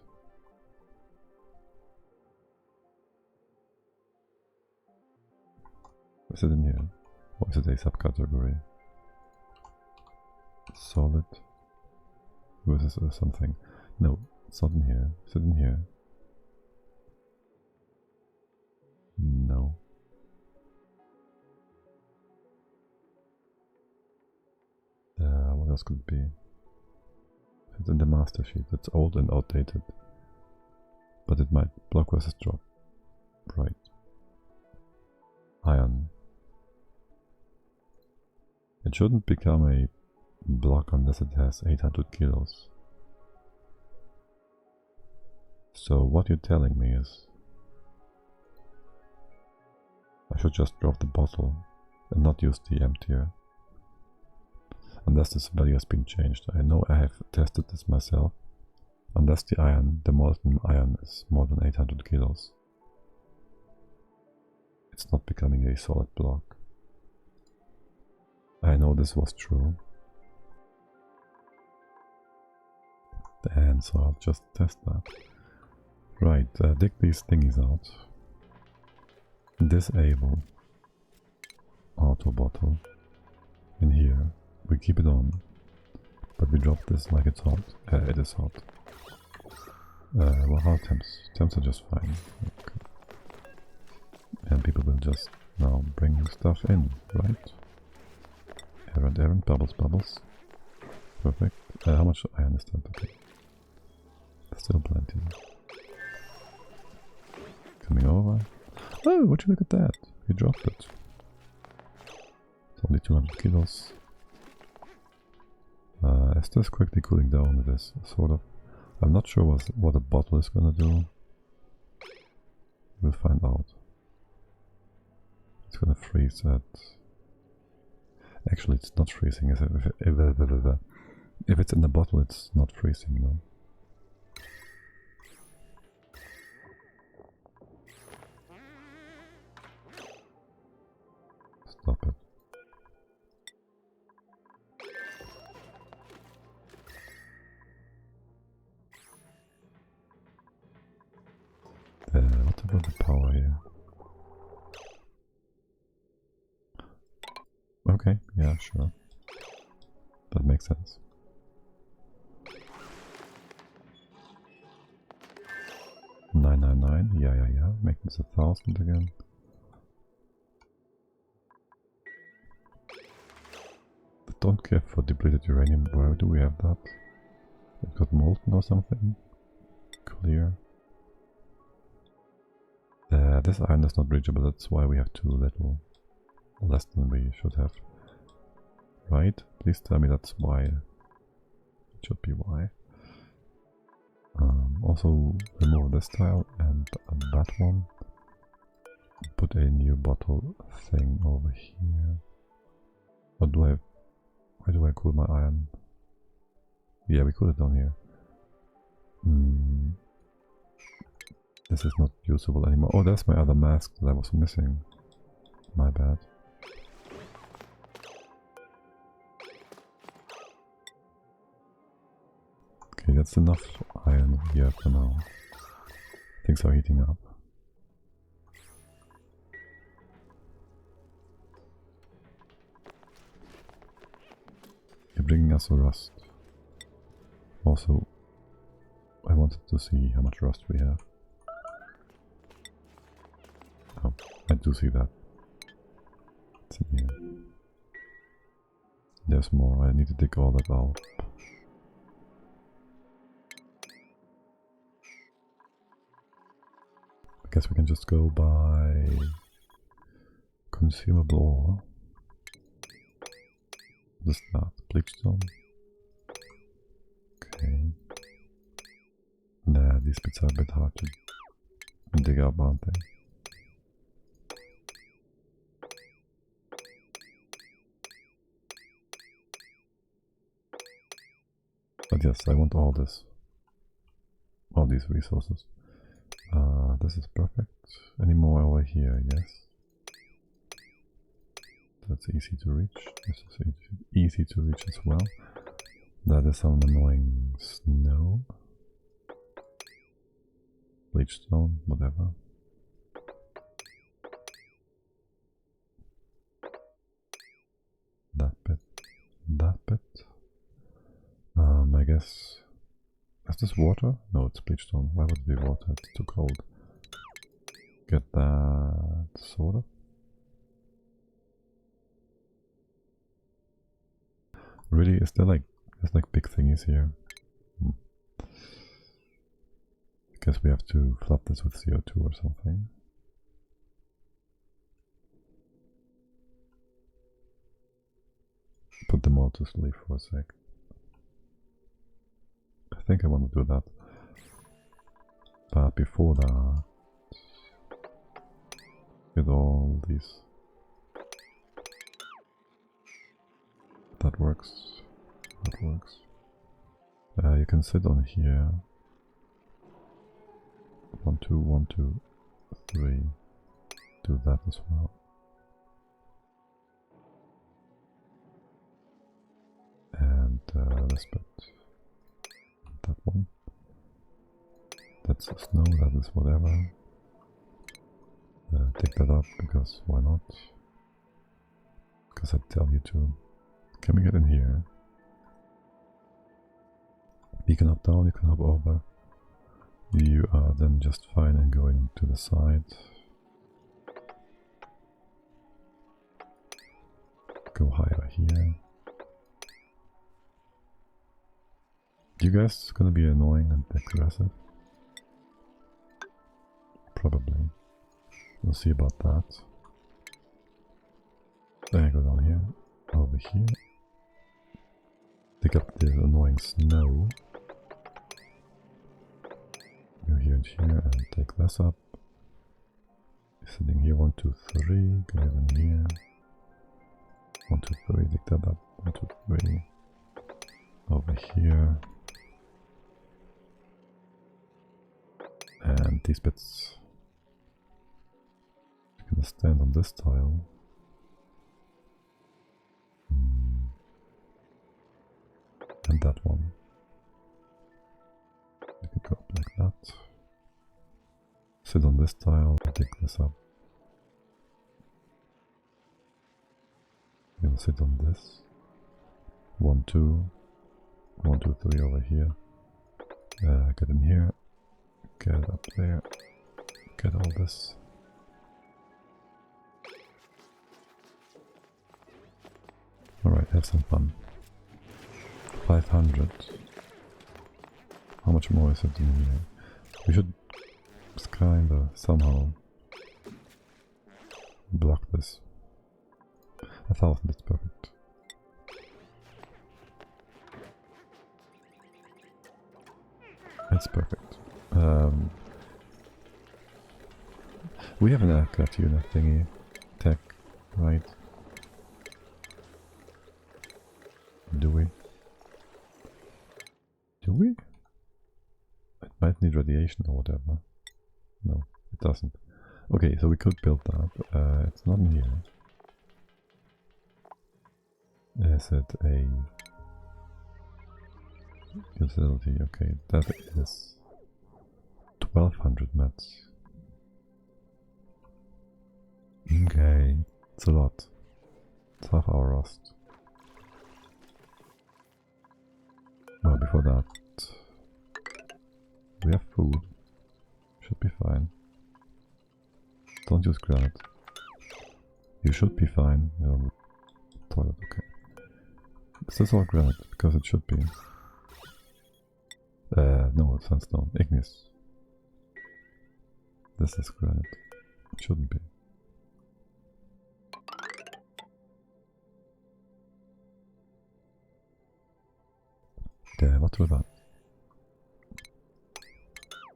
Is it in here? Or is it a subcategory? Solid versus something. No, it's not in here. Is it in here? No. What else could it be? It's in the master sheet. It's old and outdated. But it might block versus drop. Right. Iron. It shouldn't become a block unless it has 800 kilos. So what you're telling me is I should just drop the bottle and not use the emptier. Unless this value has been changed. I know I have tested this myself. Unless the iron, the molten iron, is more than 800 kilos. It's not becoming a solid block. I know this was true. And so I'll just test that. Right, dig these thingies out. Disable auto bottle in here. We keep it on, but we drop this like it's hot. It is hot. Well, how temps? Temps are just fine. Okay. And people will just now bring stuff in, right? Errand, bubbles, bubbles. Perfect. How much iron is that? Okay. Still plenty. Coming over. Oh, would you look at that? We dropped it. It's only 200 kilos. Is this quickly cooling down? It is, sort of. I'm not sure what a bottle is gonna do. We'll find out. It's gonna freeze at... Actually, it's not freezing. If it's in the bottle, it's not freezing, no. Stop it. What about the power here? Okay, yeah, sure. That makes sense. $999, yeah. Make this 1,000 again. Don't care for depleted uranium. Where do we have that? It got molten or something? Clear. This iron is not breachable, that's why we have too little. Less than we should have. Right? Please tell me that's why. It should be why. Also remove this tile and that one. Put a new bottle thing over here. What do I have? Why do I cool my iron? Yeah, we cool it down here. This is not usable anymore. Oh, that's my other mask that I was missing. My bad. Okay, that's enough iron here for now. Things are heating up. You're bringing us a rust. Also, I wanted to see how much rust we have. Oh, I do see that. It's in here. There's more, I need to dig all that out. I guess we can just go by consumable ore. Just that, bleachstone. Okay. Nah, these bits are a bit hard to dig up, aren't they? But yes, I want all this. All these resources. This is perfect. Any more over here? Yes. That's easy to reach. This is easy to reach as well. That is some annoying snow. Bleachstone, whatever. That bit. That bit. I guess... Is this water? No, it's bleachstone. Why would it be water? It's too cold. Get that... sort of. Really? Is there like... there's like big thingies here. I guess we have to flood this with CO2 or something. Put them all to sleep for a sec. I think I want to do that. But before that... with all these... That works. That works. You can sit on here. 1, 2, 1, 2, 3. Do that as well. And this bit. That one. That's the snow, that is whatever. Take that up, because why not? Because I tell you to. Can we get in here? You can hop down, you can hop over. You are then just fine in going to the side. Go higher here. You guys gonna be annoying and aggressive? Probably. We'll see about that. Then I go down here, over here. Pick up the annoying snow. Go here and here and take this up. Sitting here, 1, 2, 3. Go in here. 1, 2, 3. Take that up. 1, 2, 3. Over here. And these bits. I'm gonna stand on this tile. And that one. You can go up like that. Sit on this tile, take this up. I'm gonna sit on this. 1, 2. 1, 2, 3 over here. Get in here. Get up there. Get all this. Alright, have some fun. 500. How much more is it in here? We should kinda somehow block this. 1,000, that's perfect. That's perfect. We have an aircraft unit thingy. Tech, right? Do we? Do we? It might need radiation or whatever. No, it doesn't. Okay, so we could build that. It's not in here. Is it a utility? Okay, that is 1200 mets. Okay, it's a lot. It's half our rust. Well, before that, we have food. Should be fine. Don't use granite. You should be fine. Toilet, okay. Is this all granite? Because it should be. No, it's sandstone. Igneous. This is granite. It shouldn't be. Yeah, what's with that?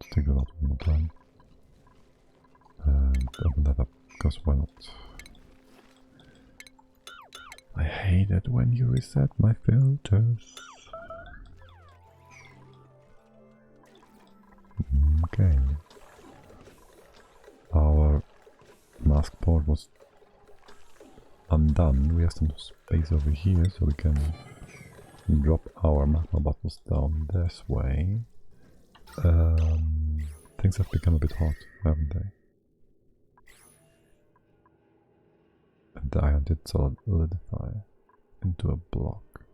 Let's take that out one more time. And open that up, because why not? I hate it when you reset my filters. Okay. Our mask port was undone. We have some space over here so we can drop our magma bottles down this way. Things have become a bit hot, haven't they? And the iron did solidify into a block.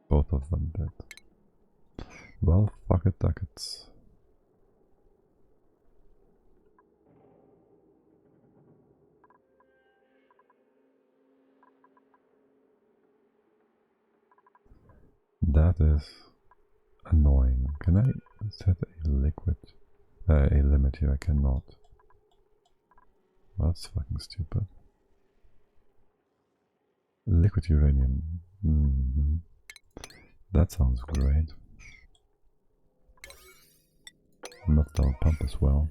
Both of them did. Well, fuck it, duckets. That is annoying. Can I set a liquid, a limit here? I cannot. That's fucking stupid. Liquid uranium. That sounds great. Meltdown pump as well.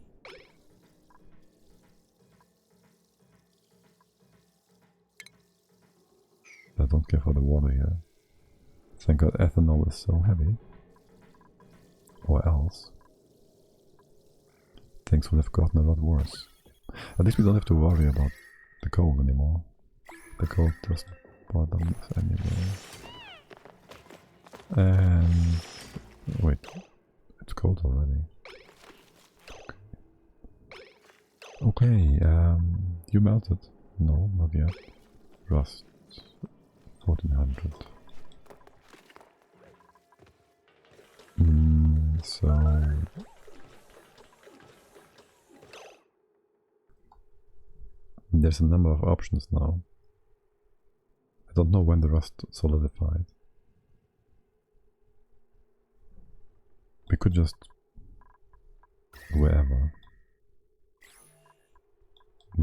I don't care for the water here. Thank God ethanol is so heavy. Or else things would have gotten a lot worse. At least we don't have to worry about the coal anymore. The coal doesn't bother us anymore. And wait, it's cold already. Okay, you melted? No, not yet. Rust, 1400. So there's a number of options now. I don't know when the rust solidified. We could just wherever.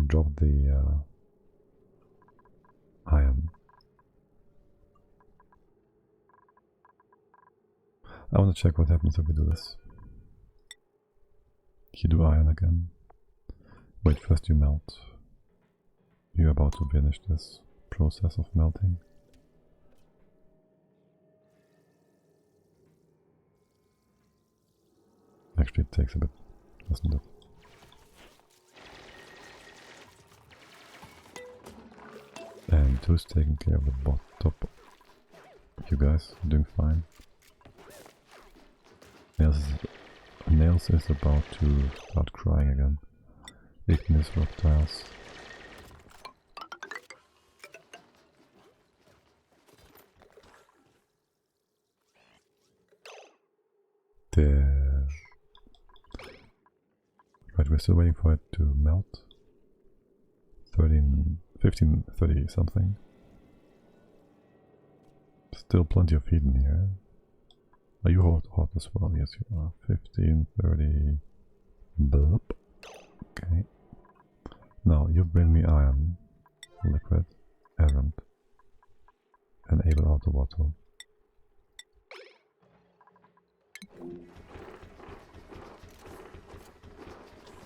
Drop the iron. I want to check what happens if we do this. You do iron again. Wait, first you melt. You're about to finish this process of melting. Actually, it takes a bit, doesn't it? And who's taking care of the top? You guys are doing fine. Nails is about to start crying again. Ignis reptiles. There. Right, we're still waiting for it to melt. 15, 30 something. Still plenty of heat in here. Are you hot as well? Yes, you are. 15, 30. Blop. Okay. Now, you bring me iron, liquid, errant, enable auto bottle.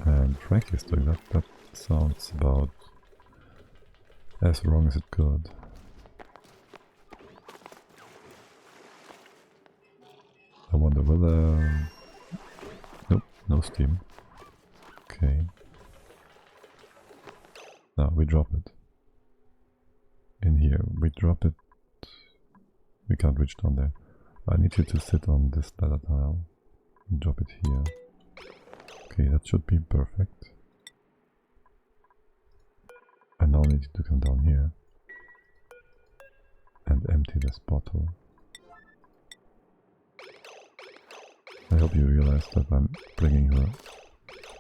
And Frankie is doing that. That sounds about as wrong as it could. I wonder whether... Nope, no steam. Okay. Now we drop it. In here, we drop it. We can't reach down there. I need you to sit on this ladder tile and drop it here. Okay, that should be perfect. I now need you to come down here and empty this bottle. I hope you realize that I'm bringing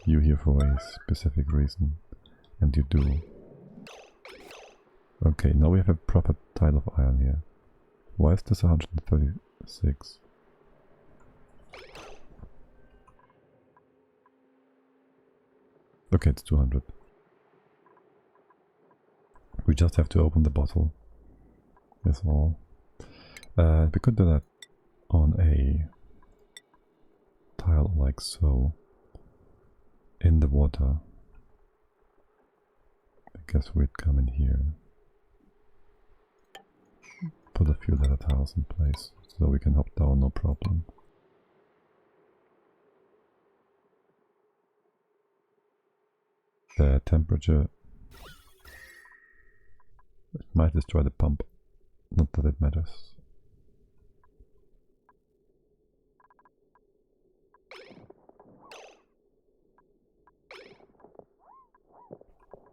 you here for a specific reason, and you do. Okay, now we have a proper tile of iron here. Why is this 136? Okay, it's 200. We just have to open the bottle. That's all. We could do that on a tile like so. In the water. I guess we'd come in here. Put a few leather tiles in place so we can hop down, no problem. The temperature, it might destroy the pump, not that it matters.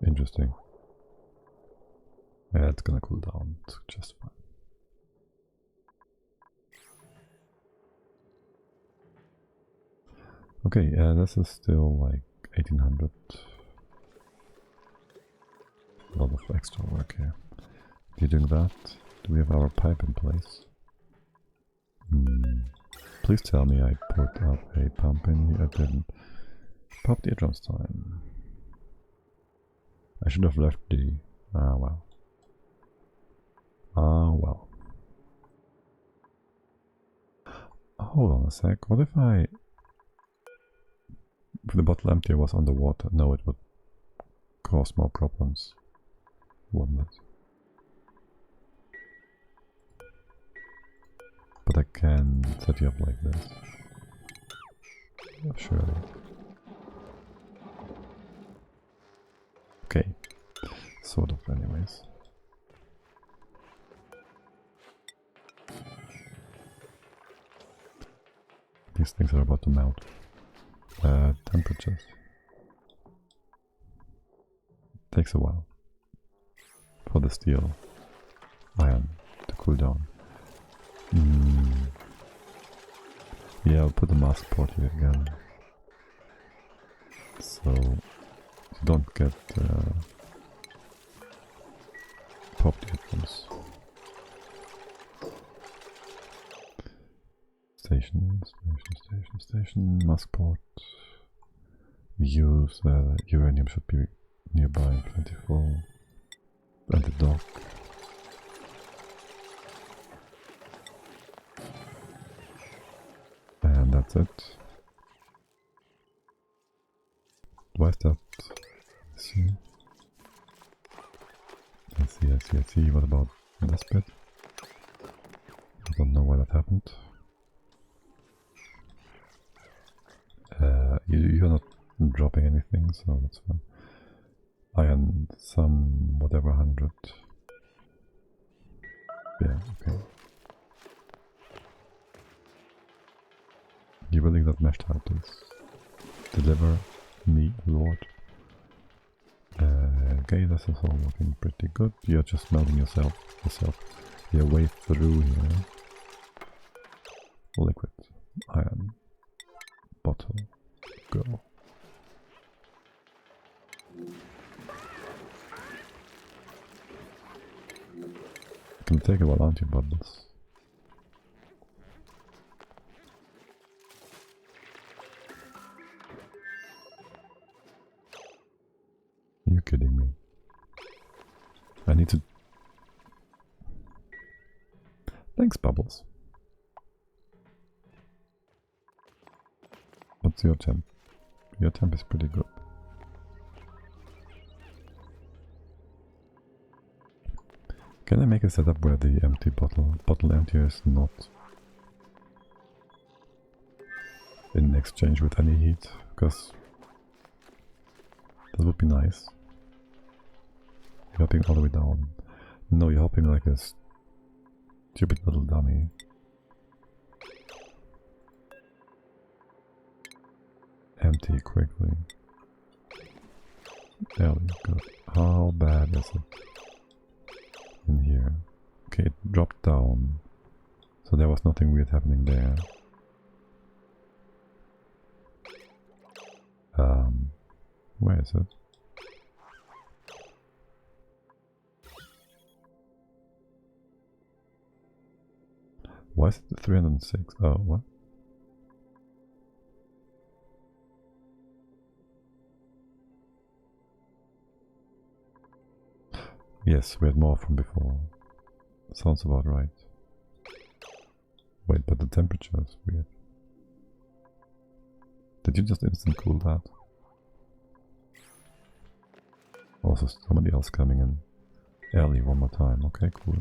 Interesting. Yeah, it's gonna cool down, it's just fine. Okay, this is still like 1800. A lot of extra work here. You're doing that. Do we have our pipe in place? Please tell me I put up a pump in here. I didn't. Pop the eardrums time. I should have left the... Ah, well. Ah, well. Hold on a sec. What if I... If the bottle empty was underwater? No, it would cause more problems. Wouldn't it? But I can set you up like this. Surely. Okay. Sort of, anyways. These things are about to melt. Temperatures. Takes a while for the steel iron to cool down. Yeah, I'll put the mask port here again, so you don't get popped earphones. Station, mask port. use uranium should be nearby, plentiful. And the dock. And that's it. Why is that? Let's see. I see. What about this bit? I don't know why that happened. You're not dropping anything, so that's fine. Iron, some whatever 100. Yeah, okay. You building that mesh tile, please. Deliver me, Lord. Okay, this is all looking pretty good. You're just melting yourself your way through here. Liquid, iron, bottle, go. It can take a while, aren't you, Bubbles? You're kidding me. I need to... Thanks, Bubbles. What's your temp? Your temp is pretty good. Can I make a setup where the empty bottle emptier is not in exchange with any heat? Because that would be nice. You're hopping all the way down. No, you're hopping like a stupid little dummy. Empty quickly. There we go. How bad is it in here? Okay, it dropped down. So there was nothing weird happening there. Where is it? Why is it 306? Oh, what? Yes, we had more from before. Sounds about right. Wait, but the temperature is weird. Did you just instant cool that? Also, somebody else coming in early one more time. Okay, cool.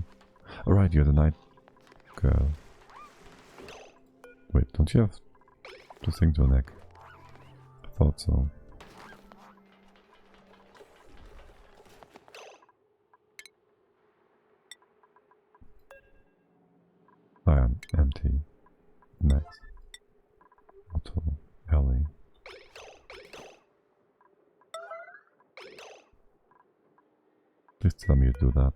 Alright, you're the night girl. Wait, don't you have to sing to a neck? I thought so. Iron, empty, max, auto, alley. Please tell me you do that.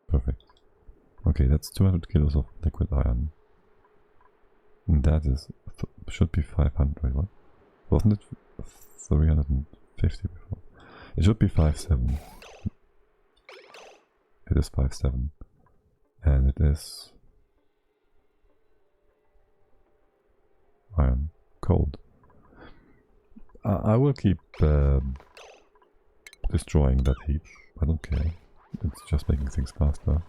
Perfect. Okay, that's 200 kilos of liquid iron. And that is should be 500. Wait, what? Wasn't it 350 before? It should be 5.7. It is 5.7. And it is iron. Cold. I will keep destroying that heat. I don't care. It's just making things faster.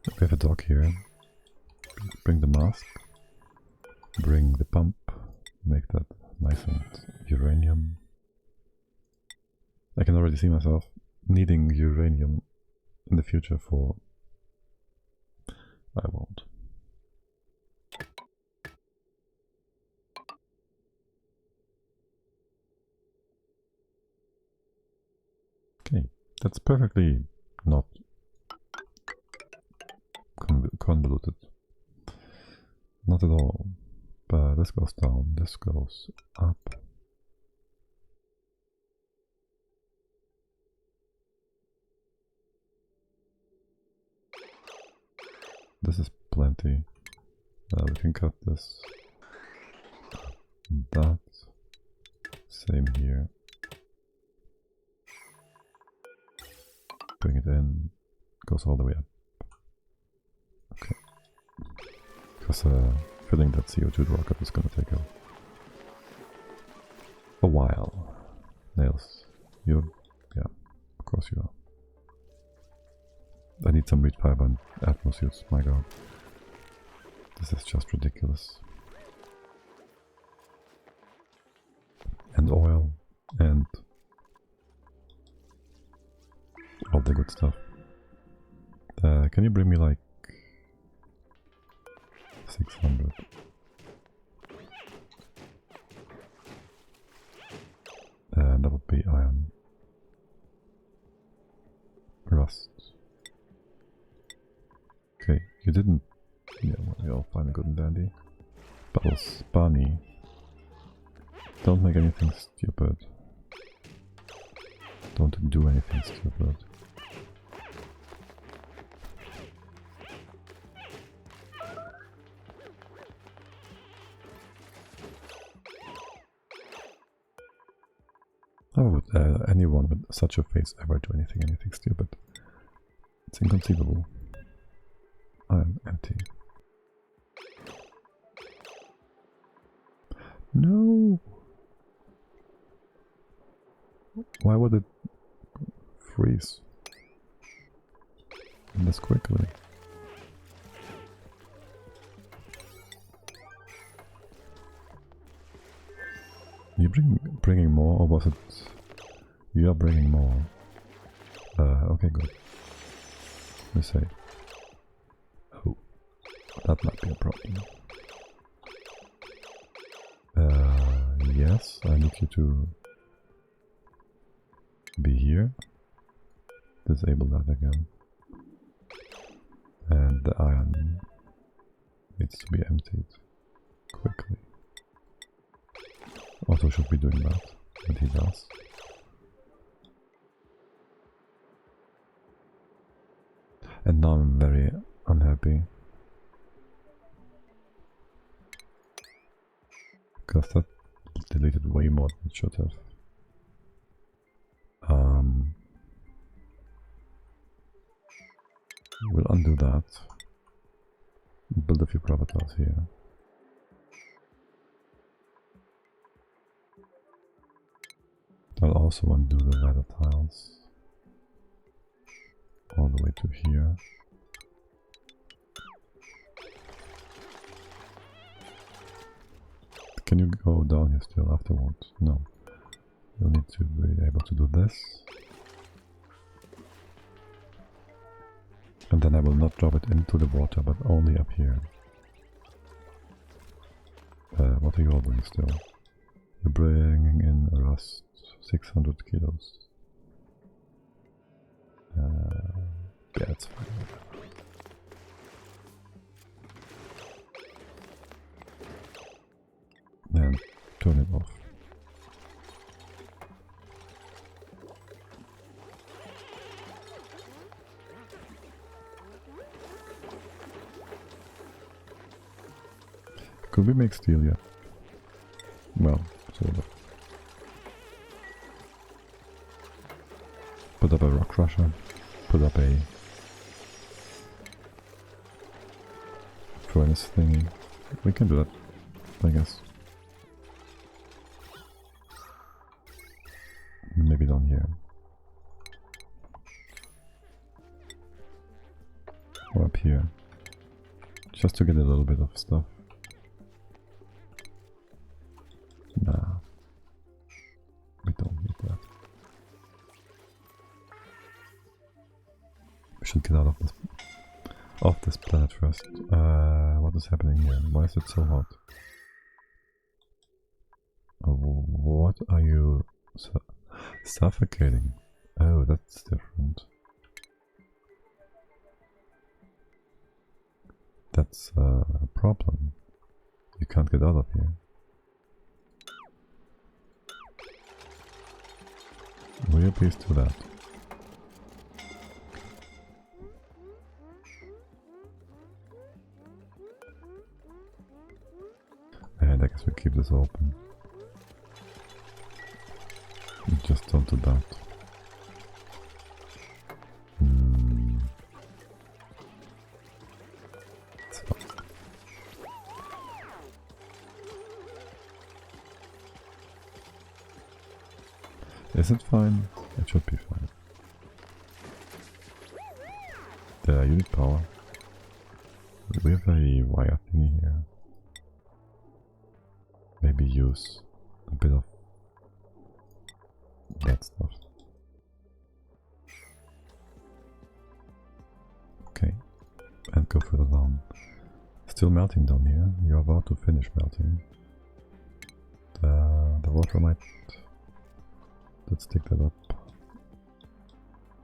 We have a dock here. Bring the mask. Bring the pump. Make that nice and uranium. I can already see myself needing uranium in the future for... I won't. Okay, that's perfectly not convoluted. Not at all. But this goes down, this goes up. This is plenty. We can cut this. That. Same here. Bring it in. Goes all the way up. Because filling that CO2 rocket is gonna take a while. Nails. You? Yeah, of course you are. I need some reach fiber and atmospheres, my god. This is just ridiculous. And oil, and all the good stuff. Can you bring me like 600? That would be iron. Rust. Okay, you didn't... Yeah, well, you're fine, good and dandy. Bubbles, Barney. Don't make anything stupid. Don't do anything stupid. How would anyone with such a face ever do anything stupid? It's inconceivable. I am empty. No! Why would it freeze this quickly? You bringing more, or was it... You are bringing more. Okay, good. Let me say. Oh, that might be a problem. Yes, I need you to be here. Disable that again. And the iron needs to be emptied quickly. Otto should be doing that, but he does. And now I'm very unhappy. Because that deleted way more than it should have. We'll undo that. Build a few provatars here. I'll also undo the ladder tiles. All the way to here. Can you go down here still afterwards? No. You'll need to be able to do this. And then I will not drop it into the water, but only up here. What are you all doing still? You're bringing in rust, 600 kilos. Yeah, it's fine. And turn it off. Could we make steel yet? Well, sort of. Put up a rock crusher. Put up a furnace thingy. We can do that, I guess. Maybe down here. Or up here. Just to get a little bit of stuff. Nah. We don't need that. We should get out of this planet first. What is happening here? Why is it so hot? What are you suffocating? Oh, that's different. That's a problem. You can't get out of here. Will you please do that? And I guess we keep this open. Just don't do that. It's fine. Is it fine? It should be fine. The unit power. We have a wire thingy here. Maybe use a bit of that stuff. Okay, and go further down. Still melting down here. You're about to finish melting. The water might. Let's stick that up.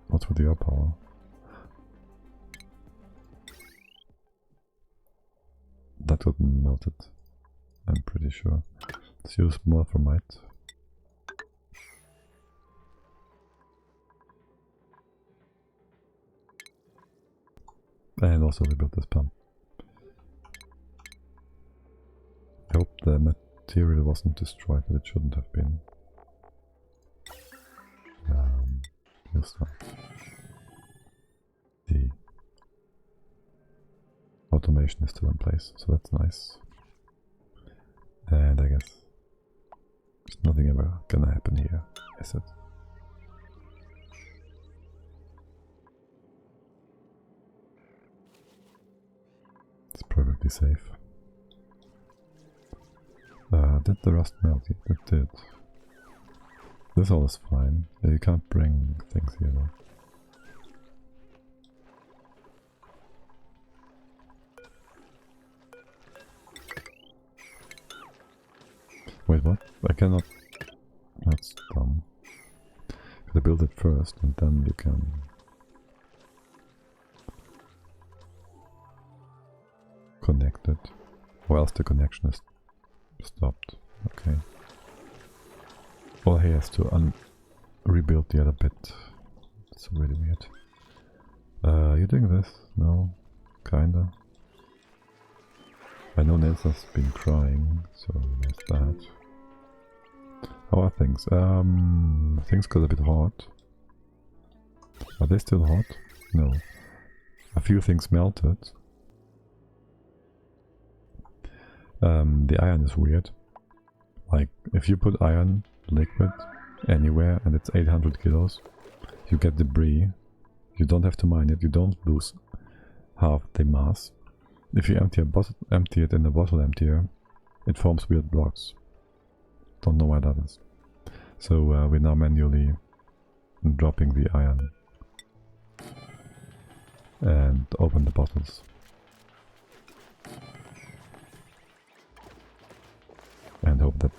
What's with your power? That got melted, I'm pretty sure. Let's use more thermite. And also rebuild this pump. I hope the material wasn't destroyed, but it shouldn't have been. We'll start. The automation is still in place, so that's nice. And I guess there's nothing ever gonna happen here, is it? It's perfectly safe. Did the rust melt? It did. This all is fine. You can't bring things here though. Wait, what? I cannot... That's dumb. Gotta build it first and then you can... connect it. Or else the connection is stopped. Okay. Well, he has to rebuild the other bit. It's really weird. You doing this? No? Kinda. I know Nelsa's been crying, so there's that. How are things? Things got a bit hot. Are they still hot? No. A few things melted. The iron is weird. Like, if you put iron liquid anywhere and it's 800 kilos, you get debris. You don't have to mine it, you don't lose half the mass. If you empty it in the bottle emptier, it forms weird blocks. Don't know why that is. So we're now manually dropping the iron and open the bottles. And hope that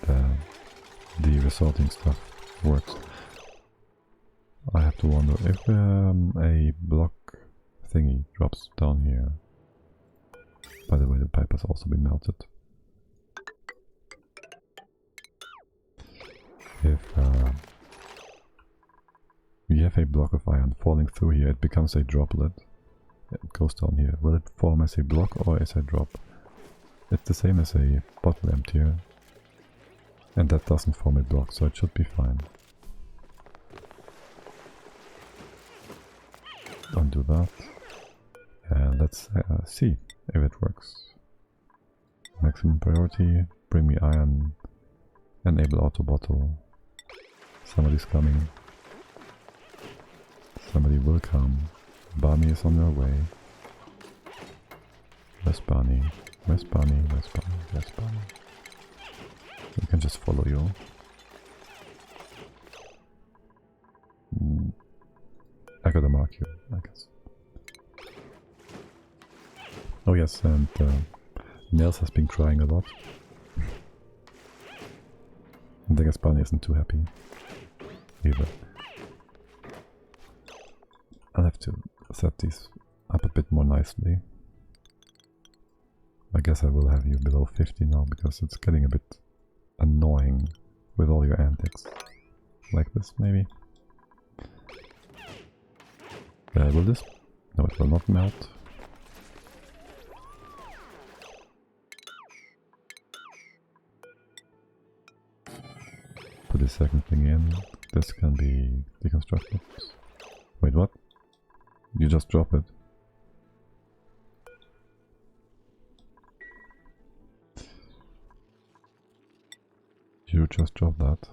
the resulting stuff works. I have to wonder if a block thingy drops down here. By the way, the pipe has also been melted. If we have a block of iron falling through here, it becomes a droplet. It goes down here. Will it form as a block or as a drop? It's the same as a bottle emptier. And that doesn't form a block, so it should be fine. Undo that. And let's see if it works. Maximum priority, bring me iron, enable auto bottle. Somebody's coming. Somebody will come. Barney is on their way. Where's Barney? Where's Barney? Where's Barney? Where's Barney? We can just follow you. I gotta mark you, I guess. Oh yes, and Nels has been crying a lot. And I guess Barney isn't too happy either. I'll have to set these up a bit more nicely. I guess I will have you below 50 now because it's getting a bit annoying with all your antics. Like this, maybe. Will this? No, it will not melt. Put the second thing in. This can be deconstructed. Wait, what? You just drop it. You just drop that.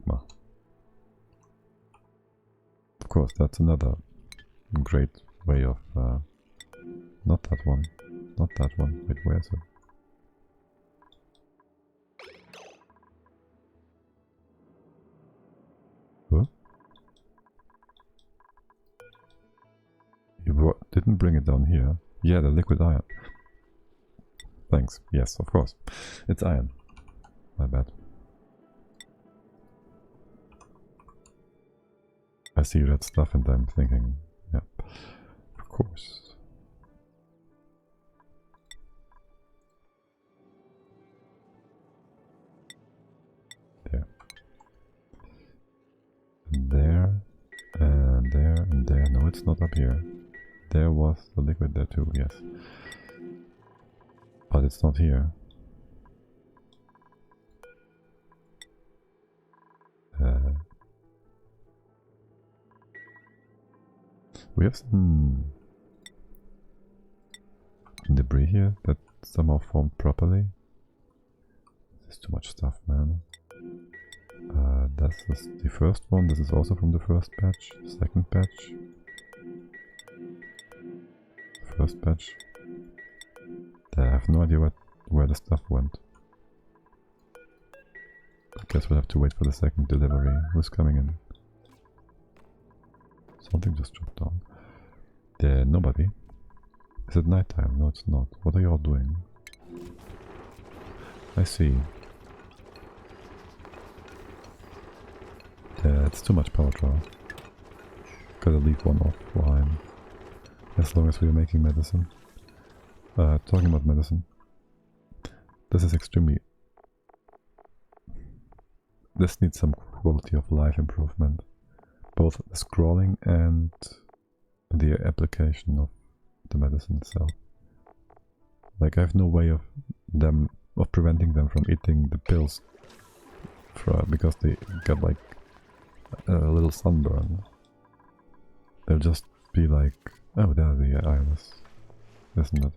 magma. Of course, that's another great way of... not that one. Not that one. Wait, where is it? Huh? You didn't bring it down here. Yeah, the liquid iron. Thanks. Yes, of course. It's iron. My bad. I see red stuff and I'm thinking, yeah, of course. There. And there. And there and there. No, it's not up here. There was the liquid there too, yes. But it's not here. We have some debris here that somehow formed properly. There's too much stuff, man. This is the first one. This is also from the first batch. Second batch. First batch. I have no idea where the stuff went. I guess we'll have to wait for the second delivery. Who's coming in? Something just dropped down. Nobody. Is it nighttime? No, it's not. What are you all doing? I see. It's too much power draw. Gotta leave one off behind. As long as we are making medicine. Talking about medicine. This is extremely... This needs some quality of life improvement. Both the scrolling and the application of the medicine itself. Like, I have no way of preventing them from eating the pills because they get like a little sunburn. They'll just be like, oh, there's the iris, isn't it?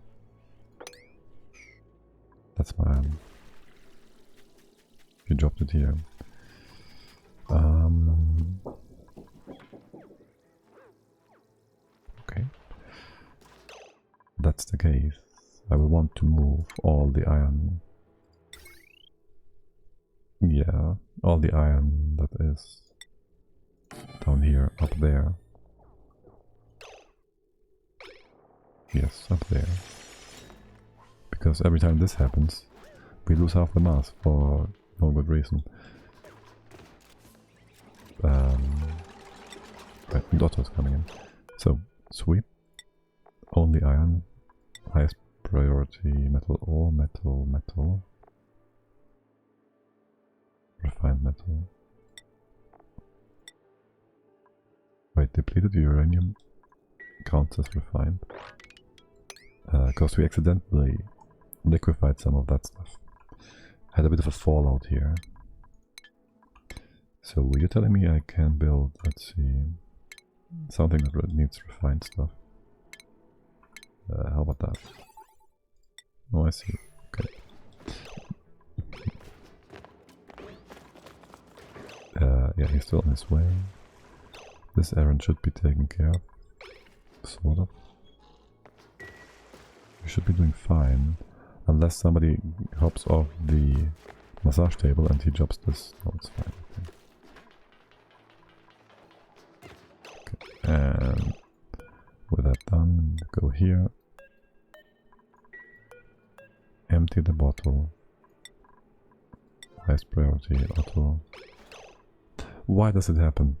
That's my iron. You dropped it here. Okay. That's the case. I will want to move all the iron. Yeah, all the iron that is down here, up there. Yes, up there. Because every time this happens, we lose half the mass for no good reason. Right, Dotto's coming in. So, sweep. Only iron. Highest priority metal ore, metal. Refined metal. Wait, depleted uranium counts as refined. Because we accidentally liquefied some of that stuff. Had a bit of a fallout here. So you're telling me I can build, let's see, something that needs refined stuff. How about that? Oh, I see. Okay. Yeah, he's still on his way. This errand should be taken care of. Sort of. We should be doing fine. Unless somebody hops off the massage table and he drops this. No, it's fine. Okay. And with that done, go here. Empty the bottle. Highest priority, auto. Why does it happen?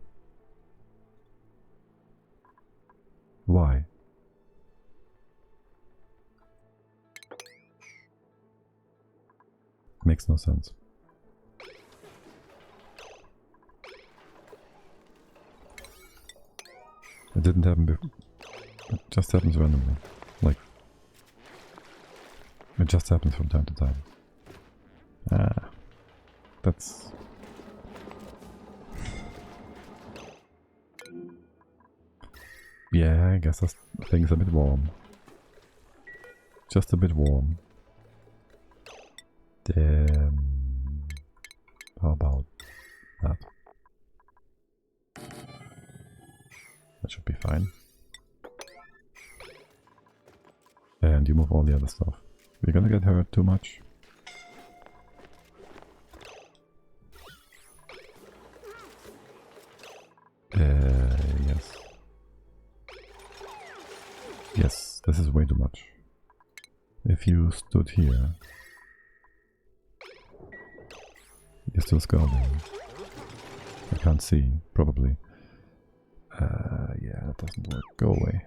Why? Makes no sense. It didn't happen before. It just happens randomly. Like, it just happens from time to time. Ah, that's... Yeah, I guess that thing's a bit warm. Just a bit warm. How about that? That should be fine. And you move all the other stuff. We're gonna get hurt too much. Yes. Yes, this is way too much. If you stood here... You're still scalding. I can't see, probably. Yeah, that doesn't work. Go away.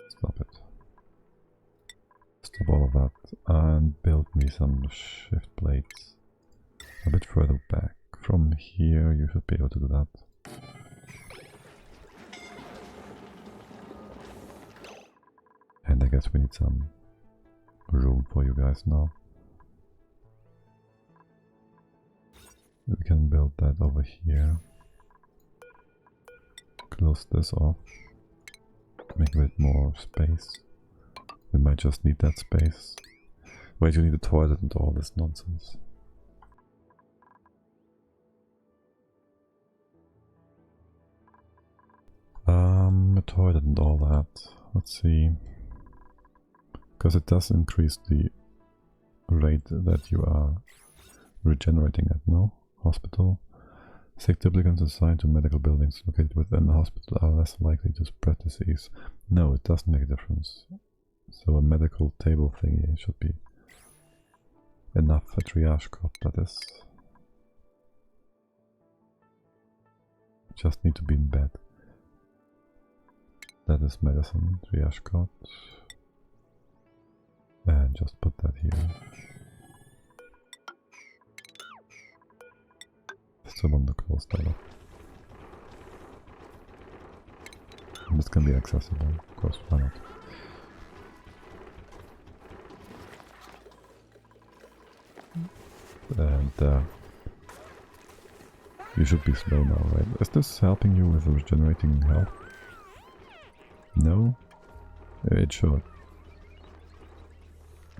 Stop it. Stop all of that. And build me some shift plates. A bit further back. From here you should be able to do that. And I guess we need some room for you guys now. We can build that over here. Close this off. Make a bit more space. We might just need that space. Wait, you need a toilet and all this nonsense. A toilet and all that. Let's see. Because it does increase the rate that you are regenerating at, no? Hospital. Sick applicants assigned to medical buildings located within the hospital are less likely to spread disease. No, it doesn't make a difference. So a medical table thingy should be enough. A triage cot, that is. Just need to be in bed. That is medicine, triage cot. And just put that here. Still on the close that up. This can be accessible, of course, why not? And you should be slow now, right? Is this helping you with regenerating health? No? It should.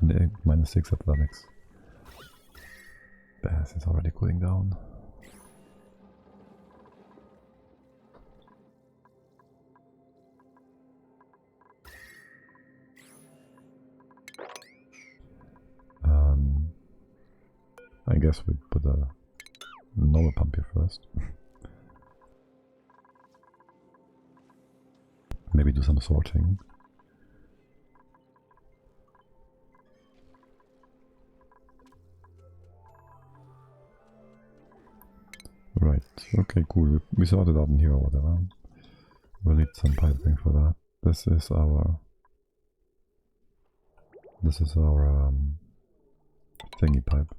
-6 athletics. This is already cooling down. I guess we put a normal pump here first. Maybe do some sorting. Right, okay, cool. We sorted out in here or whatever. We'll need some piping for that. This is our thingy pipe.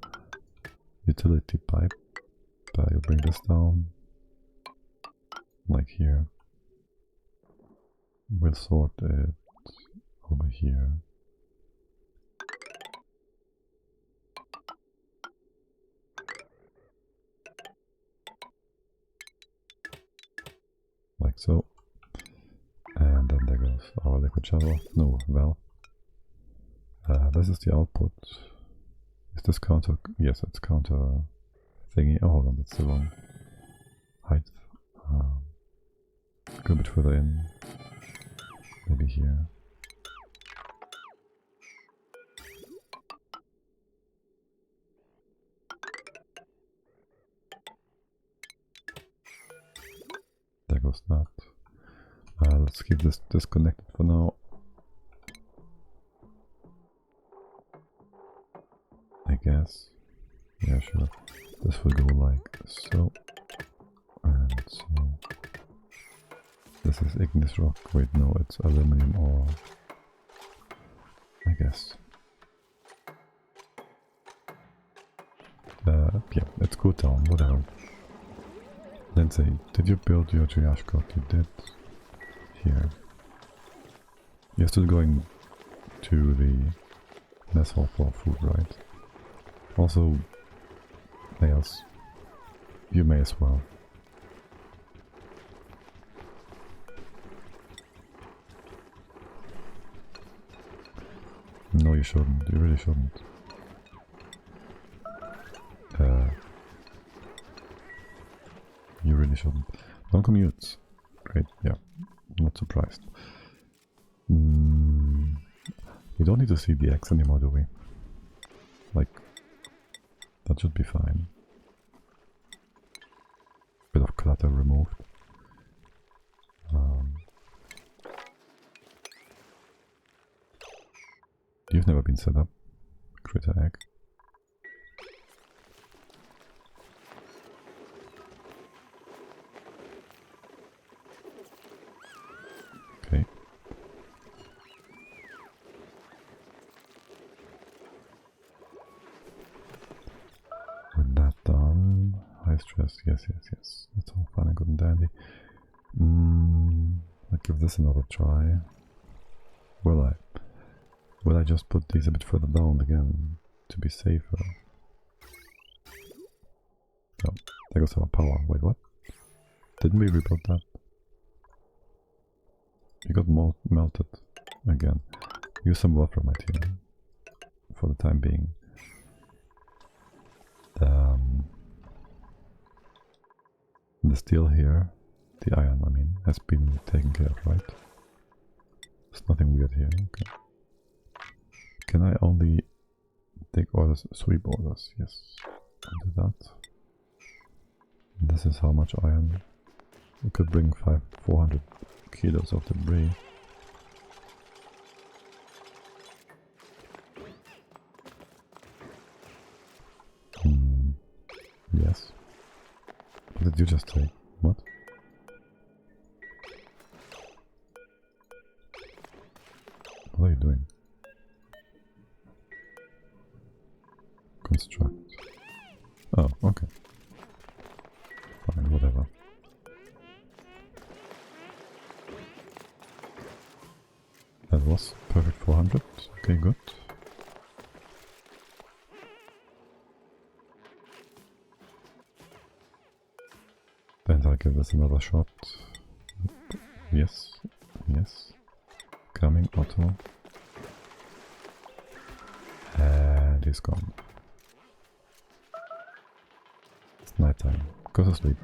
Utility pipe. You'll bring this down. Like here. We'll sort it over here. Like so. And then there goes our liquid shower. No, valve. This is the output. Is this counter? Yes, it's counter thingy. Oh, hold on, that's the wrong height. Go a bit further in. Maybe here. There goes that. Let's keep this disconnected for now. I guess. Yeah, sure. This will go like so. And so. This is igneous rock. Wait, no, it's aluminum ore. I guess. Yeah, let's go down, whatever. Lindsay, did you build your triage cot? You did. Here. You're still going to the mess hall for food, right? Also, nails. You may as well. No, you shouldn't. You really shouldn't. You really really shouldn't. Long commutes. Great, yeah. Not surprised. We don't need to see the X anymore, do we? Like, that should be fine. Bit of clutter removed. You've never been set up. Critter egg. Okay. With that done, high stress, yes. That's all fine and good and dandy. I'll give this another try. Will I? Will I just put these a bit further down again to be safer? Oh, there goes our power. Wait, what? Didn't we rebuild that? We got melted again. Use some wolframite here for the time being. The steel here, the iron, I mean, has been taken care of, right? There's nothing weird here. Okay. Can I only take orders, sweep orders? Yes, I'll do that. This is how much iron. We could bring 400 kilos of debris. Yes. What did you just take? What? What are you doing? Construct. Oh, okay. Fine, whatever. That was perfect 400. Okay, good. And I'll give this another shot. Yes, yes. Coming, auto. And he's gone. It's nighttime. Go to sleep.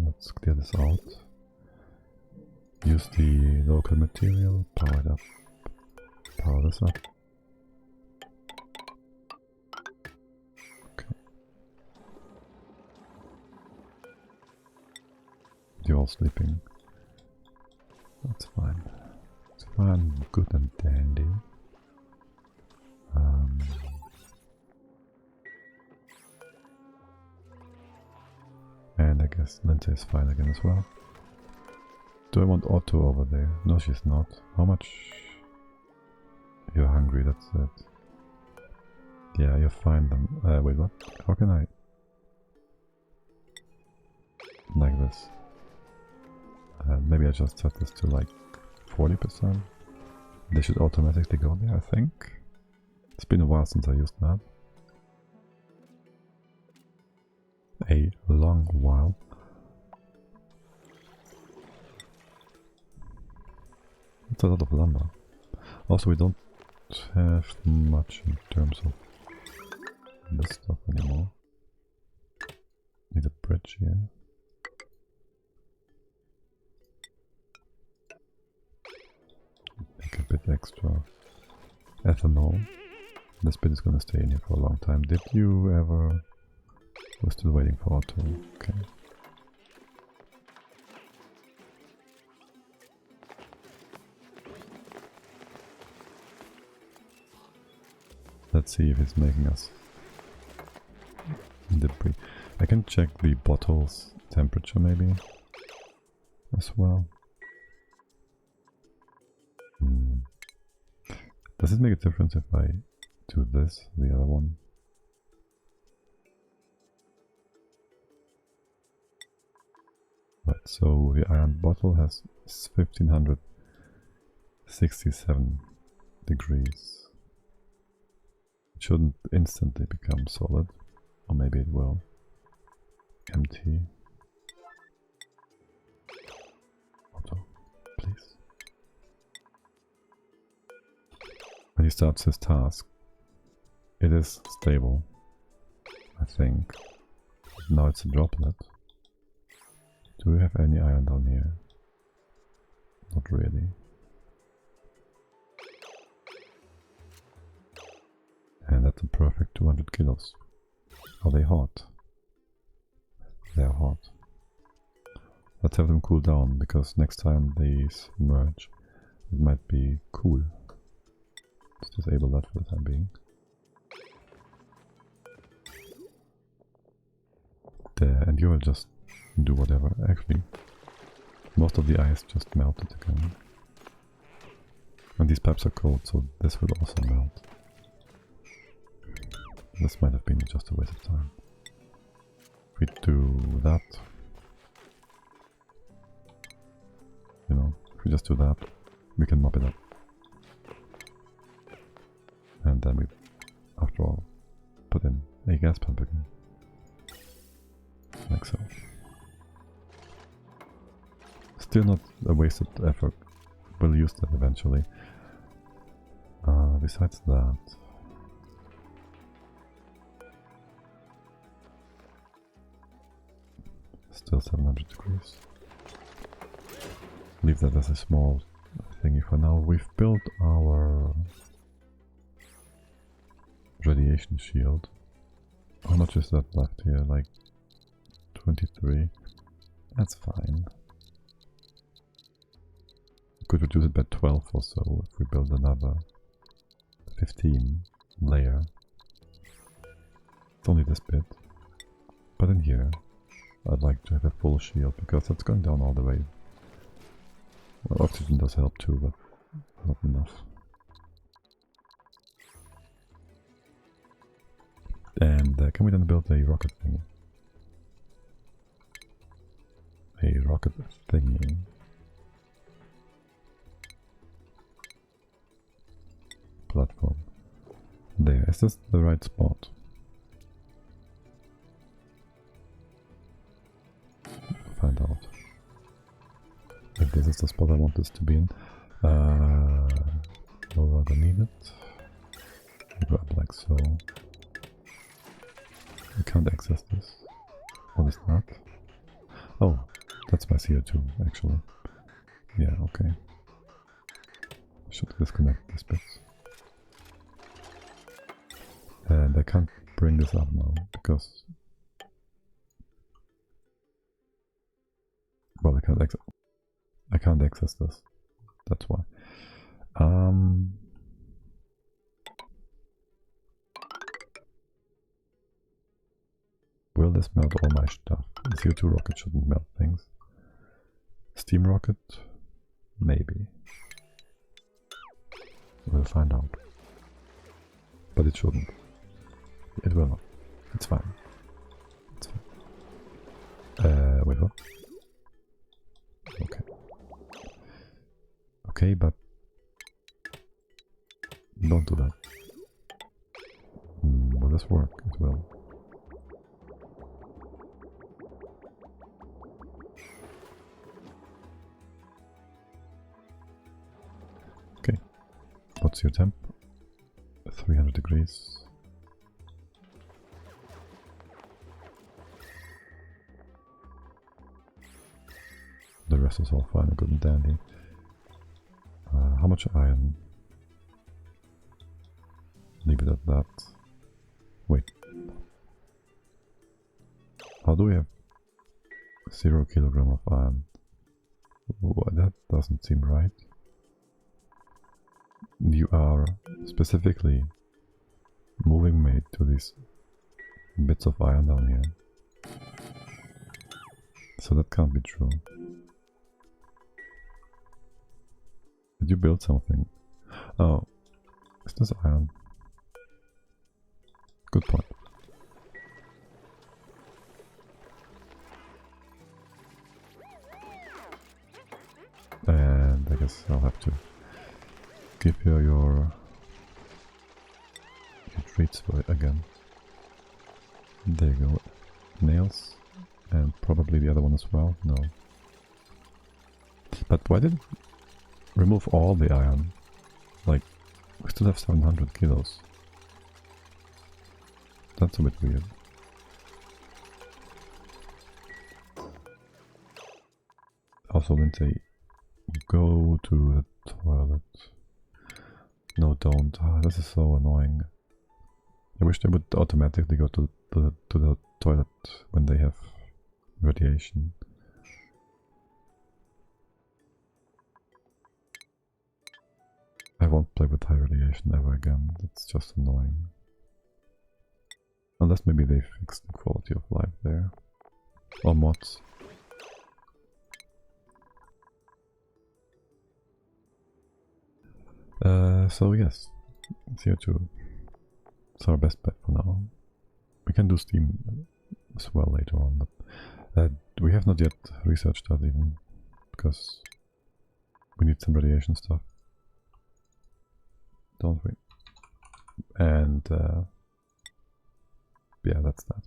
Let's clear this out. Use the local material, power it up, power this up. Okay. You're all sleeping. That's fine. It's fine, good and dandy. And I guess Lindsay is fine again as well. Do I want Otto over there? No, she's not. How much? You're hungry, that's it. Yeah, you're fine then. Wait, what? How can I? Like this. Maybe I just set this to like 40%. They should automatically go there, I think. It's been a while since I used that. A long while. It's a lot of lumber. Also, we don't have much in terms of this stuff anymore. Need a bridge here. Make a bit extra ethanol. This bit is gonna stay in here for a long time. Did you ever... We're still waiting for Otto. Okay. Let's see if it's making us debris. I can check the bottle's temperature maybe as well. Does it make a difference if I do this, the other one? Right, so the iron bottle has 1567 degrees. It shouldn't instantly become solid, or maybe it will. Empty. he starts his task. It is stable, I think. Now it's a droplet. Do we have any iron down here? Not really. And that's a perfect 200 kilos. Are they hot? They are hot. Let's have them cool down, because next time they merge, it might be cool. Let's disable that for the time being. There, and you will just do whatever. Actually, most of the ice just melted again. And these pipes are cold, so this will also melt. This might have been just a waste of time. If we do that, you know, if we just do that, we can mop it up. And then we, after all, put in a gas pump again. Like so. Still not a wasted effort. We'll use that eventually. Besides that, still 700 degrees. Leave that as a small thingy for now. We've built our radiation shield. How much is that left here? Like 23. That's fine. Could reduce it by 12 or so if we build another 15 layer. It's only this bit. But in here, I'd like to have a full shield because that's going down all the way. Well, oxygen does help too, but not enough. And can we then build a rocket thingy? A rocket thingy. Platform. There, is this the right spot? Find out. If this is the spot I want this to be in. No longer need it. Grab like so. I can't access this. What is that? Oh, that's my CO2 actually. Yeah, okay. I should disconnect this bit. And I can't bring this up now because, well, I can't access this. That's why. Will this melt all my stuff? The CO2 rocket shouldn't melt things. Steam rocket? Maybe. We'll find out. But it shouldn't. It will not. It's fine. It's fine. Wait, what? Okay. Okay, but don't do that. Will this work? It will. Okay. What's your temp? 300 degrees. The rest is all fine and good and dandy. How much iron? Leave it at that. Wait. How do we have 0 kilogram of iron? That doesn't seem right. You are specifically moving me to these bits of iron down here. So that can't be true. Did you build something? Oh, is this iron? Good point. And I guess I'll have to give you your treats for it again. There you go. Nails. And probably the other one as well. No. But why did it remove all the iron? Like, We still have 700 kilos. That's a bit weird. Also, Lindsay, go to the toilet. No, don't. Ah, this is so annoying. I wish they would automatically go to the toilet when they have radiation. I won't play with high radiation ever again. It's just annoying. Unless maybe they fix the quality of life there. Or mods. So yes, CO2. It's our best bet for now. We can do steam as well later on, but we have not yet researched that even, because we need some radiation stuff, don't we? And yeah, that's that.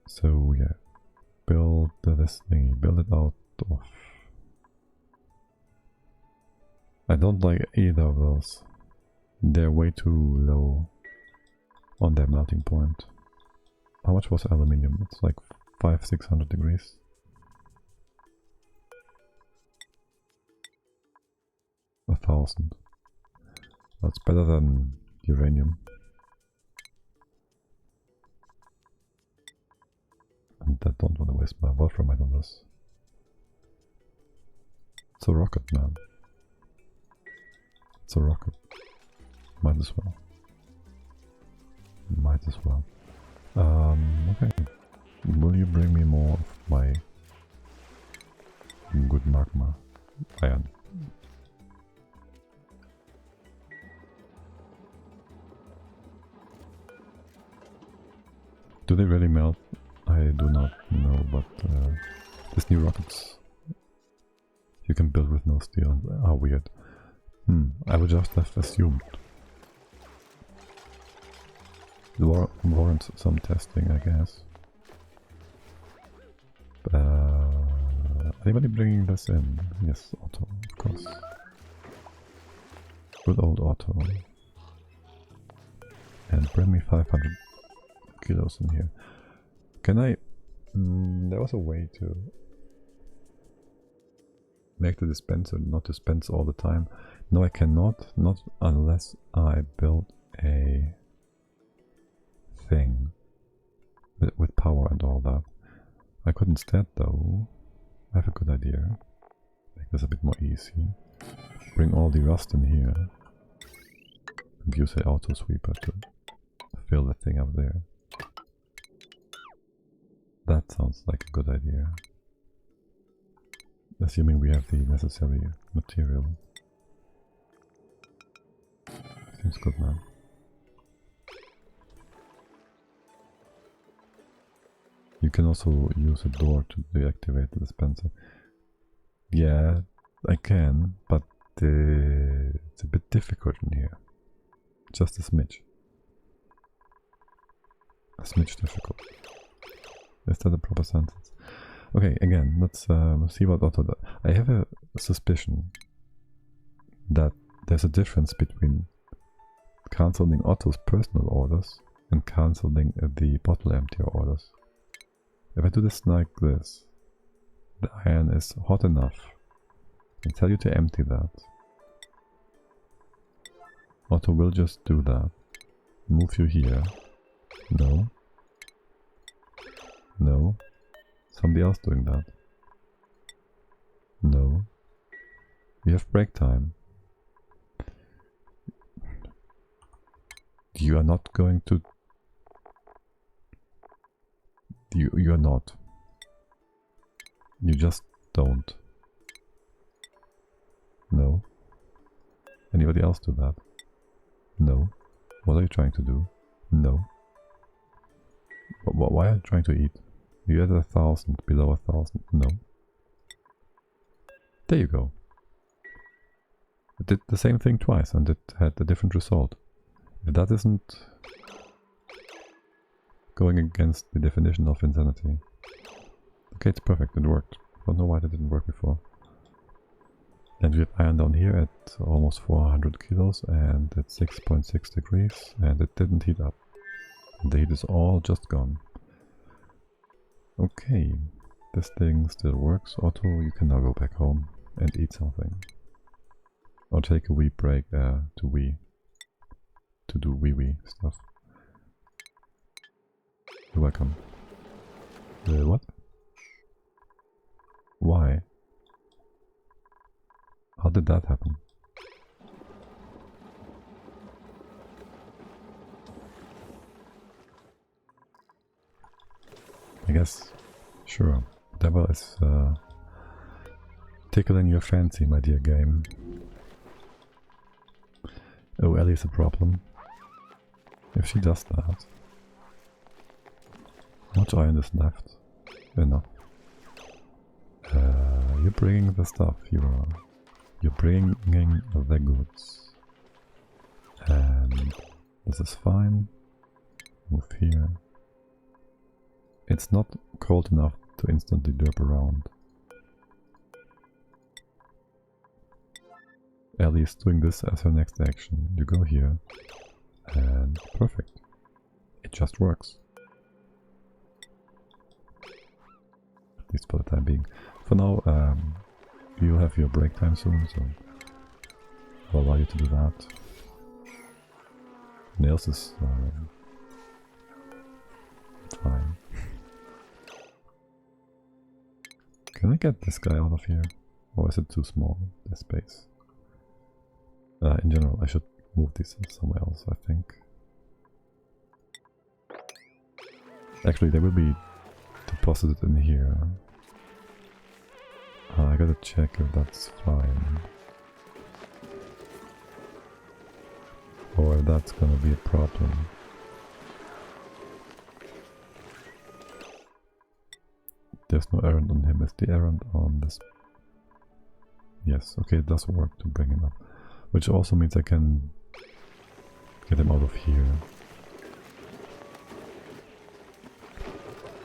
So yeah, build this thingy, build it out of... I don't like either of those. They're way too low on their melting point. How much was aluminium? It's like 500-600 degrees. A 1000. That's better than uranium. And I don't want to waste my wolframite on this. It's a rocket, man. It's a rocket. Might as well. Might as well. Okay. Will you bring me more of my good magma iron? Do they really melt? I do not know, but these new rockets you can build with no steel are weird. I would just have assumed. It warrants some testing, I guess. Anybody bringing this in? Yes, Otto, of course. Good old Otto. And bring me 500 kilos in here. Can I... there was a way to make the dispenser not dispense all the time. No, I cannot. Not unless I build a thing with power and all that. I could instead, though, I have a good idea. Make this a bit more easy. Bring all the rust in here. And use an auto sweeper to fill the thing up there. That sounds like a good idea. Assuming we have the necessary material. Seems good, man. You can also use a door to deactivate the dispenser. Yeah, I can, but it's a bit difficult in here. Just a smidge. A smidge difficult. Is that a proper sentence? Okay, again, let's see what Otto does. I have a suspicion that there's a difference between cancelling Otto's personal orders and cancelling the bottle emptier orders. If I do this like this, the iron is hot enough and tell you to empty that. Otto will just do that. Move you here. No. No. Somebody else doing that. No. We have break time. You are not going to... You are not. You just don't. No. Anybody else do that? No. What are you trying to do? No. Why are you trying to eat? You had 1,000, below 1,000. No. There you go. It did the same thing twice and it had a different result. If that isn't going against the definition of insanity. Okay, it's perfect, it worked. I don't know why that didn't work before. And we have iron down here at almost 400 kilos and at 6.6 degrees, and it didn't heat up. The heat is all just gone. Okay, this thing still works. Otto, you can now go back home and eat something. Or take a wee break to do wee stuff. You're welcome. What? Why? How did that happen? I guess, sure, whatever is tickling your fancy, my dear game. Oh, Ellie's a problem. If she does that... How much iron is left? Enough. You're bringing the stuff, you're bringing the goods. And this is fine. Move here. It's not cold enough to instantly derp around. Ellie is doing this as her next action. You go here, and perfect. It just works. At least for the time being. For now, you'll have your break time soon, so I'll allow you to do that. Nails is fine. Can I get this guy out of here? Or is it too small, this space? In general, I should move this somewhere else, I think. Actually, they will be deposited in here. I gotta check if that's fine. Or if that's gonna be a problem. There's no errand on him. Is the errand on this? Yes, okay, it does work to bring him up. Which also means I can get him out of here.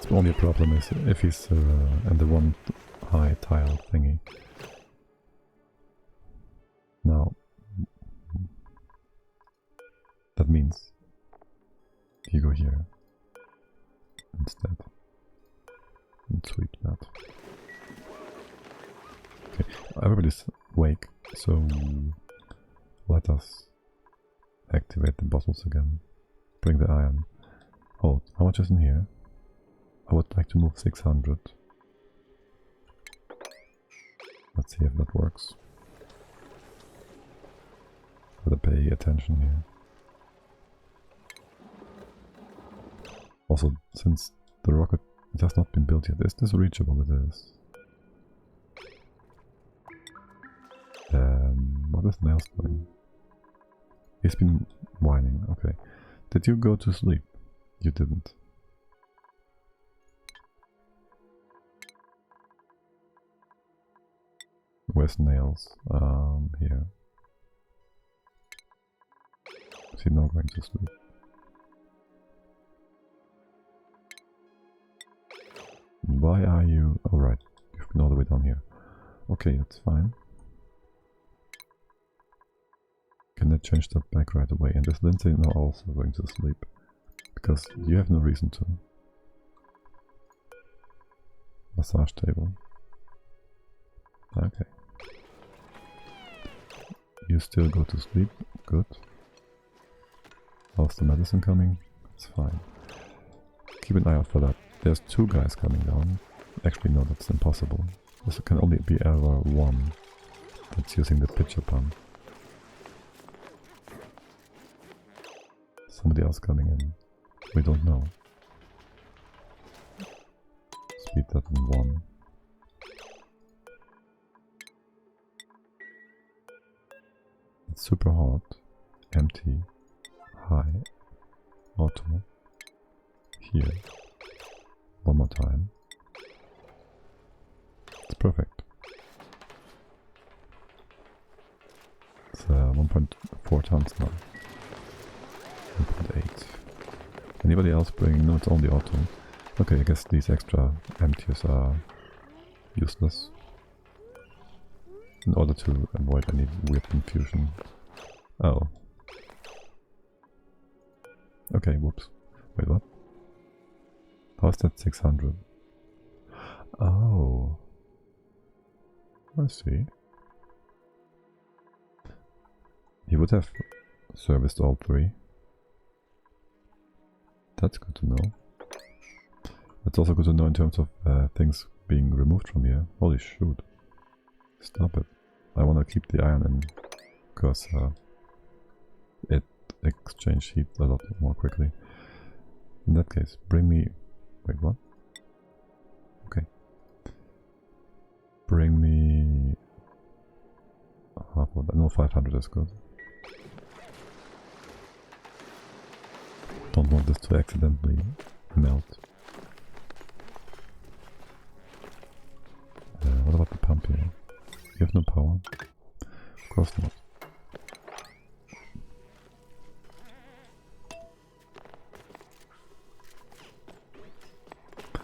The only problem is if he's in the one high tile thingy. Now, that means you go here instead and sweep that. Okay, everybody's awake, so let us activate the bottles again. Bring the iron. Hold, how much is in here? I would like to move 600. Let's see if that works. Gotta pay attention here. Also, since the rocket has not been built yet, is this reachable? It is. What is Nails doing? He's been whining, okay. Did you go to sleep? You didn't. Where's Nails? Here. Is he now going to sleep? Why are you... Oh right, you've been all the way down here. Okay, that's fine. Can I change that back right away? And is Lindsay now also going to sleep? Because you have no reason to. Massage table. Okay. You still go to sleep? Good. How's the medicine coming? It's fine. Keep an eye out for that. There's two guys coming down. Actually, no, that's impossible. This can only be ever one that's using the pitcher pump. Somebody else coming in. We don't know. Speed that in 1. It's super hot. Empty. High. Auto. Here. One more time. It's perfect. It's 1.4 tons now. 1.8. Anybody else bringing? No, it's only auto. Okay, I guess these extra empties are useless. in order to avoid any weird confusion. Oh. Okay, whoops. Wait, what? How's that 600? Oh. I see. He would have serviced all three. That's good to know. That's also good to know in terms of things being removed from here. Holy shoot. Stop it. I want to keep the iron in, because it exchanges heat a lot more quickly. In that case, bring me... Wait, what? Okay. Bring me... half of that. No, 500 is good. Don't want this to accidentally melt. What about the pump here? You have no power? Of course not.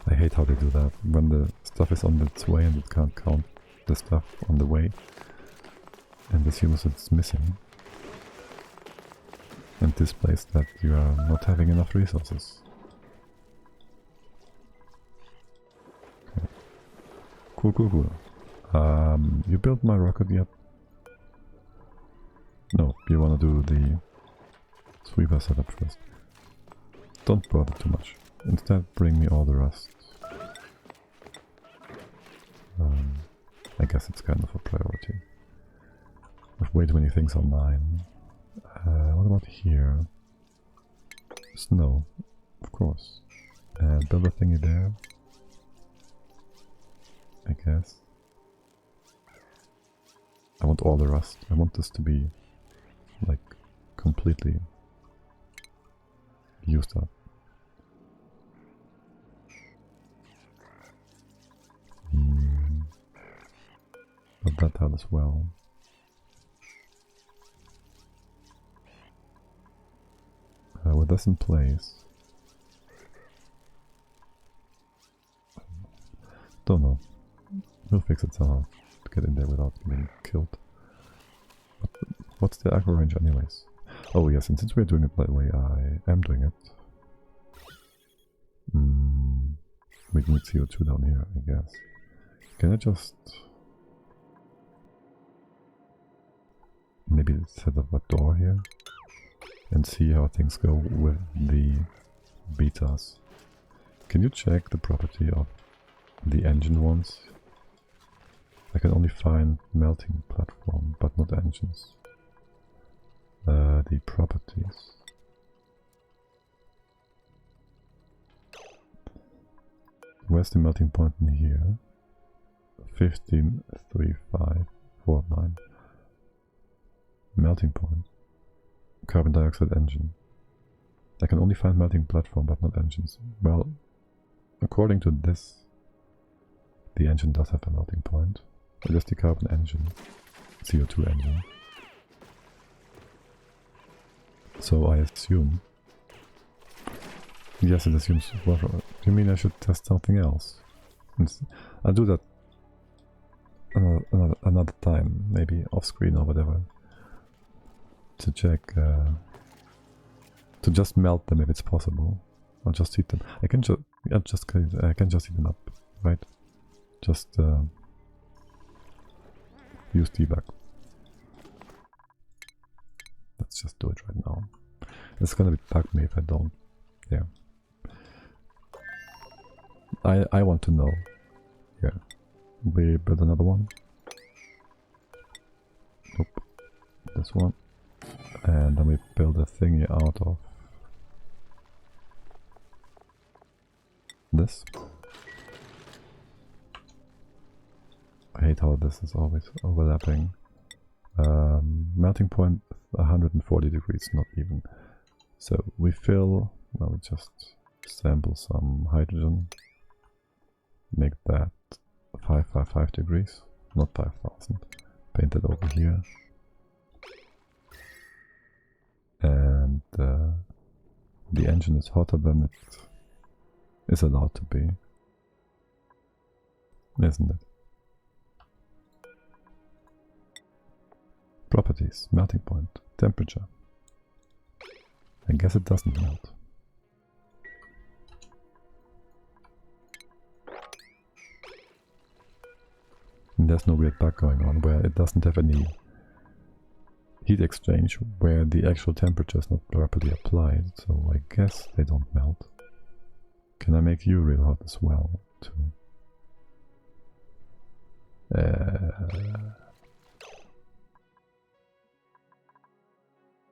I hate how they do that. When the stuff is on its way and it can't count the stuff on the way, and assumes it's missing, and displays that you are not having enough resources. Okay. Cool, cool, cool. You built my rocket yet? No, you wanna do the sweeper setup first. Don't bother too much. Instead, bring me all the rest. I guess it's kind of a priority. I have way too many things on mine. What about here? Snow, of course. Build a thingy there, I guess. I want all the rust. I want this to be like completely used up. But that out as well. With this in place, don't know. We'll fix it somehow to get in there without getting killed. But what's the aggro range anyways? Oh yes, and since we're doing it that way, I am doing it. We need CO2 down here, I guess. Can I just maybe set up a door here and see how things go with the betas? Can you check the property of the engine ones? I can only find melting platform, but not engines. The properties. Where's the melting point in here? 153549. Melting point. Carbon dioxide engine. I can only find melting platform, but not engines. Well, according to this, the engine does have a melting point. It is the carbon engine, CO2 engine. So I assume... Yes, it assumes... Well, you mean I should test something else? I'll do that another time, maybe off screen or whatever. To check... to just melt them if it's possible. I'll just heat them. I can just heat them up, right? Just use debug. Let's just do it right now. It's gonna bug me if I don't. Yeah. I want to know. Yeah. We build another one. Nope. This one. And then we build a thingy out of this. I hate how this is always overlapping. Melting point 140 degrees, not even. So we fill, well, we just sample some hydrogen, make that 555 degrees, not 5000. Paint it over here. And the engine is hotter than it is allowed to be, isn't it? Properties, melting point, temperature. I guess it doesn't melt. And there's no weird bug going on where it doesn't have any heat exchange where the actual temperature is not properly applied, so I guess they don't melt. Can I make you real hot as well, too?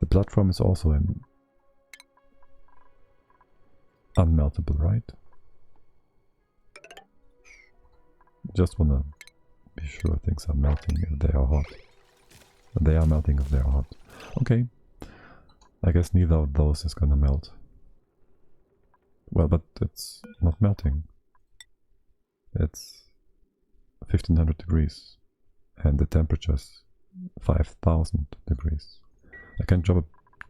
The platform is also unmeltable, right? Just wanna be sure things are melting if they are hot. They are melting if they are hot. Okay. I guess neither of those is gonna melt. Well, but it's not melting. It's 1500 degrees. And the temperature's 5000 degrees. I can drop a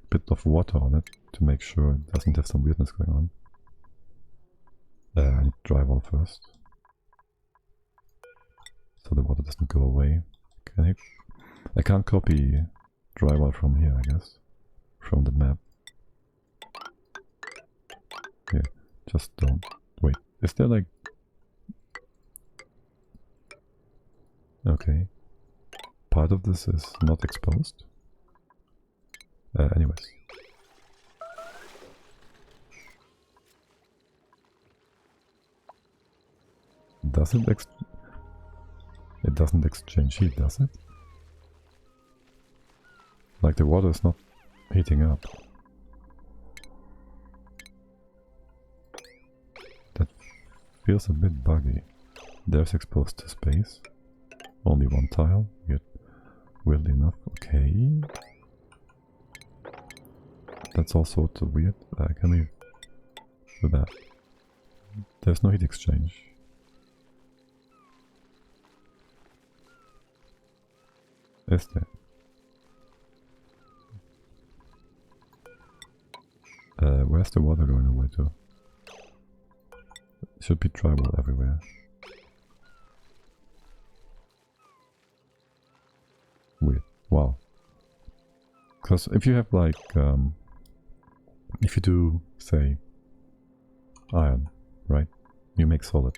bit of water on it to make sure it doesn't have some weirdness going on. I need drywall first. So the water doesn't go away. I can't copy drywall from here, I guess. From the map. Yeah, just don't. Wait, is there like... Okay. Part of this is not exposed. Anyways. Does it It doesn't exchange heat, does it? Like the water is not heating up. That feels a bit buggy. There's exposed to space. Only one tile. Weirdly enough. Okay. That's all sorts of weird. Can we do that? There's no heat exchange. Is there? Where's the water going away to? It should be tribal everywhere. Weird. Wow. Because if you have like, if you do, say, iron, right? You make solid,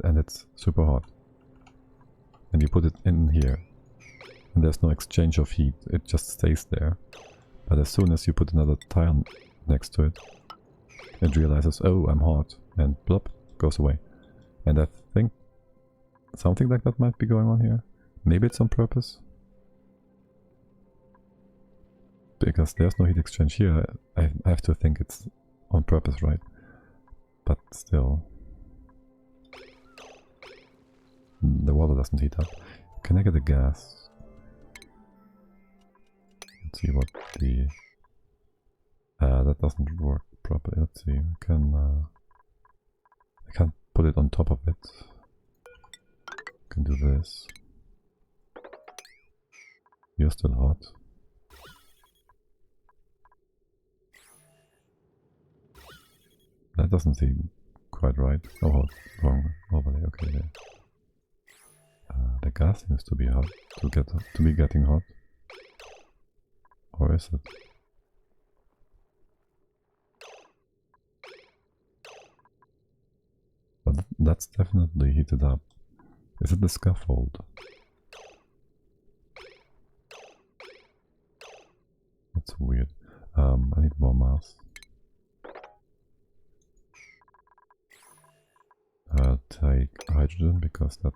and it's super hot. And you put it in here, and there's no exchange of heat, it just stays there. But as soon as you put another tile next to it, it realizes, oh, I'm hot, and plop, goes away. And I think something like that might be going on here. Maybe it's on purpose. Because there's no heat exchange here, I have to think it's on purpose, right? But still. The water doesn't heat up. Can I get a gas? Let's see what the... that doesn't work properly. Let's see. I can't put it on top of it. I can do this. You're still hot. That doesn't seem quite right. Oh, wrong overlay. Okay, there. The gas seems to be hot. To be getting hot. Or is it? But that's definitely heated up. Is it the scaffold? That's weird. I need more mass. I'll take hydrogen because that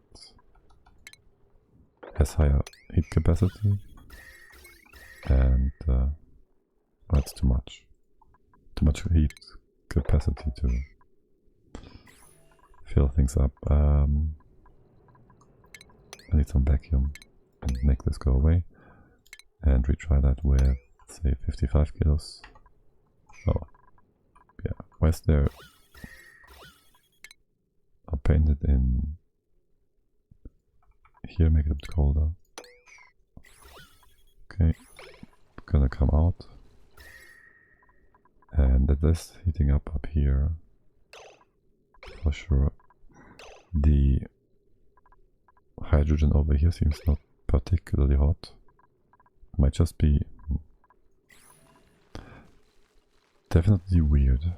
has higher heat capacity. And that's too much. Too much heat capacity to fill things up. I need some vacuum and make this go away. And retry that with, say, 55 kilos. Oh, yeah. Where's there? I'll paint it in here, make it a bit colder. Okay, gonna come out. And it is heating up here. For sure. The hydrogen over here seems not particularly hot. Might just be definitely weird.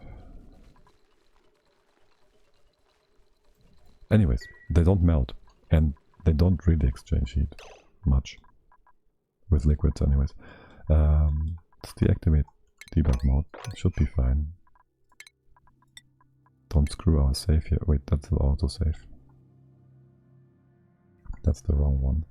Anyways, they don't melt, and they don't really exchange heat much with liquids anyways. Let's deactivate debug mode. It should be fine. Don't screw our save here. Wait, that's the autosave. That's the wrong one.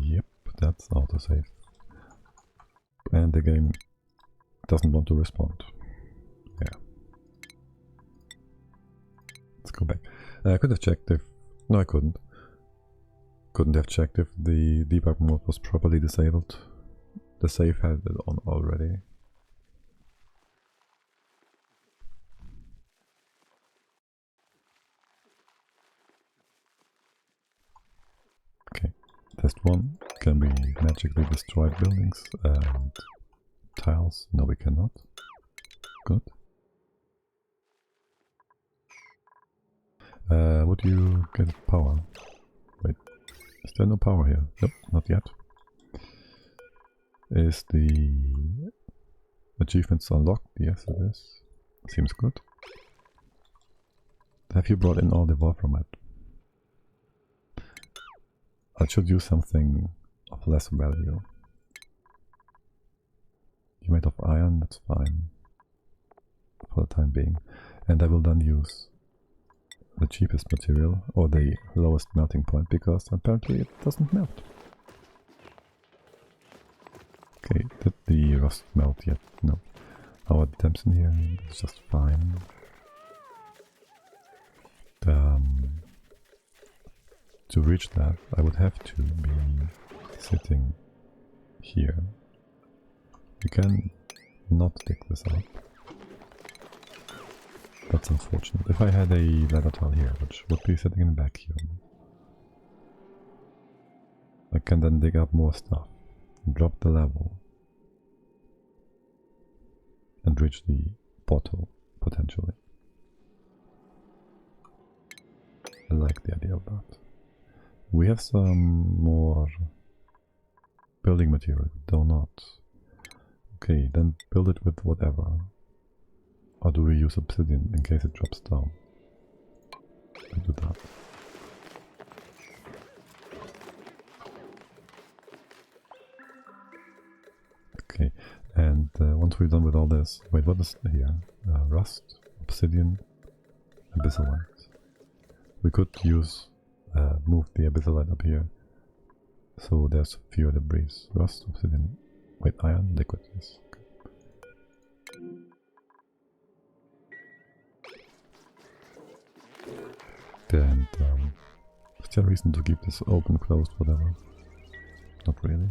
Yep, that's autosave. And the game doesn't want to respond. Yeah. Let's go back. I could have checked if... No, I couldn't. Couldn't have checked if the debug mode was properly disabled. The save had it on already. Okay, test 1. Can we magically destroy buildings and tiles? No, we cannot. Good. Would you get power? Wait, is there no power here? Nope, not yet. Is the achievements unlocked? Yes, it is. Seems good. Have you brought in all the Wolframite? I should use something of less value. You're made of iron, that's fine. For the time being. And I will then use the cheapest material, or the lowest melting point, because apparently it doesn't melt. Okay, did the rust melt yet? No. How are the temps in here? It's just fine. To reach that, I would have to be sitting here. You can not dig this up. That's unfortunate. If I had a ladder tile here, which would be sitting in a vacuum, I can then dig up more stuff, drop the level, and reach the bottle, potentially. I like the idea of that. We have some more building material, do not. Okay, then build it with whatever. Or do we use obsidian in case it drops down? We do that. Okay, and once we're done with all this... Wait, what is here? Rust, obsidian, abyssalite. We could use... move the abyssalite up here. So there's fewer debris. Rust, obsidian... Wait, iron, liquid, yes. And is there a reason to keep this open, closed, whatever? Not really.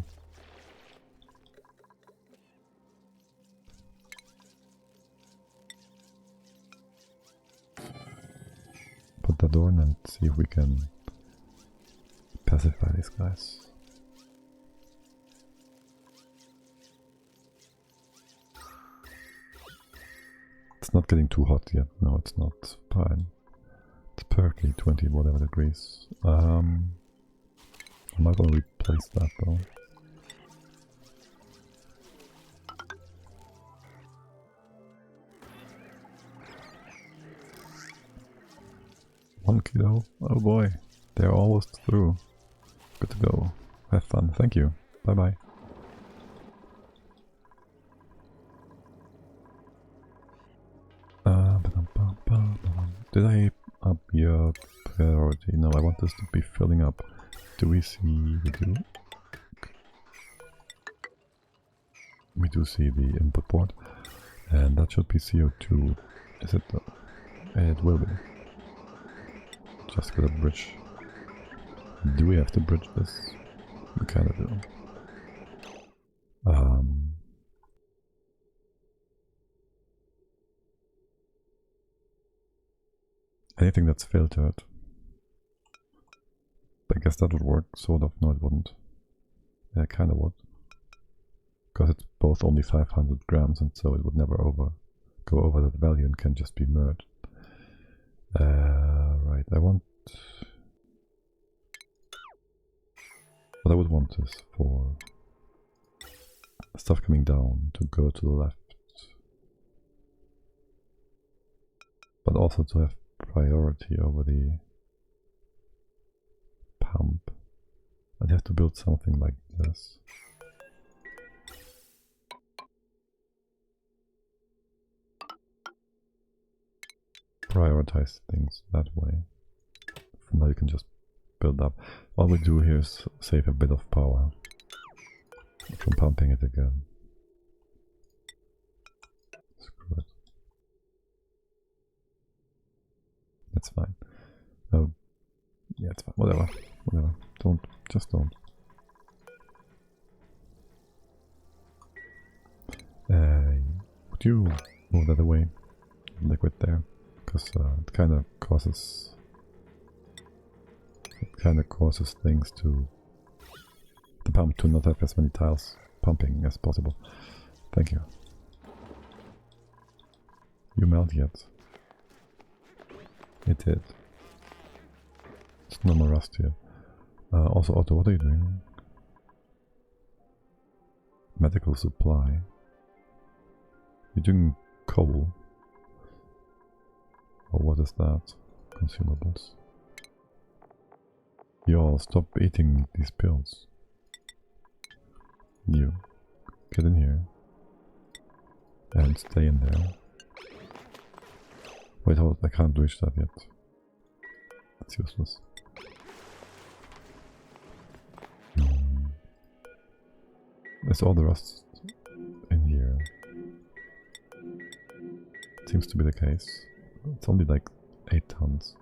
Put that door in and see if we can pacify these guys. It's not getting too hot yet. No, it's not. Fine. It's perfectly 20 whatever degrees. I'm not gonna replace that though. One kilo. Oh boy, they're almost through. Good to go. Have fun. Thank you. Bye bye. Did I up your priority? No, I want this to be filling up. Do we see? We do. We do see the input port, and that should be CO2. Is it? It will be. Just gotta bridge. Do we have to bridge this? We kinda do. Anything that's filtered I guess that would work, sort of. No, it wouldn't. Yeah, kind of would. Because it's both only 500 grams, and so it would never go over that value and can just be merged. Right, I want... What I would want is for stuff coming down to go to the left. But also to have priority over the pump. I'd have to build something like this. Prioritize things that way. For now you can just build up. All we do here is save a bit of power from pumping it again. Screw it. That's fine. Oh, yeah, it's fine. Whatever. Just don't. Would you move that away? Liquid there, because it kind of causes things to the pump to not have as many tiles pumping as possible. Thank you. You melt yet? It did. It's no more rust here. Also, Otto, what are you doing? Medical supply. You're doing coal. Or what is that? Consumables. Y'all, stop eating these pills. You. Get in here. And stay in there. Wait, hold, I can't reach that yet. That's useless. Is all the rust in here? Seems to be the case. It's only like 8 tons.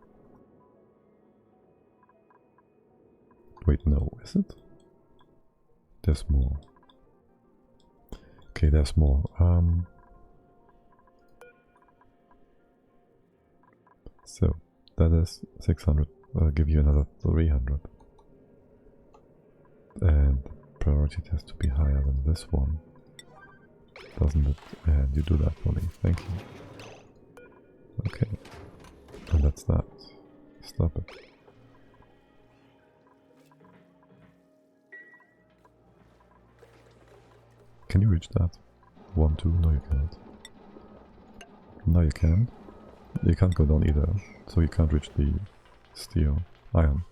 Wait, no, is it? There's more. Okay, there's more. So, that is 600. I'll give you another 300. And priority has to be higher than this one. Doesn't it? And you do that for me. Thank you. Okay. And that's that. Stop it. Can you reach that? 1, 2? No, you can't. No, you can. You can't go down either, so you can't reach the steel. Iron.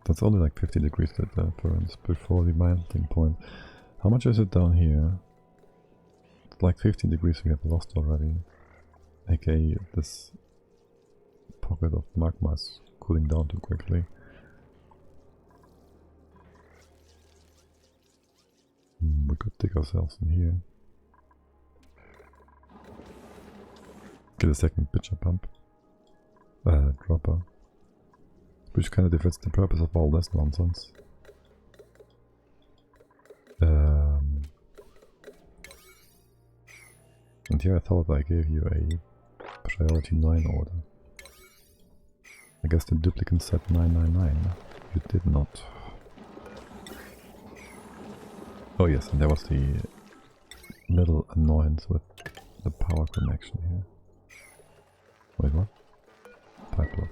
That's only like 50 degrees difference before the melting point. How much is it down here? It's like 15 degrees we have lost already. aka this pocket of magma is cooling down too quickly. We could dig ourselves in here. Get a second pitcher pump. Dropper. Which kind of defeats the purpose of all this nonsense. And here I thought I gave you a priority 9 order. I guess the duplicate said 999. You did not. Oh yes, and there was the little annoyance with the power connection here. Wait, what? Pipe lock.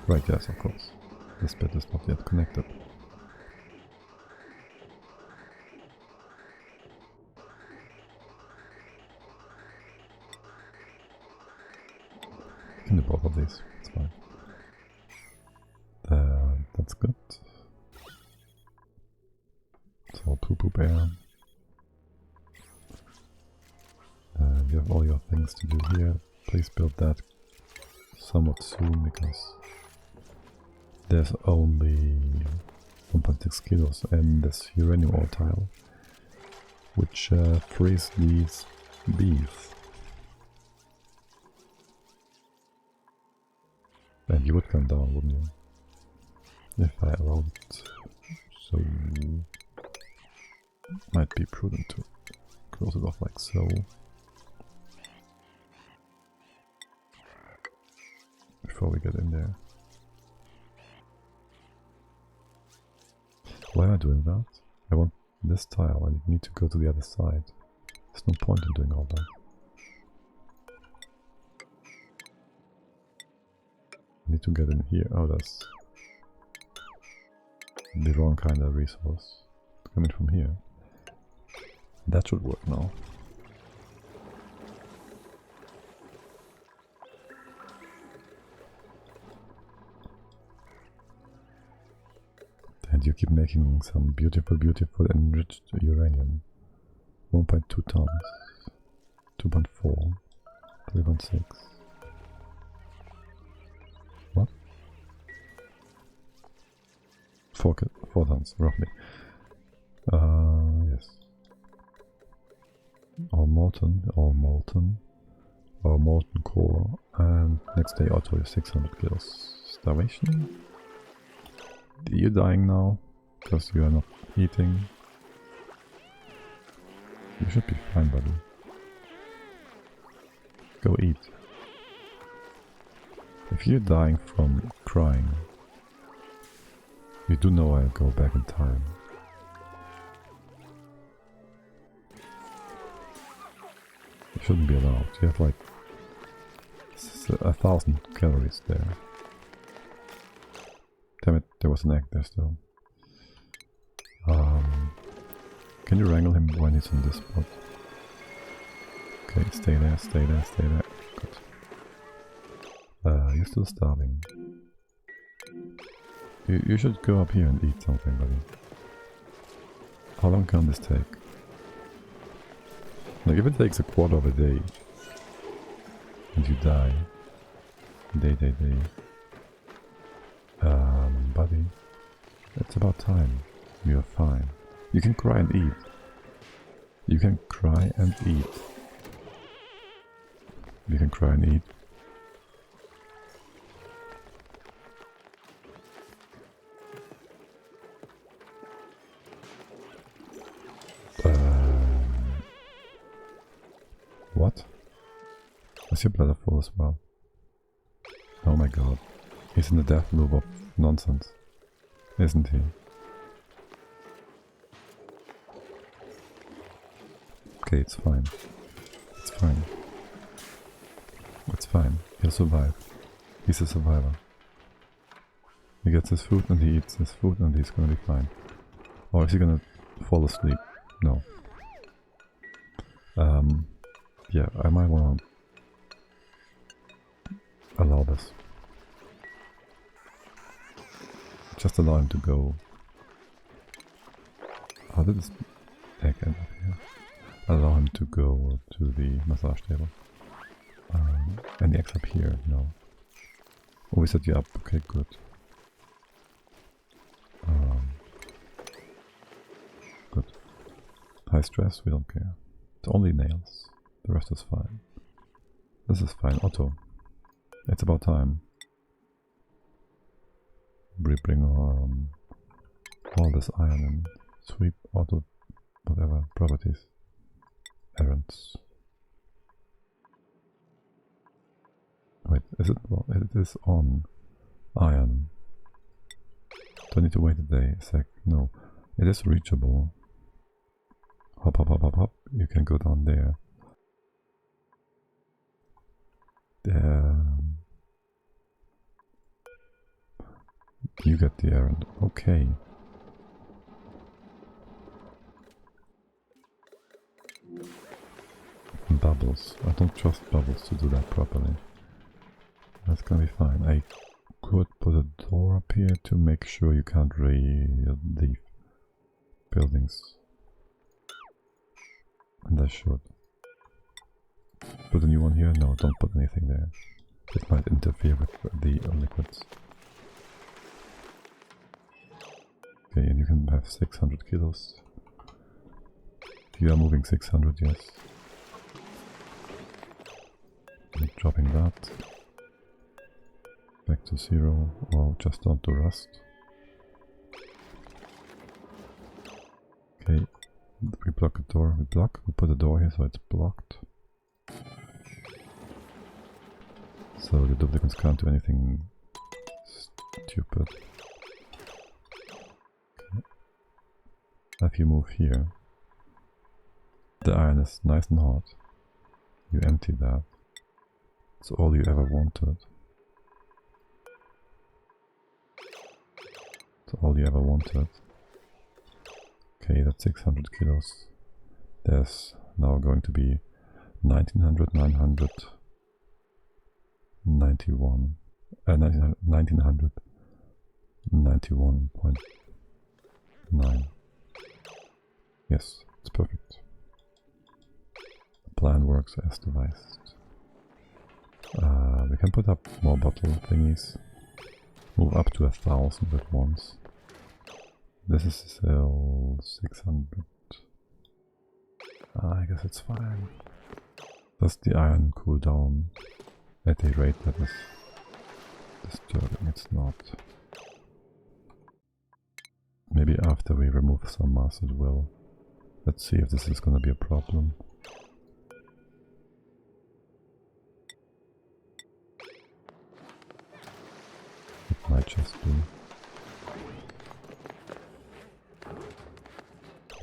Right, yes, of course. This bit is not yet connected. You can do both of these, it's fine. That's good. It's all poop air. You have all your things to do here. Please build that somewhat soon, because there's only 1.6 kilos in this uranium ore tile. which frees these bees. And you would come down, wouldn't you? If I allowed it. So might be prudent to close it off like so. Before we get in there. Why am I doing that? I want this tile, I need to go to the other side. There's no point in doing all that. I need to get in here. Oh, that's the wrong kind of resource. It's coming from here. That should work now. And you keep making some beautiful, beautiful enriched uranium. 1.2 tons. 2.4. 3.6. What? 4 tons, roughly. Yes. Our molten core, and next day auto is 600 kills. Starvation? You're dying now, because you are not eating. You should be fine, buddy. Go eat. If you're dying from crying, you do know I'll go back in time. You shouldn't be allowed. You have like 1,000 calories there. Damn it, there was an egg there still. Can you wrangle him when he's in this spot? Okay, stay there, stay there, stay there. Good. You're still starving. You should go up here and eat something, buddy. How long can this take? Like, if it takes a quarter of a day, and you die, day. Buddy, it's about time. You're fine. You can cry and eat. You can cry and eat. You can cry and eat. What? Is your bladder full as well? Oh my god. He's in the death loop of nonsense, isn't he? Okay, it's fine. It's fine. It's fine. He'll survive. He's a survivor. He gets his food and he eats his food and he's gonna be fine. Or is he gonna fall asleep? No. Yeah, I might wanna allow this. Just allow him to go. How did this egg end up here? Allow him to go to the massage table. And the eggs up here? No. Oh, we set you up. Okay, good. Good. High stress, we don't care. It's only nails. The rest is fine. This is fine. Otto. It's about time. We bring all this iron in. Sweep, auto, whatever, properties. Errands. Wait, is it? Well, it is on. Iron. Do I need to wait a day? A sec. No. It is reachable. Hop, hop, hop, hop, hop. You can go down there. You get the errand. Okay. Bubbles. I don't trust Bubbles to do that properly. That's gonna be fine. I could put a door up here to make sure you can't leave buildings. And I should. Put a new one here? No, don't put anything there. It might interfere with the liquids. Okay, and you can have 600 kilos. You are moving 600, yes. I'm dropping that. Back to 0, or just down to rust. Okay, we block a door, we put a door here so it's blocked. So the duplicants can't do anything stupid. Okay. If you move here, the iron is nice and hot. You empty that. It's all you ever wanted. It's all you ever wanted. Okay, that's 600 kilos. There's now going to be 1900, 900, 91, 1900, 91.9. Yes, it's perfect. The plan works as devised. We can put up more bottle thingies. Move up to 1000 at once. This is still 600. I guess it's fine. Does the iron cool down at a rate that is disturbing? It's not. Maybe after we remove some mass it will. Let's see if this is gonna be a problem. It might just be.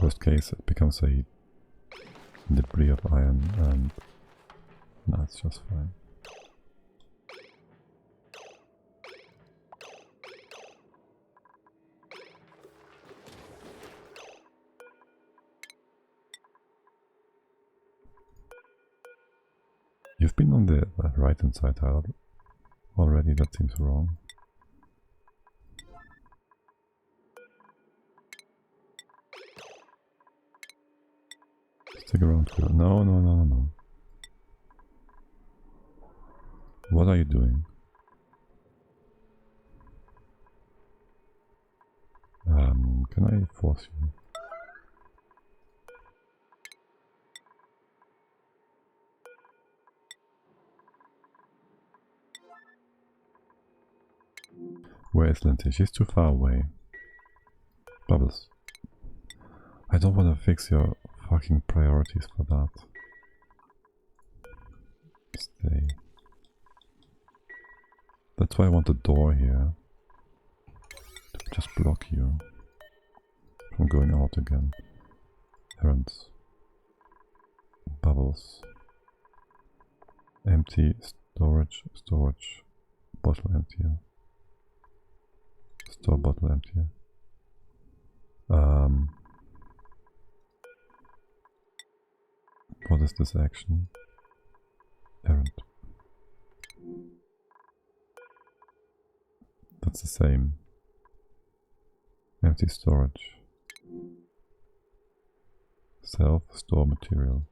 Worst case, it becomes a debris of iron and no, it's just fine. You've been on the right hand side tile already, that seems wrong. Stick around, Phil. No, no, no, no, no. What are you doing? Can I force you? Where is Lindsay? She's too far away. Bubbles. I don't want to fix your fucking priorities for that. Stay. That's why I want a door here. To just block you from going out again. Errands. Bubbles. Empty. Storage. Storage. Bottle emptier. Store bottle emptier. What is this action? Errand. That's the same. Empty storage. Self store material.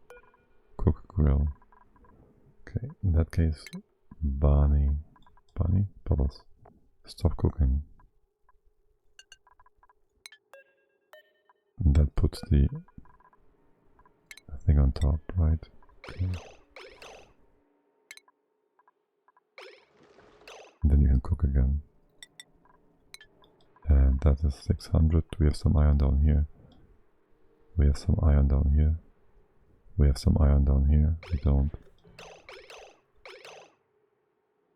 Cook grill. Okay, in that case, Bunny, Bubbles. Stop cooking. And that puts the thing on top, right? Okay. And then you can cook again. And that is 600. We have some iron down here. We have some iron down here. We have some iron down here. We don't.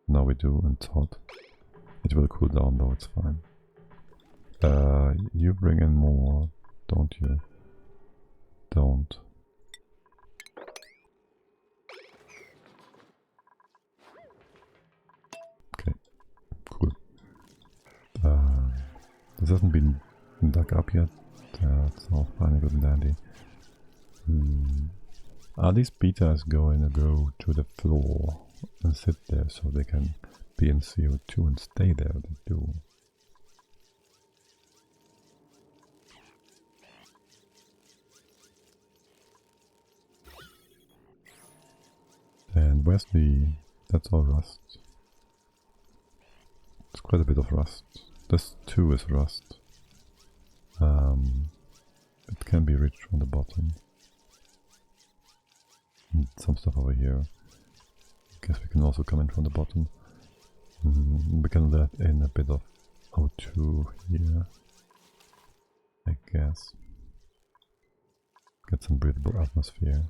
Now we do, and it's hot. It will cool down though, it's fine. You bring in more, don't you? Don't. Okay, cool. This hasn't been dug up yet. It's all fine and good and dandy. Are these betas going to go to the floor and sit there so they can be in CO2 and stay there? They do. And where's the... that's all rust. It's quite a bit of rust. This too is rust. It can be reached from the bottom. some stuff over here. Guess we can also come in from the bottom. We can let in a bit of O2 here, I guess. Get some breathable atmosphere.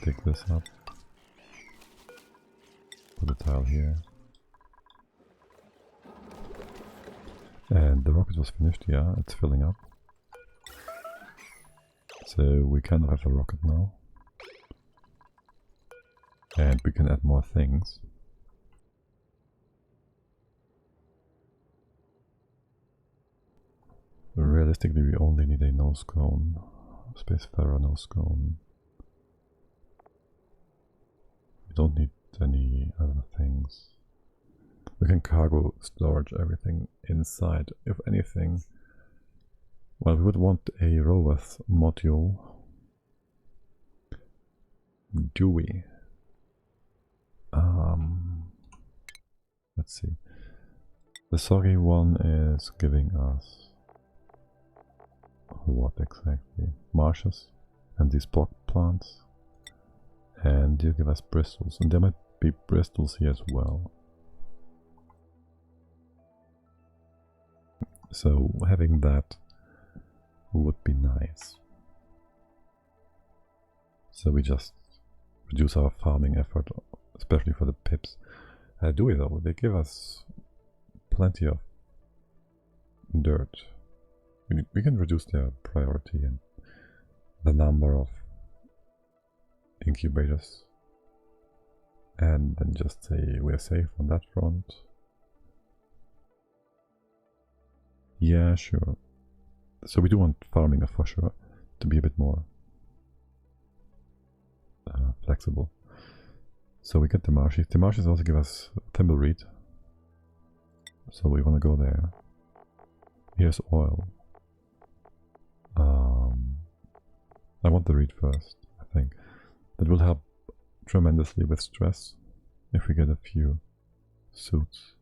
Dig this up. Put a tile here. And the rocket was finished, yeah, it's filling up. So we kind of have a rocket now. And we can add more things. Realistically, we only need a nose cone. Spacefarer nose cone. We don't need any other things. We can cargo storage everything inside. If anything, well, we would want a rover's module. Do we? Let's see. The soggy one is giving us what exactly? Marshes and these block plants. And you give us bristles, and there might be bristles here as well. So having that would be nice. So we just reduce our farming effort, especially for the pips. Do we though? They give us plenty of dirt. We can reduce their priority and the number of incubators, and then just say we're safe on that front. Yeah, sure. So we do want farming for sure to be a bit more flexible. So we get the marshes. The marshes also give us thimbleweed, so we want to go there. Here's oil. I want the reed first, I think. That will help tremendously with stress if we get a few suits.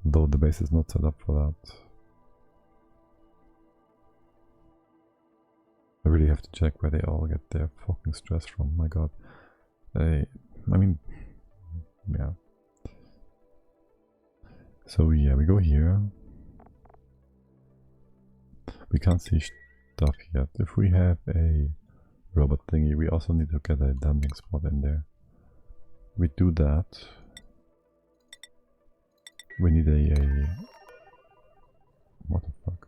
Though the base is not set up for that. I really have to check where they all get their fucking stress from, my god. I mean, yeah. So yeah, we go here. We can't see stuff yet. If we have a robot thingy, we also need to get a landing spot in there. We do that. We need a what the fuck?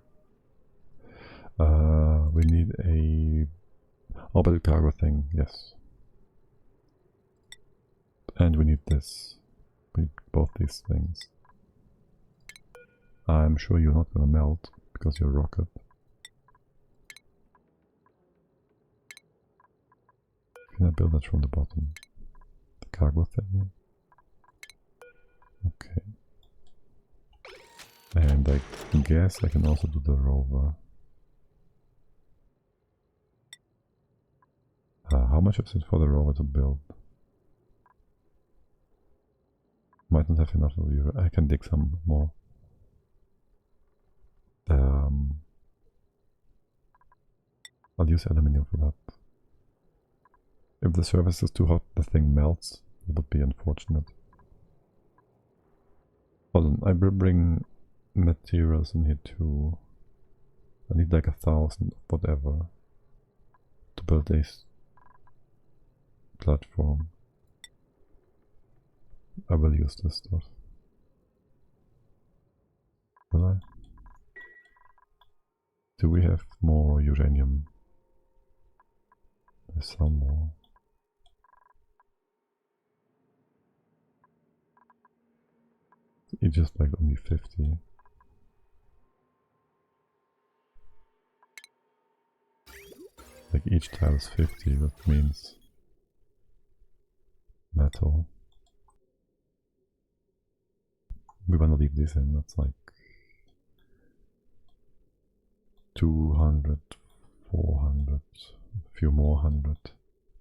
We need a orbital cargo thing, yes. And we need this. We need both these things. I'm sure you're not gonna melt because you're a rocket. Can I build that from the bottom? The cargo thing? Okay. And I guess I can also do the rover. How much is it for the rover to build? Might not have enough of you. I can dig some more. I'll use aluminium for that. If the surface is too hot, the thing melts. It would be unfortunate. Hold on, I will bring materials in here too. I need like 1,000 whatever to build this platform. I will use this stuff. Will I? Do we have more uranium? There's some more. It's just like only 50. Like each tile is 50, that means metal. We wanna leave this in, that's like 200, 400, a few more hundred,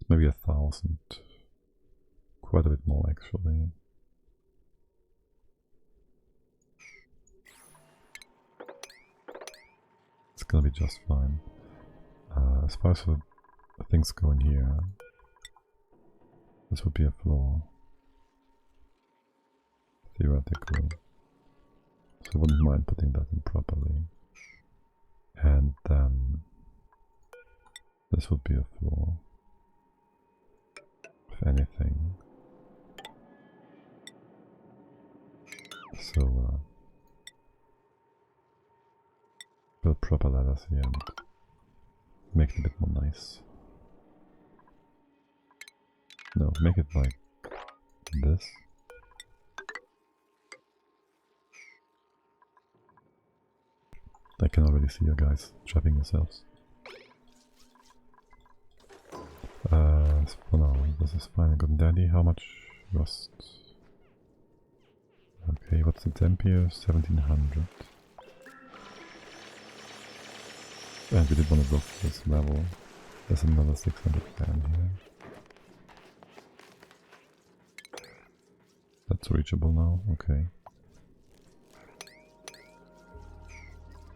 maybe 1,000. Quite a bit more actually. It's gonna be just fine. As far as the things go in here. This would be a floor. Theoretically. So I wouldn't mind putting that in properly. And then this would be a floor. If anything. So build proper ladders here and make it a bit more nice. No, make it like this. I can already see you guys trapping yourselves. For now, this is fine. Good and dandy. How much rust? Okay, what's the temp here? 1700. And we did want to go for this level. There's another 600 down here. That's reachable now, okay.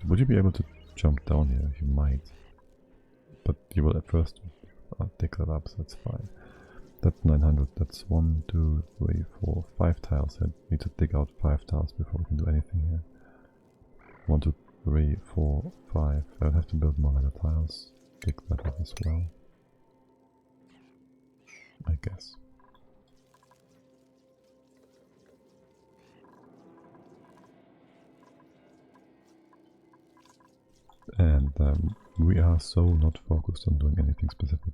Would you be able to jump down here? You might. But you will at first dig that up, so that's fine. That's 900, that's 1, 2, 3, 4, 5 tiles. I need to dig out 5 tiles before we can do anything here. 1, 2, 3, 4, 5. I would have to build more ladder tiles. Dig that up as well. I guess. And we are so not focused on doing anything specific.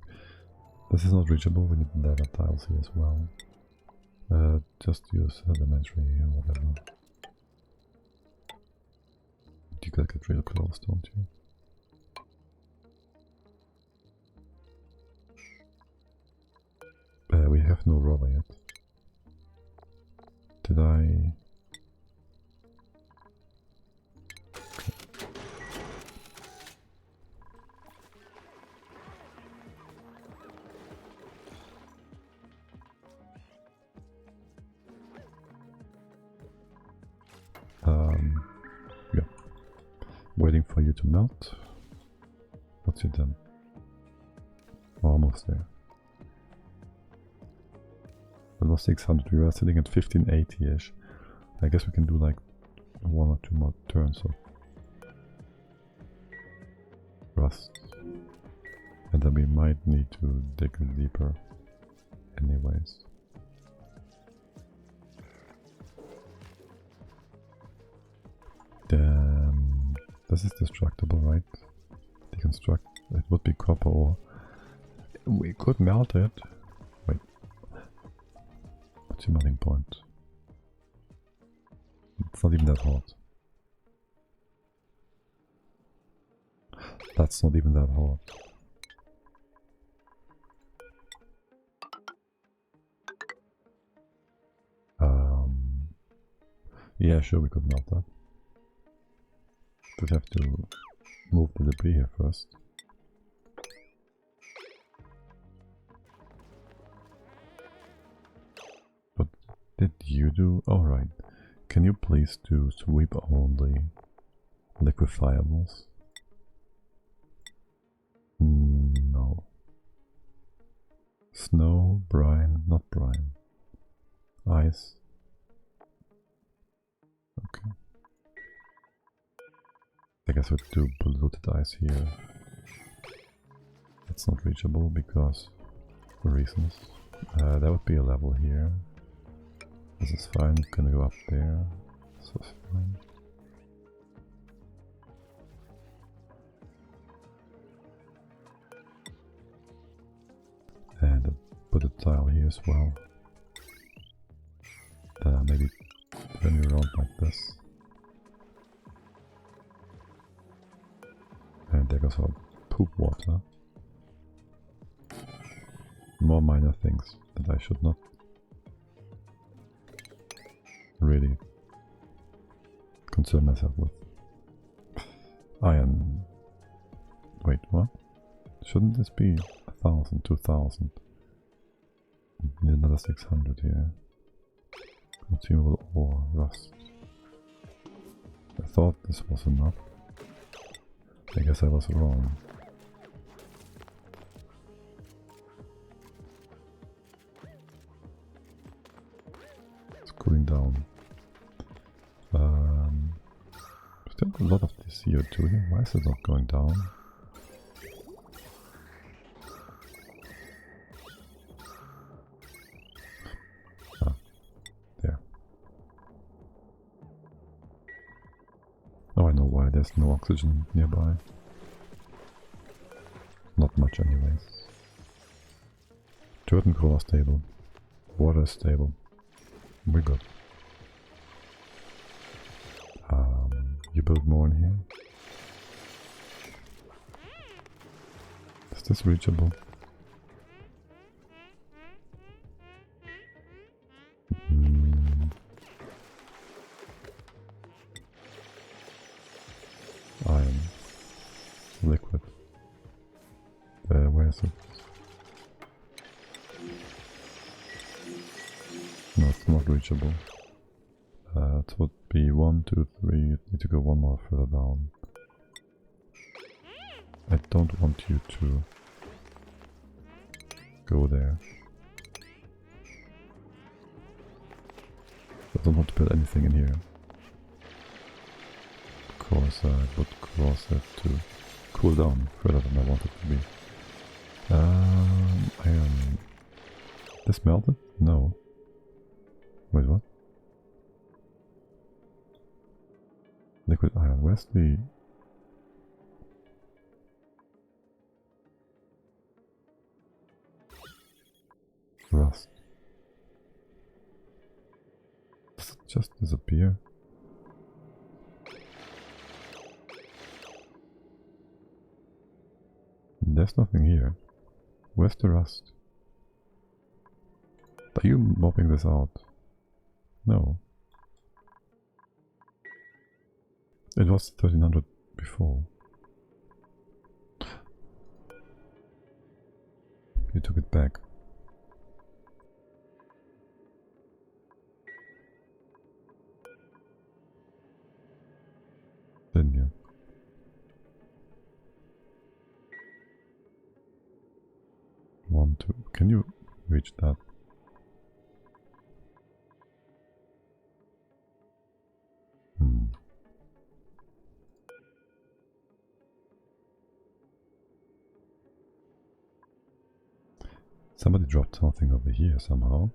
This is not reachable, we need ladder tiles here as well. Just use elementary or whatever. You gotta get real close, don't you? We have no roller yet. Did I... yeah. Waiting for you to melt. What's your done? Almost there. That was 600. We were sitting at 1580-ish. I guess we can do like 1 or 2 more turns of rust. And then we might need to dig deeper anyways. This is destructible, right? Deconstruct. It would be copper ore. We could melt it. Wait. What's your melting point? It's not even that hot. That's not even that hot. Yeah, sure, we could melt that. We'd have to move the debris here first. What did you do? Alright. Can you please do sweep only liquefiables? No. Snow, brine, not brine. Ice. Okay. I guess we'll do polluted ice here. It's not reachable because for reasons. That would be a level here. This is fine, gonna go up there. This was fine. And put a tile here as well. Maybe turn you around like this. And there goes our poop water. More minor things that I should not really concern myself with. Iron. Wait, what? Shouldn't this be 1,000, 2,000? Need another 600 here. Consumable ore, rust. I thought this was enough. I guess I was wrong. down. Still a lot of the CO2 here. Why is it not going down? Ah, there. Oh, I know why there's no oxygen nearby. Not much anyways. Dirt and core are stable. Water is stable. We're good. You build more in here. Is this reachable? Iron. Liquid. Where is it? No, it's not reachable. It would be 1, 2, 3. You need to go one more further down. I don't want you to go there. I don't want to put anything in here. Of course, I would cause it to cool down further than I want it to be. Iron. This melted? No. Wait, what? Liquid iron. Where's the... rust? Does it just disappear? There's nothing here. Where's the rust? Are you mopping this out? No. It was 1300 before. You took it back. Didn't you? One, two. Can you reach that? Somebody dropped something over here somehow.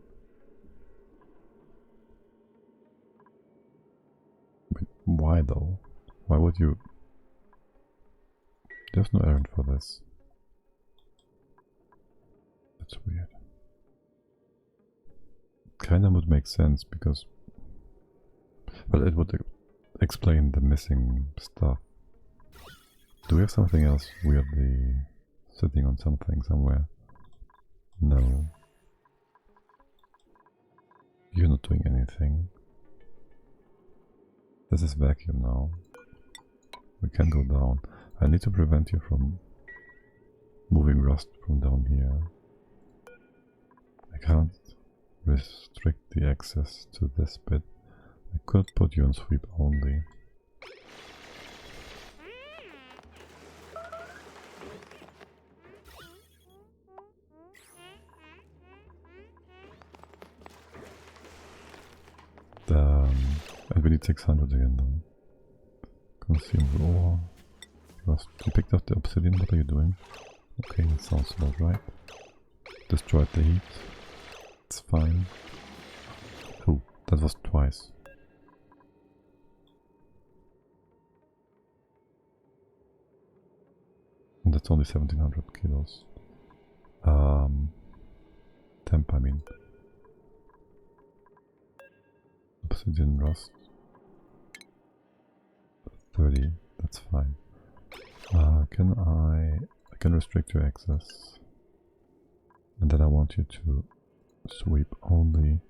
But why though? Why would you... There's no errand for this. That's weird. Kinda would make sense because... Well, it would explain the missing stuff. Do we have something else weirdly sitting on something somewhere? No. You're not doing anything. This is vacuum now. We can go down. I need to prevent you from moving rust from down here. I can't restrict the access to this bit. I could put you on sweep only. And we need 600 again then. Consume ore. Rust. You picked up the obsidian, what are you doing? Okay, that sounds about right. Destroyed the heat. It's fine. Oh, that was twice. And that's only 1700 kilos. Temp, I mean. Obsidian rust. 30, that's fine. I can restrict your access. And then I want you to sweep only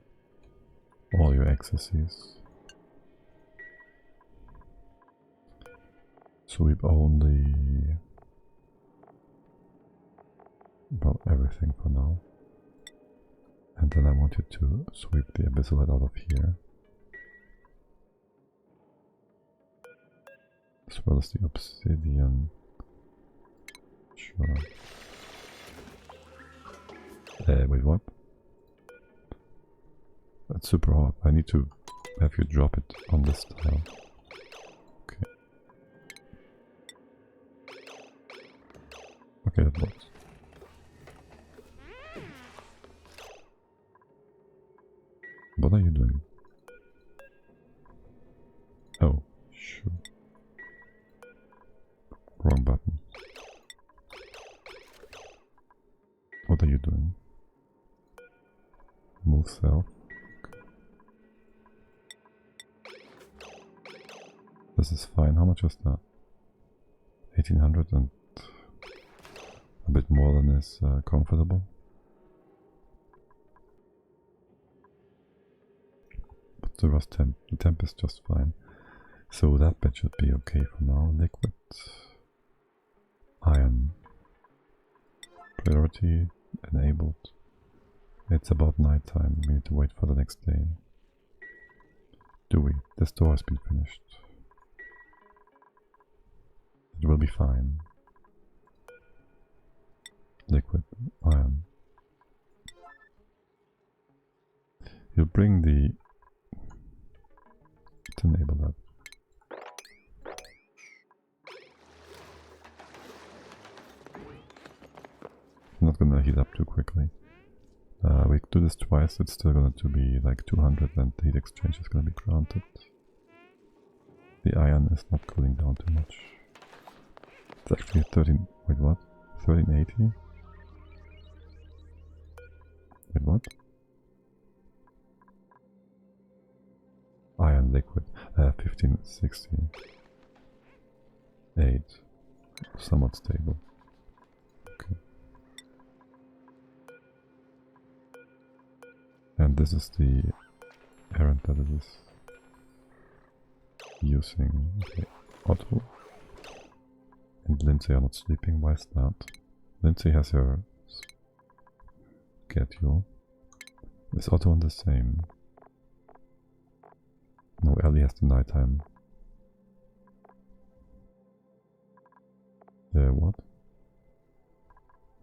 all your accesses. Sweep only... well, everything for now. And then I want you to sweep the abyssalite out of here. As well as the obsidian. Sure. Wait, what? That's super hot. I need to have you drop it on this tile. Okay. Okay, that works. What are you doing? Oh, sure. Wrong button. What are you doing? Move self. This is fine. How much was that? 1800 and a bit more than is comfortable. But the rust temp, the temp is just fine. So that bit should be okay for now. Liquid. Iron. Priority enabled. It's about night time. We need to wait for the next day. Do we? The store has been finished. It will be fine. Liquid. Iron. You'll bring the... to enable that. I'm not gonna heat up too quickly. We do this twice, it's still going to be like 200 and the heat exchange is going to be granted. The iron is not cooling down too much. It's actually 13... wait, what? 1380? Wait, what? Iron liquid. 1560. 8. Somewhat stable. Okay. And this is the errand that it is using. Okay. Otto and Lindsay are not sleeping. Why is that? Lindsay has her schedule. Is Otto on the same? No, Ellie has the nighttime. What?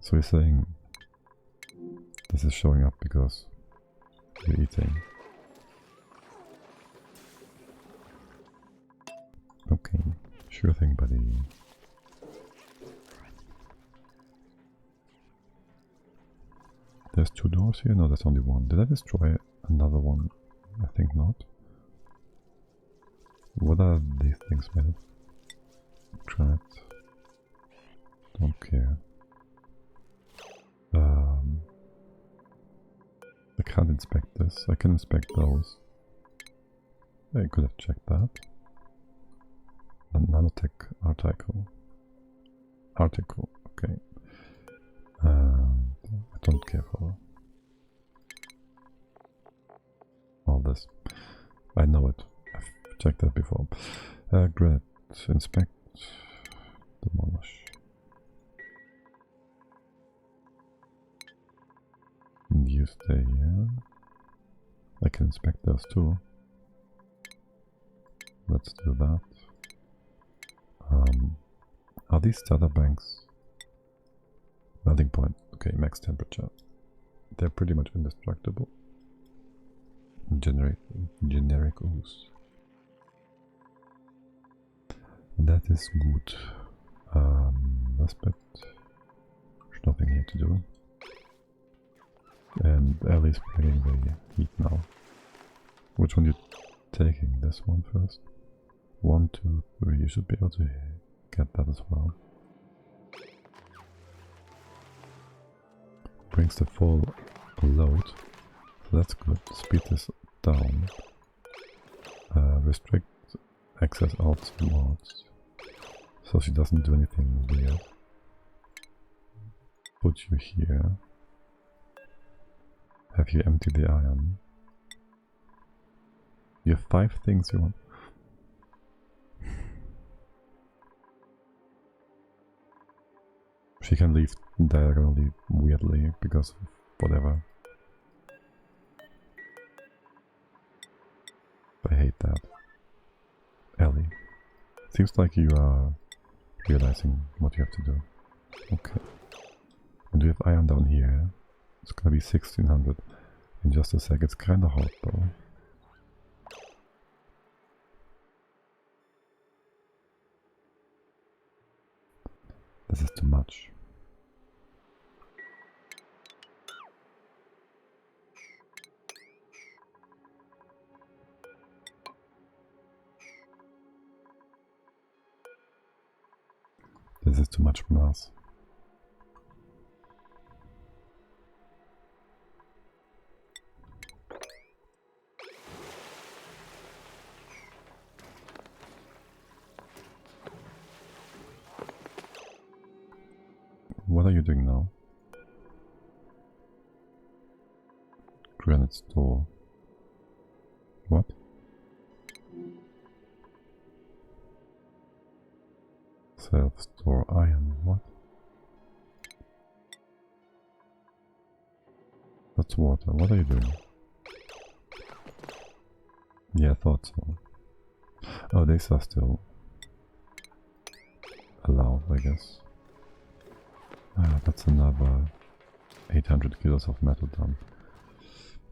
So you're saying this is showing up because you're eating. Okay, sure thing, buddy. There's 2 doors here? No, there's only one. Did I destroy another one? I think not. What are these things made of? Granite. Don't care. I can't inspect this. I can inspect those. I could have checked that. A nanotech article. Okay. I don't care for all this. I know it. I've checked that before. Granite. Inspect. Demolish. You stay here. I can inspect those too. Let's do that. Are these starter banks? Melting point. Okay, max temperature. They're pretty much indestructible. Generic ooze. That is good. Last bit. There's nothing here to do. And Ellie's bringing the heat now. Which one are you taking? This one first? 1, 2, 3. You should be able to get that as well. Brings the full load. So that's good. Speed is down. Restrict access outs and mods. So she doesn't do anything weird. Put you here. Have you emptied the iron? You have 5 things you want. She can leave diagonally weirdly because of whatever. I hate that. Ellie. Seems like you are realizing what you have to do. Okay. And we have iron down here. It's gonna be 1600. In just a sec, it's kinda hot though. This is too much. This is too much mass. What are you doing now? Granite store. What? Self-store iron. What? That's water. What are you doing? Yeah, I thought so. Oh, these are still allowed, I guess. That's another 800 kilos of metal done.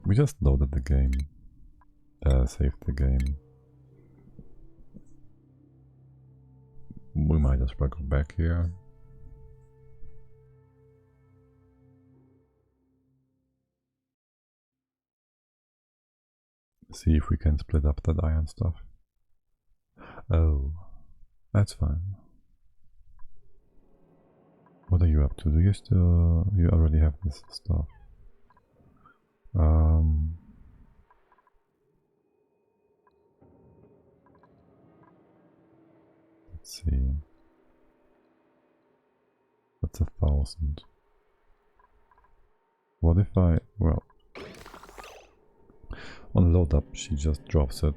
We just loaded the game. Saved the game. We might as well go back here. See if we can split up that iron stuff. Oh, that's fine. What are you up to? Do you still... you already have this stuff? Let's see. That's 1,000. What if I... well... on load up she just drops it.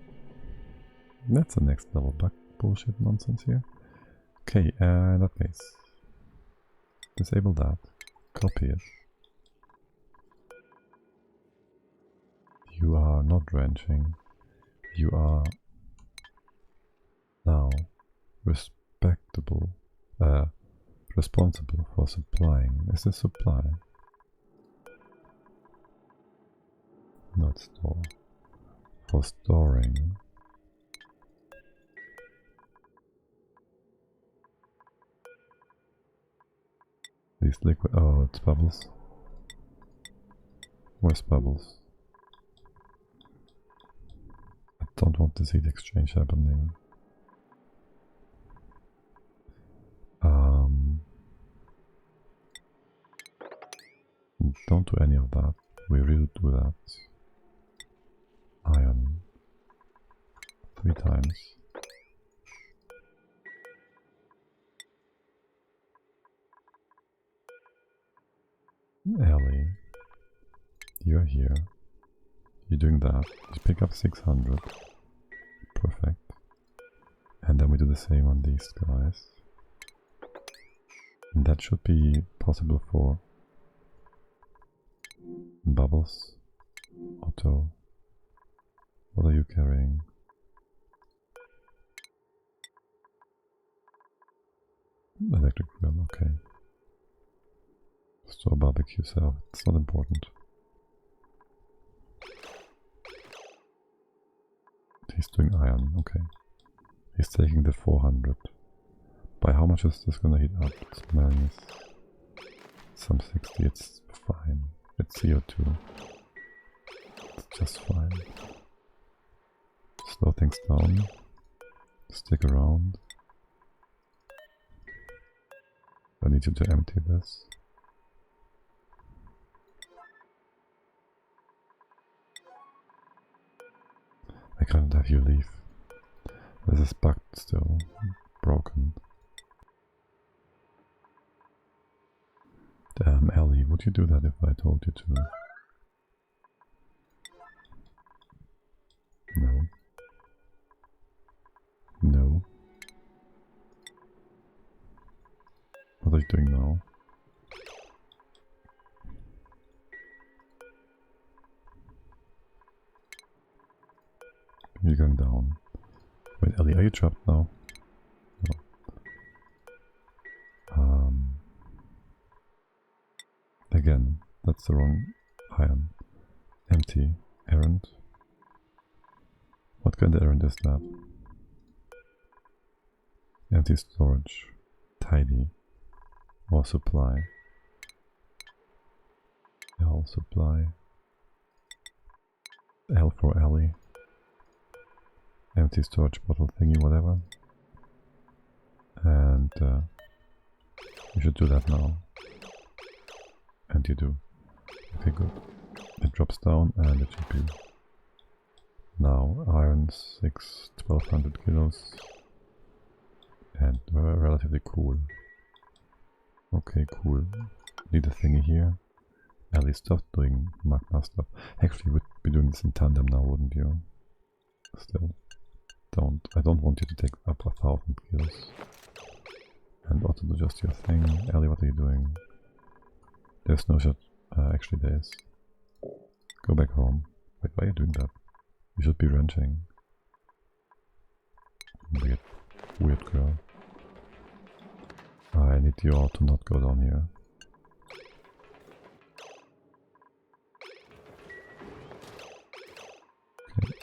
That's the next level bug bullshit nonsense here. Okay, in that case. Disable that. Copy it. You are not drenching. You are now responsible for supplying. Is this supply? Not store. For storing. These liquid... oh, it's bubbles. Where's bubbles? I don't want to see the exchange happening. Don't do any of that. We really do that. Iron. 3 times. Ellie. You're here. You're doing that. You pick up 600. Perfect. And then we do the same on these guys. And that should be possible for bubbles. Otto. What are you carrying? Electric grill, okay. Store barbecue cell, it's not important. He's doing iron, okay. He's taking the 400. By how much is this gonna heat up? It's minus some 60, it's fine. It's CO2. It's just fine. Slow things down. Stick around. I need you to empty this. I can't have you leave. This is bugged still. Broken. Damn, Ellie, would you do that if I told you to? No. No. What are you doing now? You're going down. Wait, Ellie, are you trapped now? No. Again, that's the wrong iron. Empty. Errand. What kind of errand is that? Empty storage. Tidy. Or supply. L supply. L for alley. Empty storage bottle thingy, whatever. And you should do that now. And you do. Okay, good. It drops down and it should be. Now, iron 6, 1200 kilos. And relatively cool. Okay, cool. Need a thingy here. Ellie, stop doing magma stuff. Actually, you would be doing this in tandem now, wouldn't you? Still. I don't want you to take up 1000 kills. And Otto, do just your thing. Ellie, what are you doing? There's no shot. Actually, there is. Go back home. Wait, why are you doing that? You should be wrenching. Weird girl. I need you all to not go down here. Okay.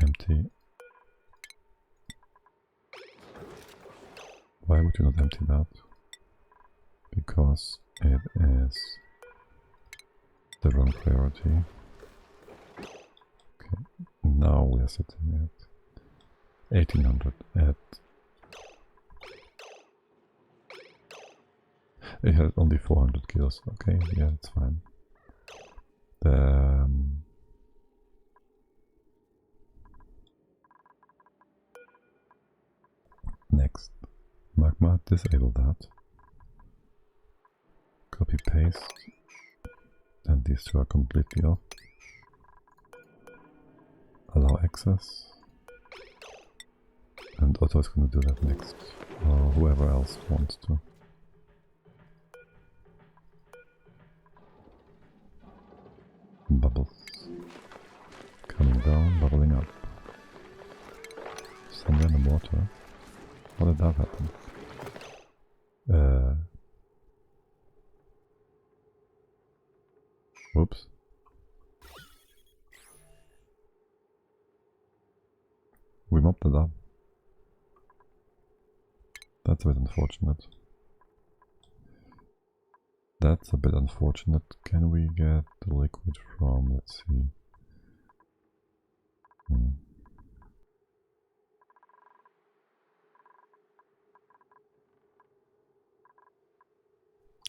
Empty. Why would you not empty that? Because it is the wrong priority. Okay, now we are sitting at 1800 at... It had only 400 kills. Okay, yeah, it's fine. Next, magma, disable that. Copy paste, and these two are completely off. Allow access, and Otto is going to do that next, or whoever else wants to. Bubbles coming down, bubbling up. Somewhere in the water. How did that happen? Whoops. We mopped it up. That's a bit unfortunate. That's a bit unfortunate. Can we get the liquid from, let's see.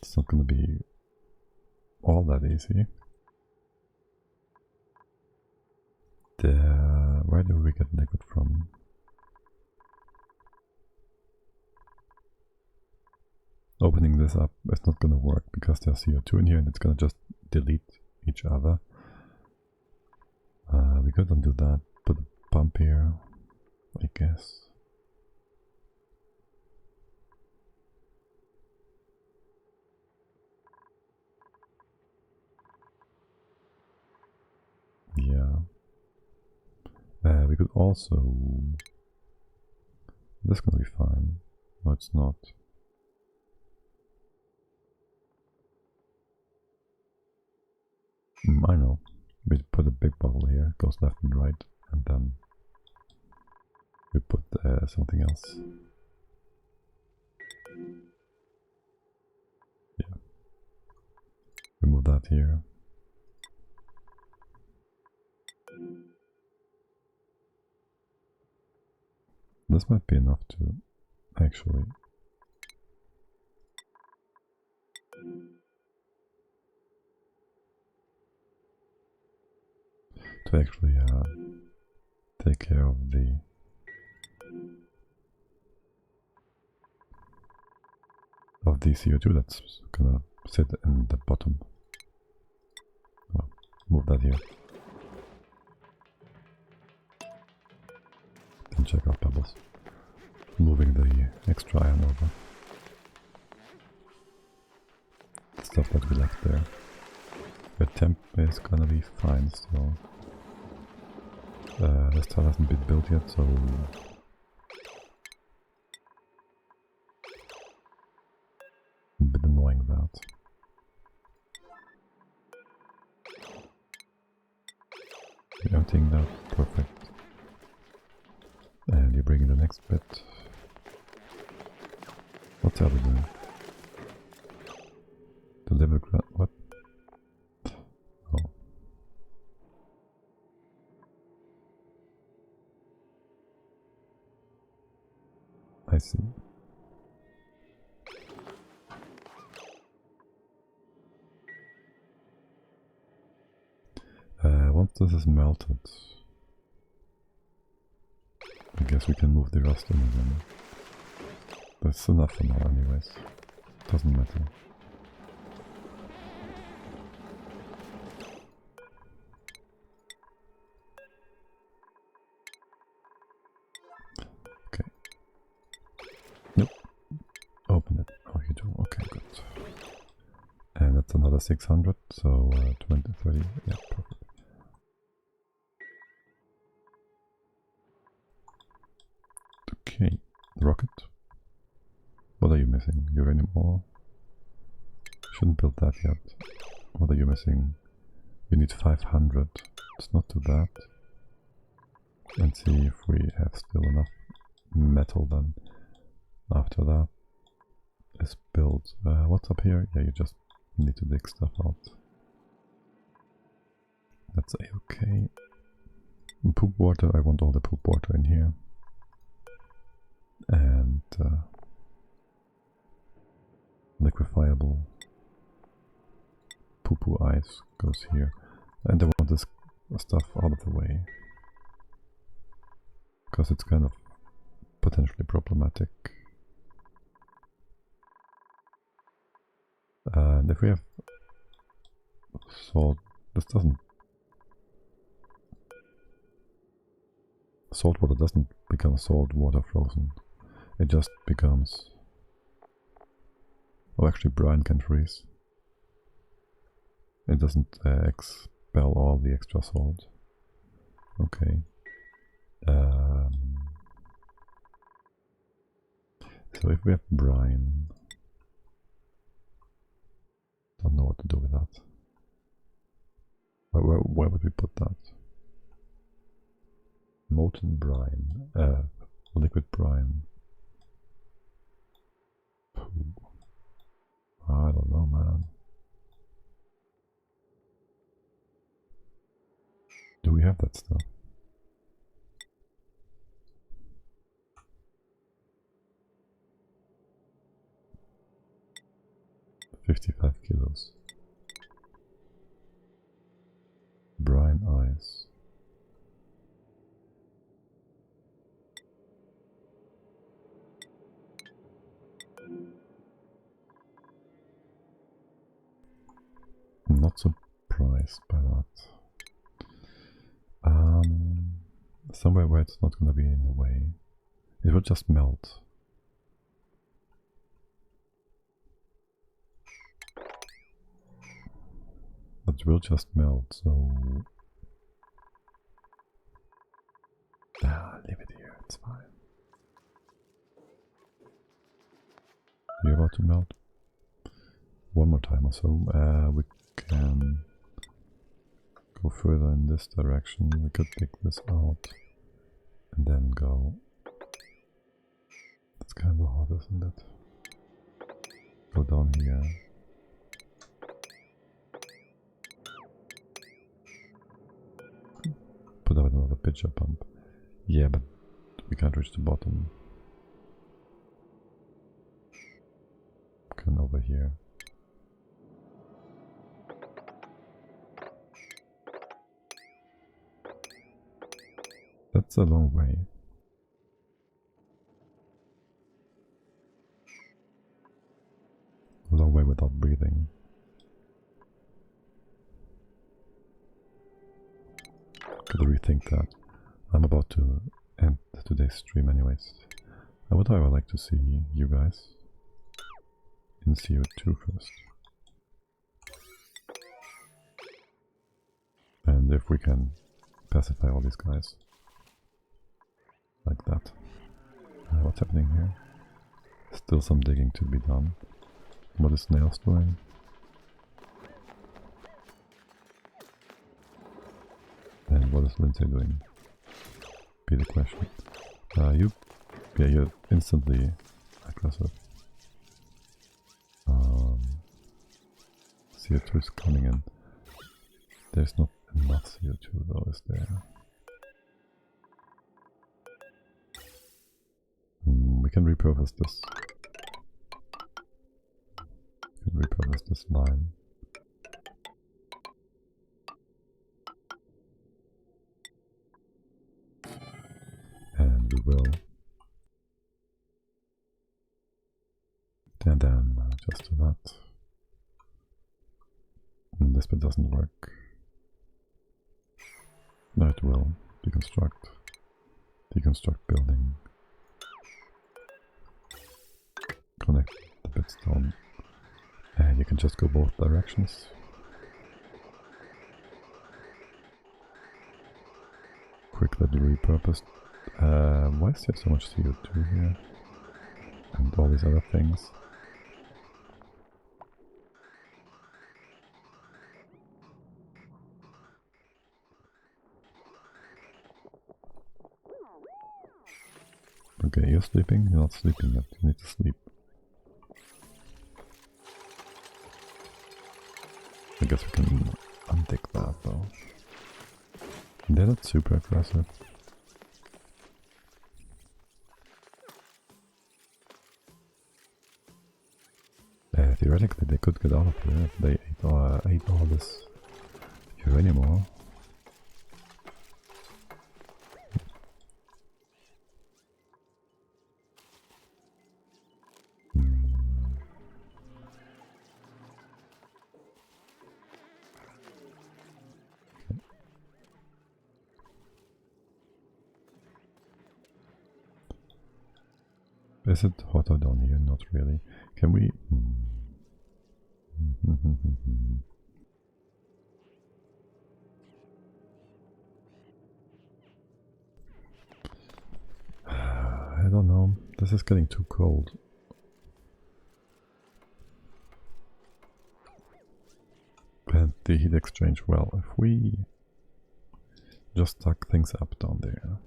It's not going to be all that easy. Where do we get liquid from? Opening this up is not going to work because there's CO2 in here and it's going to just delete each other. We could undo that, put a pump here, I guess. Yeah. We could also... This is going to be fine. No, it's not. I know. We put a big bubble here, goes left and right, and then we put something else. Yeah. Remove that here. This might be enough to actually take care of the CO2 that's gonna sit in the bottom. Well, move that here. And check out bubbles. Moving the extra iron over. The stuff that we left there. The temp is gonna be fine still. The star hasn't been built yet, so a bit annoying destroying that. You're emptying that, perfect. And you bring in the next bit. What's the other doing? Deliver what? Oh. I see. Once this is melted, I guess we can move the rust in again. That's enough for now anyways. Doesn't matter. Okay. Nope. Open it. Oh, you do. Okay, good. And that's another 600, so 20, 30. Yeah, perfect. Okay, rocket. What are you missing? Uranium ore? Shouldn't build that yet. What are you missing? You need 500. It's not too bad. And see if we have still enough metal then. After that is built. What's up here? Yeah, you just need to dig stuff out. That's a-okay. Poop water, I want all the poop water in here. And liquefiable poo-poo ice goes here. And I want this stuff out of the way, because it's kind of potentially problematic. And if we have salt, this doesn't... Salt water doesn't become salt water frozen. It just becomes... Oh, actually brine can freeze. It doesn't expel all the extra salt. Okay. So if we have brine... Don't know what to do with that. Where would we put that? Molten brine. Liquid brine. I don't know, man. Do we have that stuff? $55 kilos. Brine ice. I'm not surprised by that. Somewhere where it's not going to be in the way. It will just melt. It will just melt, so... leave it here, it's fine. You're about to melt? One more time or so. We can go further in this direction. We could dig this out and then go. It's kind of hard, isn't it? Go down here. Put out another pitcher pump. Yeah, but we can't reach the bottom. Come over here. That's a long way. A long way without breathing. Could rethink that. I'm about to end today's stream anyways. I would however like to see you guys in CO2 first. And if we can pacify all these guys. Like that. What's happening here? Still some digging to be done. What is Nails doing? And what is Lindsay doing? Be the question. Yeah, you're instantly aggressive. CO2 is coming in. There's not enough CO2 though, is there? We can repurpose this. We can repurpose this line. And we will. And then just do that. And this bit doesn't work. No, it will. Deconstruct. Deconstruct building. Connect the bits down. And you can just go both directions. Quickly repurposed. Why is there so much CO2 here? And all these other things. Okay, you're sleeping? You're not sleeping yet. You need to sleep. I guess we can untick that though. They're not super aggressive. Theoretically they could get out of here if they ate all this uranium ore. Is it hotter down here? Not really. Can we... I don't know. This is getting too cold. And the heat exchange, well, if we just tuck things up down there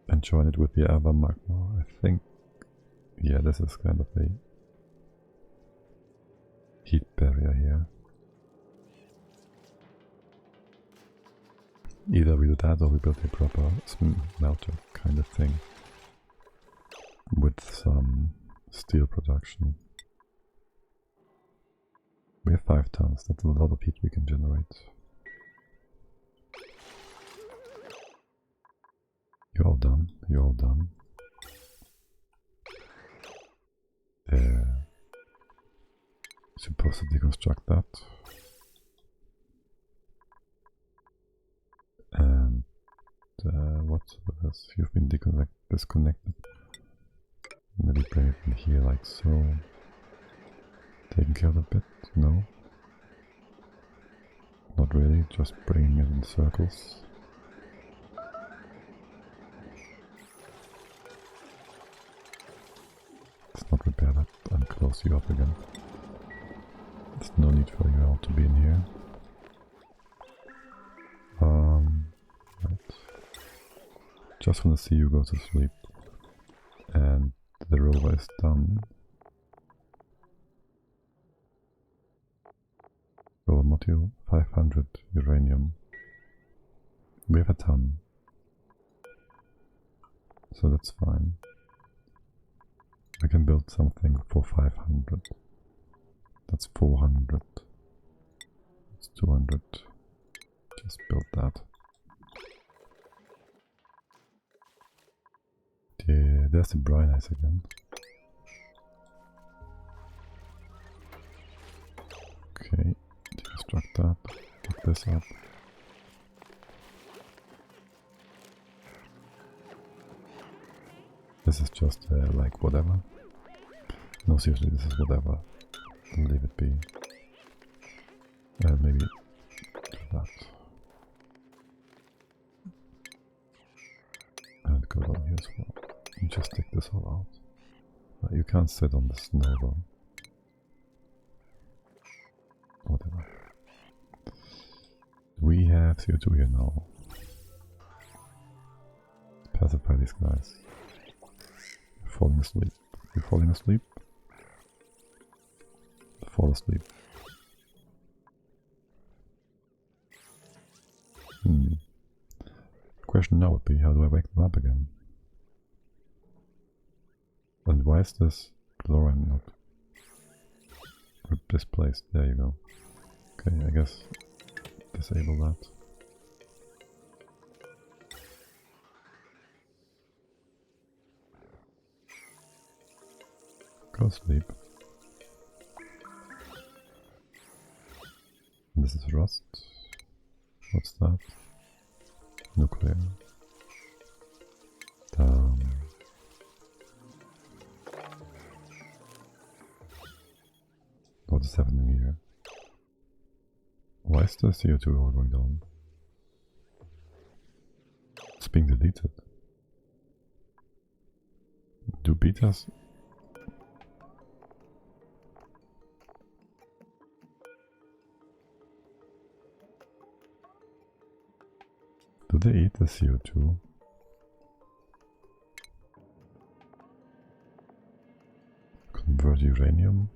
and join it with the other magma, I think, yeah, this is kind of a heat barrier here. Either we do that or we build a proper smelter kind of thing with some steel production. We have 5 tons, that's a lot of heat we can generate. You're all done, you're all done. Supposed to deconstruct that. And what's with this? You've been disconnected. Maybe bring it in here like so. Taking care of a bit? No. Not really, just bringing it in circles. Let's not repair that and close you up again. There's no need for you all to be in here. Right. Just wanna see you go to sleep. And the rover is done. Rover module, 500 uranium. We have a ton. So that's fine. I can build something for 500. That's 400. That's 200. Just build that. There's the brine ice again. Okay, deconstruct that. Pick this up. This is just like whatever. No, seriously, this is whatever. Leave it be. Maybe do that. And go down here as well. And just take this all out. You can't sit on the snow though. Whatever. We have CO2 here now. Pacify these guys. You're falling asleep. You're falling asleep? Fall asleep. Question now would be, how do I wake them up again? And why is this chlorine not displaced? There you go. Okay, I guess disable that. Go sleep. This is rust. What's that? Nuclear. What is happening here? Why is the CO2 all going down? It's being deleted. Do betas... Do they eat the CO2? Convert uranium?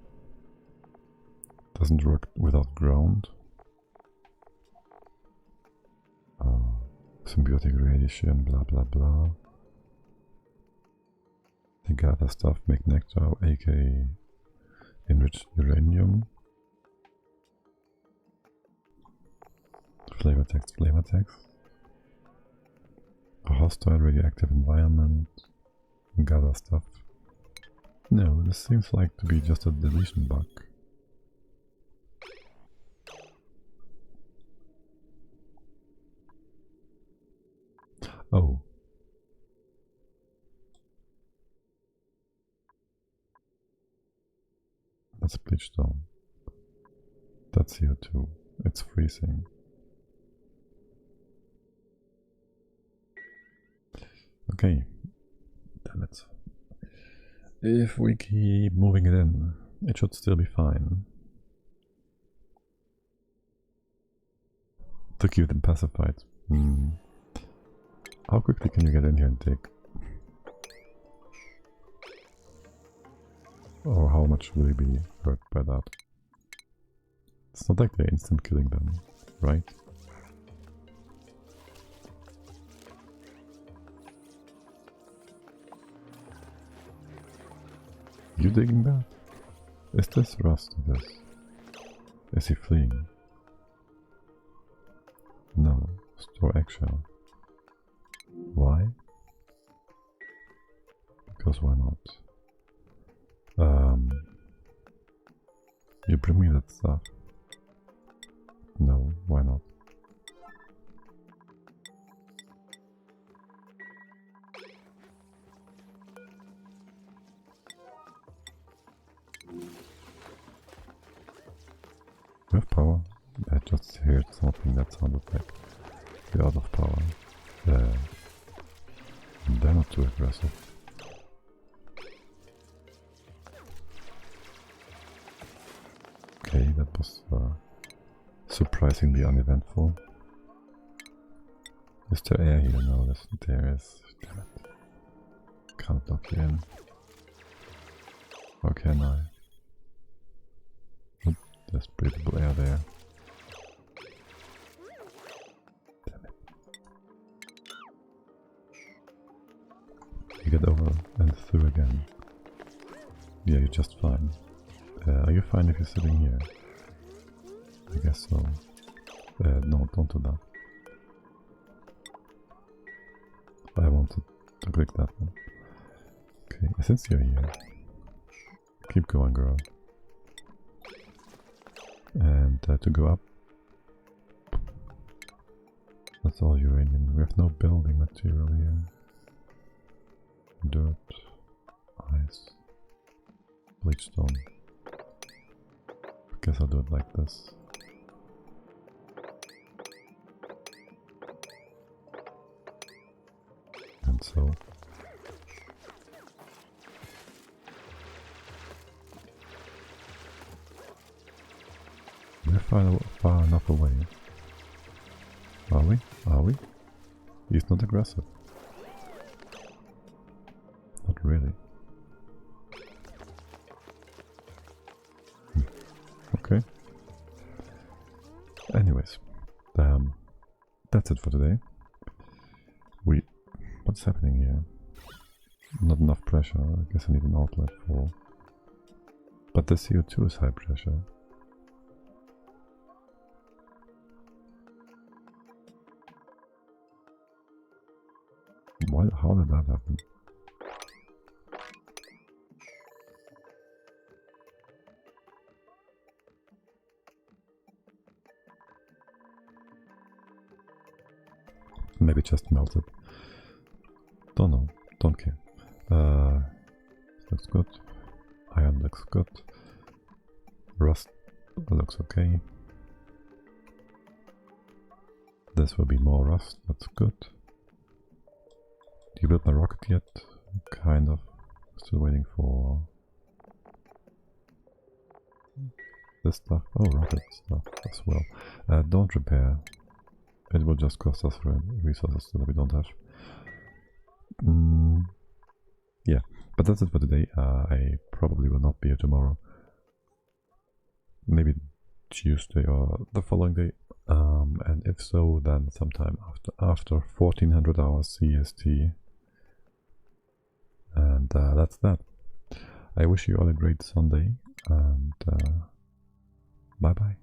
Doesn't work without ground. Symbiotic radiation, blah blah blah. They gather stuff, make nectar, aka enriched uranium. Flavor text, flavor text. A hostile radioactive environment. Gather stuff. No, this seems like to be just a deletion bug. Oh. That's bleached down. That's CO2. It's freezing. Okay. Damn it. If we keep moving it in, it should still be fine. To keep them pacified. How quickly can you get in here and dig? Or how much will you be hurt by that? It's not like they're instant killing them, right? You digging that? Is this rust? This? Is he fleeing? No. Store eggshell. Why? Because why not? You bring me that stuff. No, why not? We have power. I just heard something that sounded like we're out of power. They're not too aggressive. Okay, that was surprisingly uneventful. Is there air here? No, there is. Damn it. Can't lock you in. Or can I? Oop, there's breathable air there. Damn it. You get over and through again. Yeah, you're just fine. Are you fine if you're sitting here? I guess so. No, don't do that. I wanted to click that one. Okay, since you're here, keep going, girl. And to go up, that's all uranium. We have no building material here. Dirt, ice, bleach stone. Guess I'll do it like this. And so. far enough away. Are we? Are we? He's not aggressive. Not really. Okay. Anyways, that's it for today. What's happening here? Not enough pressure. I guess I need an outlet for. But the CO2 is high pressure. How did that happen? Maybe just melted. Don't know. Don't care. Looks good. Iron looks good. Rust looks okay. This will be more rust. That's good. Do you build my rocket yet? Kind of. Still waiting for this stuff. Oh, rocket stuff as well. Don't repair. It will just cost us resources that we don't have. Yeah, but that's it for today. I probably will not be here tomorrow. Maybe Tuesday or the following day. And if so, then sometime after 1400 hours CST. And that's that. I wish you all a great Sunday, and bye bye.